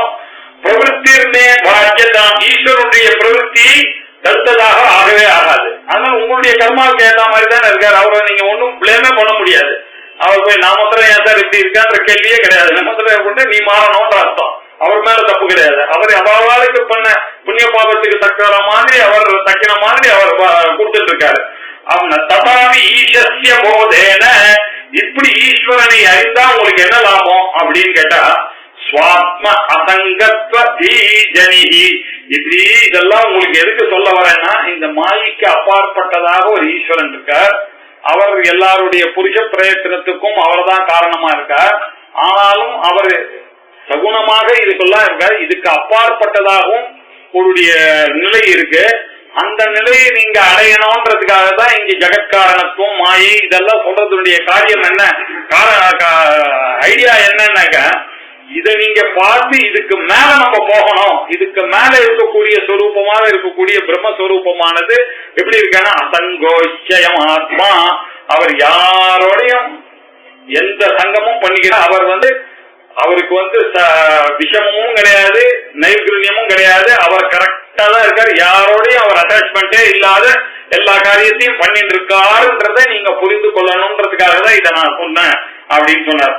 பிரவருத்திர்மே பாக்கியதான், ஈஸ்வரனுடைய பிரவருத்தி தடுத்ததாக ஆகவே ஆகாது. அதனால உங்களுடைய கர்மாவுக்கு ஏற்ற மாதிரி தானே இருக்காரு. அவரை நீங்க ஒன்னும் பிளேமே பண்ண முடியாது. அவர் போய் நான் மாத்திரம் ஏன் சார் இப்படி இருக்கான்ற கேள்வியே கிடையாது. நம்ம கொண்டு நீ மாறணும்ன்ற அர்த்தம். அவர் மேல தப்பு கிடையாது. அவர் அவளுக்கு பண்ண புண்ணிய பாவத்துக்கு தக்கிற மாதிரி அவர் தக்கின மாதிரி அவர் கொடுத்துட்டு இருக்காரு. அவன் ததாவி ஈசஸ்ய போதேன, இப்படி ஈஸ்வரனை அறிந்தா உங்களுக்கு என்ன லாபம் அப்படின்னு கேட்டா, ஸ்வாத்ம அசங்கத்வ ஜனிஹி. இப்படி இதெல்லாம் உங்களுக்கு எதுக்கு சொல்ல வரேன்னா, இந்த மாயைக்கு அப்பாற்பட்டதாக ஒரு ஈஸ்வரன் இருக்கார். அவர் எல்லாருடைய புருஷ பிரயத்தனத்துக்கும் அவர் தான் காரணமா இருக்கார். ஆனாலும் அவர் சகுணமாக இதுக்கெல்லாம் இருக்கார். இதுக்கு அப்பாற்பட்டதாகவும் உங்களுடைய நிலை இருக்கு. அந்த நிலையை நீங்க அடையணும்ன்றதுக்காக தான் இங்க ஜெகத்காரணத்துவம் மாயை இதெல்லாம் சொல்றதுடைய காரியம் என்ன, ஐடியா என்னன்னாக்க, இதை நீங்க பார்த்து இதுக்கு மேல நம்ம போகணும். இதுக்கு மேல இருக்கக்கூடிய சொரூபமாக இருக்கக்கூடிய பிரம்மஸ்வரூபமானது எப்படி இருக்கான்னா அசங்கோச்சயம் ஆத்மா. அவர் யாரோடையும் எந்த சங்கமும் பண்ணிக்கிறார். அவர் அவருக்கு விஷமமும் கிடையாது, நைர்கிருண்யமும் கிடையாது. அவர் கரெக்டா தான் இருக்காரு. யாரோடையும் அவர் அட்டாச்மெண்டே இல்லாத எல்லா காரியத்தையும் பண்ணிட்டு இருக்காருன்றதை நீங்க புரிந்து கொள்ளணும்ன்றதுக்காக தான் இதை நான் சொன்னேன் அப்படின்னு சொன்னார்.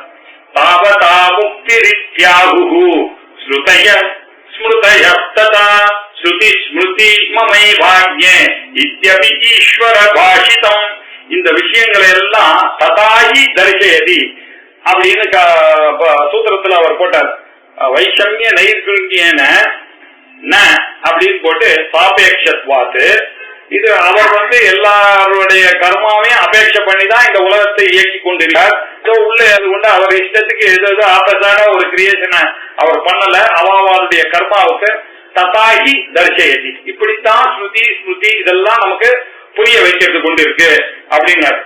தாவதா முக்திரித்யாஹு ஸ்ருதய ஸ்மிருதய ததா ஸ்ருதி ஸ்மிருதி மமை பாக்யே இத்யபி ஈஸ்வர பாஷிதம். இந்த விஷயங்களை எல்லாம் ததாஹி தரிசயதி அப்படின்னு சூத்திரத்துல அவர் போட்டார். வைஷமிய நைர்குல்யேன ந அப்படின்னு போட்டு சாபேட்சத்வாத்து, இது அவர் எல்லாருடைய கர்மாவையும் அபேட்சை பண்ணிதான் இந்த உலகத்தை இயக்கி கொண்டிருக்கார். உள்ள அது கொண்டு அவர் இஷ்டத்துக்கு எது ஆபத்தான ஒரு கிரியேஷனை அவர் பண்ணல. அவருடைய கர்மாவுக்கு ததாகி தர்சயதி, இப்படித்தான் ஸ்ருதி ஸ்மிருதி இதெல்லாம் நமக்கு புரிய வைக்கிறது கொண்டு இருக்கு அப்படின்னாரு.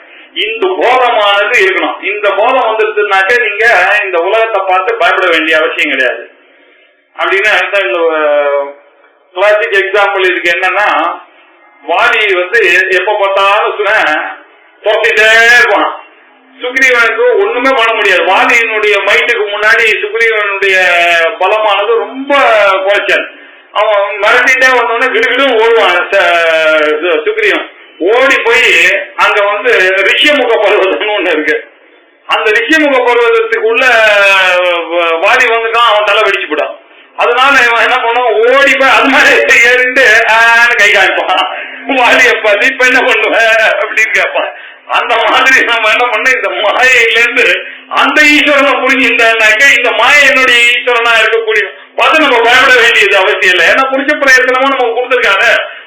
இந்த போதமானது இருக்கணும். இந்த போதம் வந்துருச்சுனாக்க நீங்க இந்த உலகத்தை பார்த்து பயப்பட வேண்டிய அவசியம் கிடையாது. அப்படின்னா இந்த கிளாசிக் எக்ஸாம்பிள் இதுக்கு என்னன்னா, வாலி எப்ப பார்த்தாலும் தோத்திட்டே இருப்பான். சுக்ரீவனுக்கு ஒண்ணுமே பண்ண முடியாது. வாலியினுடைய மைண்டுக்கு முன்னாடி சுக்ரீவனுடைய பலமானது ரொம்ப குறைச்சல். அவன் மிரட்டிட்டே வந்தோடனே கிடுகிடும் ஓடுவான். சுக்ரீவன் ஓடி போய் அங்க ரிஷியமுக பர்வதம்னு ஒண்ணு இருக்கு. அந்த ரிஷியமுக பர்வதத்துக்குள்ள வாலி வந்துட்டான், அவன் தலை வெடிச்சு போட்டான். அதனால இவன் என்ன பண்ண, ஓடி போய் அது மாதிரி ஏறிட்டு கை காய்ப்பான். வாலி அப்பா நீ இப்ப என்ன பண்ணுவ அப்படின்னு கேட்பான். அந்த மாதிரி நம்ம என்ன பண்ண, இந்த மாயிலிருந்து அந்த ஈஸ்வரனை புரிஞ்சுட்டாக்க இந்த மாயனுடைய ஈஸ்வரனா இருக்கக்கூடிய பார்த்து நம்ம பயப்பட வேண்டியது அவசியம் இல்லை. ஏன்னா புருஷ பிரயத்தனமும் நமக்கு கொடுத்துருக்காங்க.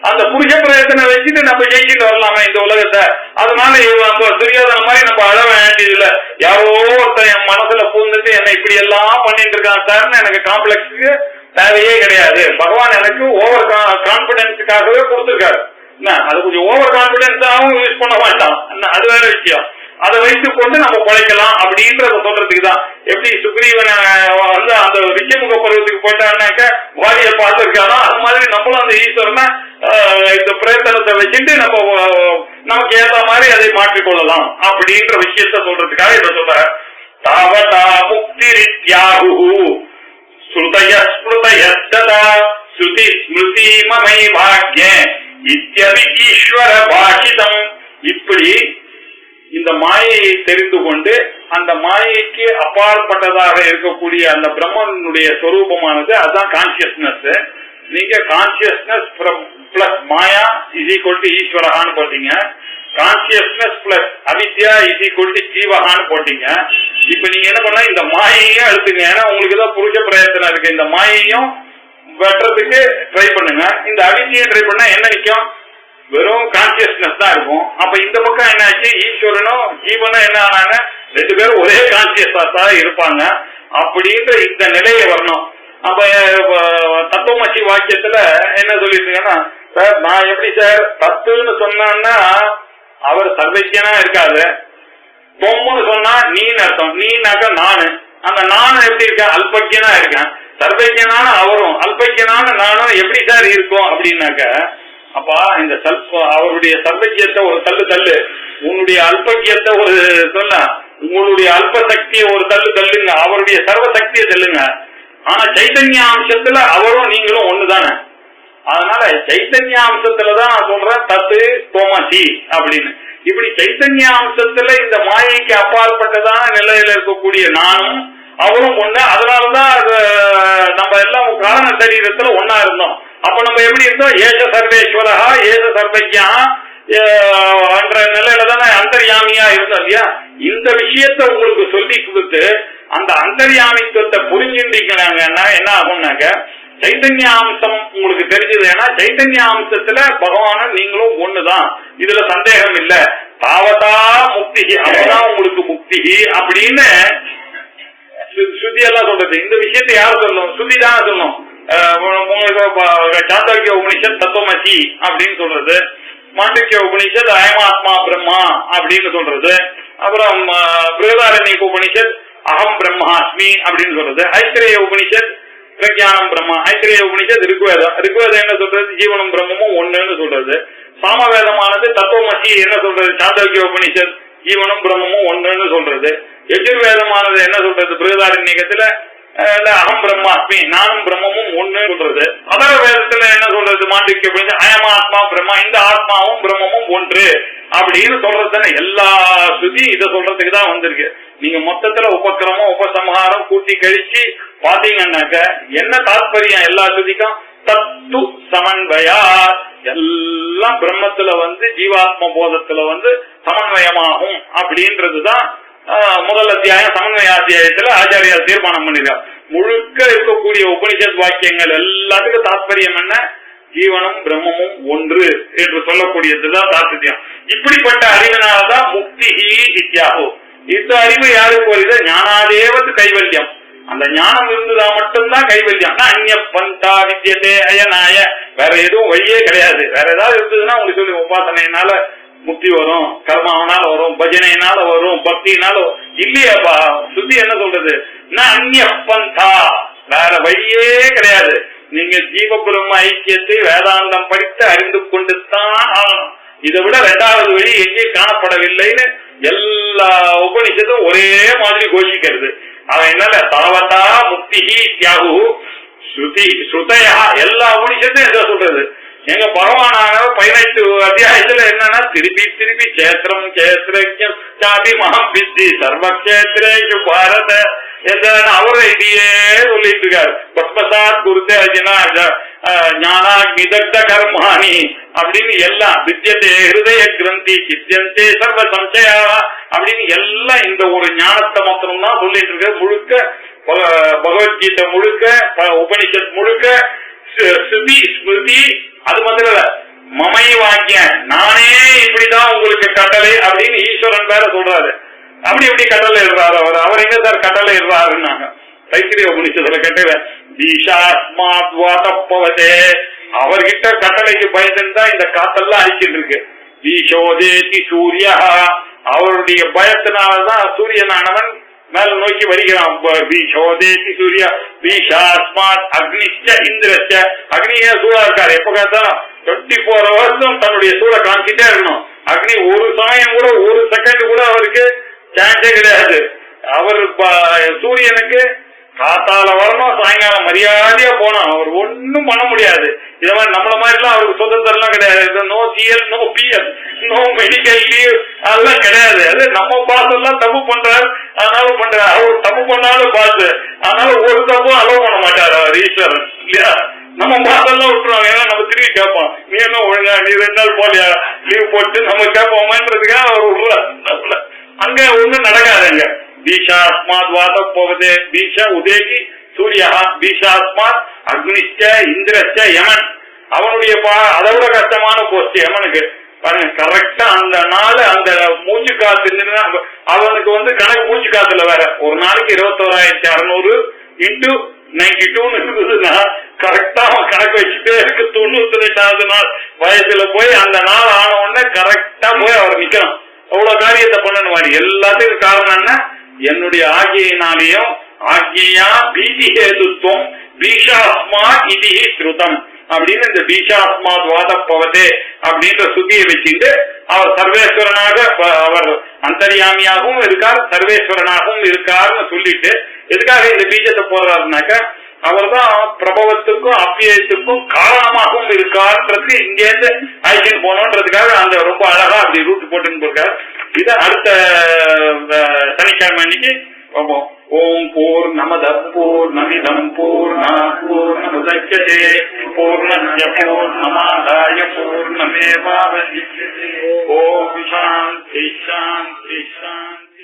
அந்த புருஷ பிரயத்தனை வச்சுட்டு நம்ம ஜெயிச்சுட்டு வரலாமா இந்த உலகத்தை. அதனால நம்ம தெரியாத மாதிரி நம்ம அழ வேண்டியது இல்லை. யாரோ ஒருத்தர் என் மனசுல பூந்துட்டு என்ன இப்படி எல்லாம் பண்ணிட்டு இருக்கான் சார்னு எனக்கு காம்ப்ளெக்ஸுக்கு தேவையே கிடையாது. பகவான் எனக்கு ஓவர் கான்பிடன்ஸுக்காகவே கொடுத்துருக்காரு. அது கொஞ்சம் ஓவர் கான்பிடன்ஸாகவும் யூஸ் பண்ண வேண்டாம், அது வேற விஷயம். அதை வைத்துக் கொண்டு நம்ம பழைக்கலாம் அப்படின்றத சொல்றதுக்கு தான். எப்படி சுக்ரீவனை அந்த ரிஷியமுக பருவத்துக்கு போயிட்டான்னாக்க வாலியை பார்த்திருக்காரோ, அது மாதிரி நம்மளும் அந்த ஈஸ்வரனை இந்த பிரயத்தனத்தை வச்சுட்டு நமக்கு ஏற்ற மாதிரி அதை மாற்றிக்கொள்ளலாம் அப்படின்ற விஷயத்த சொல்றதுக்காக இதை சொல்ற. தாவதா முக்தி ரித்யாகு ஸ்ருதய ஸ்மிருதய சதா ஸ்ருதி ஸ்மிருதி மமை பாக்ய இத்யபி ஈஸ்வர பாஷிதம். இப்படி இந்த மாயையை தெரிந்து கொண்டு அந்த மாயைக்கு அப்பாற்பட்டதாக இருக்கக்கூடிய அந்த பிரம்மனுடைய ஸ்வரூபமானது அதுதான் கான்சியஸ்னஸ். நீங்க கான்சியஸ்னஸ் பிளஸ் மாயா இஸ் ஈக்குவல் டு ஈஸ்வரஹான்னு போட்டீங்க. கான்சியஸ்னஸ் பிளஸ் அவித்யா இஸ் ஈக்குவல் டு ஜீவஹான்னு போட்டீங்க. இப்ப நீங்க என்ன பண்ண, இந்த மாயையும் எடுத்துங்க. ஏன்னா உங்களுக்கு தான் புருஷ பிரயத்தனம் இருக்கு. இந்த மாயையும் வெட்டுறதுக்கு ட்ரை பண்ணுங்க. இந்த அவித்யையும் ட்ரை பண்ணா என்ன நிற்கும், வெறும் கான்சியஸ்னஸ் தான் இருக்கும். அப்ப இந்த பக்கம் என்ன ஆச்சு, ஈஸ்வரனும் ஜீவனும் என்ன ஆனாங்க, ரெண்டு பேரும் ஒரே கான்சியஸா தான் இருப்பாங்க. அப்படின்ற இந்த நிலையை வரணும். அப்ப தத்துவமசி வாக்கியத்துல என்ன சொல்லிருக்கீங்கன்னா, சார் நான் எப்படி சார் தத்துன்னு சொன்னா அவர் சர்வஜனா இருக்காது, பொம்முன்னு சொன்னா நீன்னு அர்த்தம். நீனாக்க நானு, அந்த நானும் எப்படி இருக்கேன், அல்பக்கியனா இருக்கேன். சர்வஜனான அவரும் அல்பக்கியனான நானும் எப்படி சார் இருக்கும் அப்படின்னாக்க, அப்பா இந்த அவருடைய சர்வஜியத்தை ஒரு தள்ளு, உன்னுடைய அல்பக்கியத்தை ஒரு சொல்ல, உங்களுடைய அல்ப சக்தியை ஒரு தள்ளுங்க, அவருடைய சர்வ சக்தியை தள்ளுங்க. ஆனா சைத்தன்ய அம்சத்துல அவரும் நீங்களும் ஒண்ணுதானே. அதனால சைத்தன்ய அம்சத்துலதான் நான் சொல்றேன் தத்து தோமசி அப்படின்னு. இப்படி சைத்தன்ய அம்சத்துல இந்த மாயைக்கு அப்பாற்பட்டதான நிலையில இருக்கக்கூடிய நானும் அவரும் ஒண்ணு. அதனாலதான் நம்ம எல்லாம் காரண சரீரத்துல ஒன்னா இருந்தோம். அப்ப நம்ம எப்படி இருந்தோம், ஏச சர்வேஸ்வரஹா ஏச சர்வஜ்யா என்ற நிலையில தானே அந்தர்யாமியா இருந்தோம் இல்லையா. இந்த விஷயத்த உங்களுக்கு சொல்லி கொடுத்து அந்த அந்தர்யாமித்துவத்தை புரிஞ்சுட்டீங்கன்னா என்ன ஆகும்னாக்க, சைத்தன்ய அம்சம் உங்களுக்கு தெரிஞ்சது. ஏன்னா சைத்தன்ய அம்சத்துல பகவானும் நீங்களும் ஒண்ணுதான், இதுல சந்தேகம் இல்ல. தாவதா முக்தி, அவதான் உங்களுக்கு முக்தி அப்படின்னு ஸ்ருதி எல்லாம் சொல்றது. இந்த விஷயத்தை யார் சொல்லணும், ஸ்ருதி தான் சொல்லணும். சாந்தோக்கிய உபனிஷத் தத்துவமசி அப்படின்னு சொல்றது, மாண்டவிய உபனிஷத் அயமாத்மா பிரம்மா அப்படின்னு சொல்றது, அப்புறம் பிருகதாரண்யக உபனிஷத் அகம் பிரம்மாஸ்மி அப்படின்னு சொல்றது, ஐத்திரேய உபனிஷத் பிரஜானம் பிரம்மா, ஐத்திரேய உபனிஷத் ரிக்வேதம் என்ன சொல்றது, ஜீவனம் பிரம்மமும் ஒண்ணுன்னு சொல்றது. சாமவேதமானது தத்துவமசி என்ன சொல்றது, சாந்தோக்கிய உபனிஷத் ஜீவனும் பிரம்மமும் ஒண்ணுன்னு சொல்றது. எஜுர்வேதமானது என்ன சொல்றது, பிருகதாரண்யகத்துல அகம் பிரம்மாஸ்மி நானும் பிரம்மமும் ஒண்ணு சொல்றது. அதர வேதத்துல என்ன சொல்றது, மாண்டிக்க அயமாத்மா பிரம்மா, இந்த ஆத்மாவும் பிரம்மமும் ஒன்று அப்படின்னு சொல்றது. எல்லா ஸ்ருதி இதை சொல்றதுக்கு தான் வந்திருக்கு. நீங்க மொத்தத்துல உபக்கிரமம் உபசம்ஹாரம் கூட்டி கழிச்சு பாத்தீங்கன்னாக்க என்ன தாத்பரியம் எல்லா ஸ்ருதிக்கும், தத்து சமன்வயா, எல்லாம் பிரம்மத்துல ஜீவாத்ம போதத்துல சமன்வயமாகும் அப்படின்றதுதான் முதல் அத்தியாயம். சமன்வய அத்தியாயத்துல ஆச்சாரியார் தீர்மானம் பண்ணிருக்கார். முழுக்க இருக்கக்கூடிய உபனிஷத் வாக்கியங்கள் எல்லாத்துக்கும் தாத்பரியம் என்ன? ஜீவனும் பிரம்மமும் ஒன்று என்று சொல்லக்கூடியதுதான் தாத்பரியம். இப்படிப்பட்ட அறிவினால்தான் முக்தி இத்தியாகும். இந்த அறிவு யாருக்கு வருது? ஞானாதேவது கைவல்யம். அந்த ஞானம் இருந்ததா மட்டும்தான் கைவல்யம். அந்நிய பந்தா வித்யதே அயனாய, வேற எதுவும் வழியே கிடையாது. வேற ஏதாவது இருந்ததுன்னா உங்களுக்கு சொல்லி உபாசனையினால முக்தி வரும், கர்மாவனால வரும், பஜனையினால வரும், பக்தியினால இல்லையாப்பா. சுத்தி என்ன சொல்றது? அந்நிய பந்தா, வேற வழியே கிடையாது. நீங்க ஜீவ பிரம்ம ஐக்கியத்தை வேதாந்தம் படித்து அறிந்து கொண்டுதான் ஆகணும். இதை விட இரண்டாவது வழி எங்கேயும் காணப்படவில்லைன்னு எல்லா உபனிஷத்தும் ஒரே மாதிரி கோஷிக்கிறது. அவன் என்னல தாவதா முக்தி தியாகு ஸ்ருதி ஸ்ருதயா, எல்லா உபனிஷத்தும் என்ன சொல்றது? எங்க பகவானான 18 அத்தியாயத்துல என்னன்னா திருப்பி திருப்பி கேத்திரம் கேத்திரம் சாதி மகம் வித்தி சர்வக்ஷேத்ரேஷு பாரத அவரை இதையே சொல்லிட்டு இருக்காரு. பத்மசாத் குருத்தே அர்ஜுனா ஞானாக்னிதக்த கர்மாணி அப்படின்னு எல்லாம் வித்தியதே ஹிருதய கிரந்தி சித்தியந்தே சர்வ சம்சயா அப்படின்னு எல்லாம் இந்த ஒரு ஞானத்தை மாத்திரம் தான் சொல்லிட்டு இருக்க. முழுக்க பகவத்கீதை முழுக்க, உபனிஷத் முழுக்க ஸ்ருதி ஸ்மிருதி. அது மாத்திரம் இல்ல, மமை வாக்கிய நானே இப்படிதான் உங்களுக்கு கட்டளை அப்படின்னு ஈஸ்வரன் பேர சொல்றாரு. அப்படி எப்படி கட்டளை இடுறாரு அவர் எங்க சார் கட்டளை இடுறாருன்னாங்க. தைத்திரிய உபனிஷத்துல கட்டளை தீஷாத்மாத்வாதப்பவதே, அவர்கிட்ட கட்டளைக்கு பயந்துதான் இந்த காத்தெல்லாம் அழிக்கிட்டு இருக்கு. தீஷோதேதி சூரியா, அவருடைய பயத்தினாலதான் சூரியனானவன் மேல நோக்கி வருகிறான். பீஷோதேதி சூர்யா பீஷாஸ்மாத் அக்னிச்ச இந்திரச்ச, அக்னியே சூடா இருக்காரு. எப்ப பார்த்தாலும் 24 hours தன்னுடைய சூட காமிச்சிட்டே இருக்கணும். அக்னி ஒரு சமயம் கூட, ஒரு செகண்ட் கூட அவருக்கு சான்ஸே கிடையாது. அவர் சூரியனுக்கு காத்தால வரணும், சாயங்காலம் மரியாதையா போனோம். அவர் ஒன்னும் பண்ண முடியாது. இத மாதிரி நம்மள மாதிரி எல்லாம் அவருக்கு சுதந்திரம் எல்லாம் கிடையாது. No CL, no PL, no medical leave, அதெல்லாம் கிடையாது. அது நம்ம பாஸ் எல்லாம் தப்பு பண்றாரு, அதனால பண்றாரு. அவர் தப்பு பண்ணாலும் பாஸ், அதனால ஒரு தப்பும் அலோவ் பண்ண மாட்டாரு அவர் ஈஸ்வரன் இல்லையா. நம்ம பாஸ் எல்லாம் விட்டுருவாங்க. ஏன்னா நம்ம திரும்பி கேட்போம், நீ என்ன ஒழுங்கா, நீ 2 நாள் போலியா லீவ் போட்டு நம்ம கேட்போமன்றதுக்காக அவர் விடுறாரு. அங்க ஒண்ணும் நடக்காதுங்க. பீஷாஸ்மாத் வாத போவதே பீஷ உதேகி சூரியா பீஷாஸ்மாத் அக்னிச்ச இந்திரச்ச யமன். அவனுடைய அதை விட கஷ்டமான போஸ்ட் யமனுக்கு. கரெக்டா அந்த நாள் அந்த மூச்சு காத்து அவனுக்கு கணக்கு மூச்சு காத்துல வேற ஒரு நாளைக்கு 21,600 இன்டு 92 இருக்குதுன்னா கரெக்டா அவன் கணக்கு வச்சுட்டே இருக்கு. 92வது நாள் வயசுல போய் அந்த நாள் ஆன உடனே கரெக்டா போய் அவர் நிக்கணும். அவ்வளவு காரியத்தை பண்ணணும். மாதிரி எல்லாத்துக்கும் காரணம் என்ன? என்னுடைய ஆகியினாலேயும் ஆகியா பீதி ஹேதுத்துவம் பீஷாஸ்மா இது ஸ்ருதம் அப்படின்னு இந்த பீஷாஸ்மாத் வாதப்பவதே அப்படின்ற சுத்தியை வச்சுட்டு அவர் சர்வேஸ்வரனாக, அவர் அந்தர்யாமியாகவும் இருக்கார், சர்வேஸ்வரனாகவும் இருக்காருன்னு சொல்லிட்டு எதுக்காக இந்த பீஜத்தை போடுறாருனாக்க அவர் தான் பிரபவத்துக்கும் அப்பியத்துக்கும் காரணமாகவும் இருக்காருன்றது இங்கேருந்து ஐக்கியம் போனோன்றதுக்காக அந்த ரொம்ப அழகா அப்படி ரூட் போட்டுன்னு போயிருக்காரு. இதை அடுத்த சனிக்கிழமை அன்னைக்கு பார்ப்போம். ஓம் பூர்ணமத பூர்ணமிதம் பூர்ணாத் பூர்ணமுதச்யதே பூர்ணஸ்ய பூர்ணமாதாய பூர்ணமேவாவசிஷ்யதே. ஓம் சாந்தி சாந்தி சாந்தி.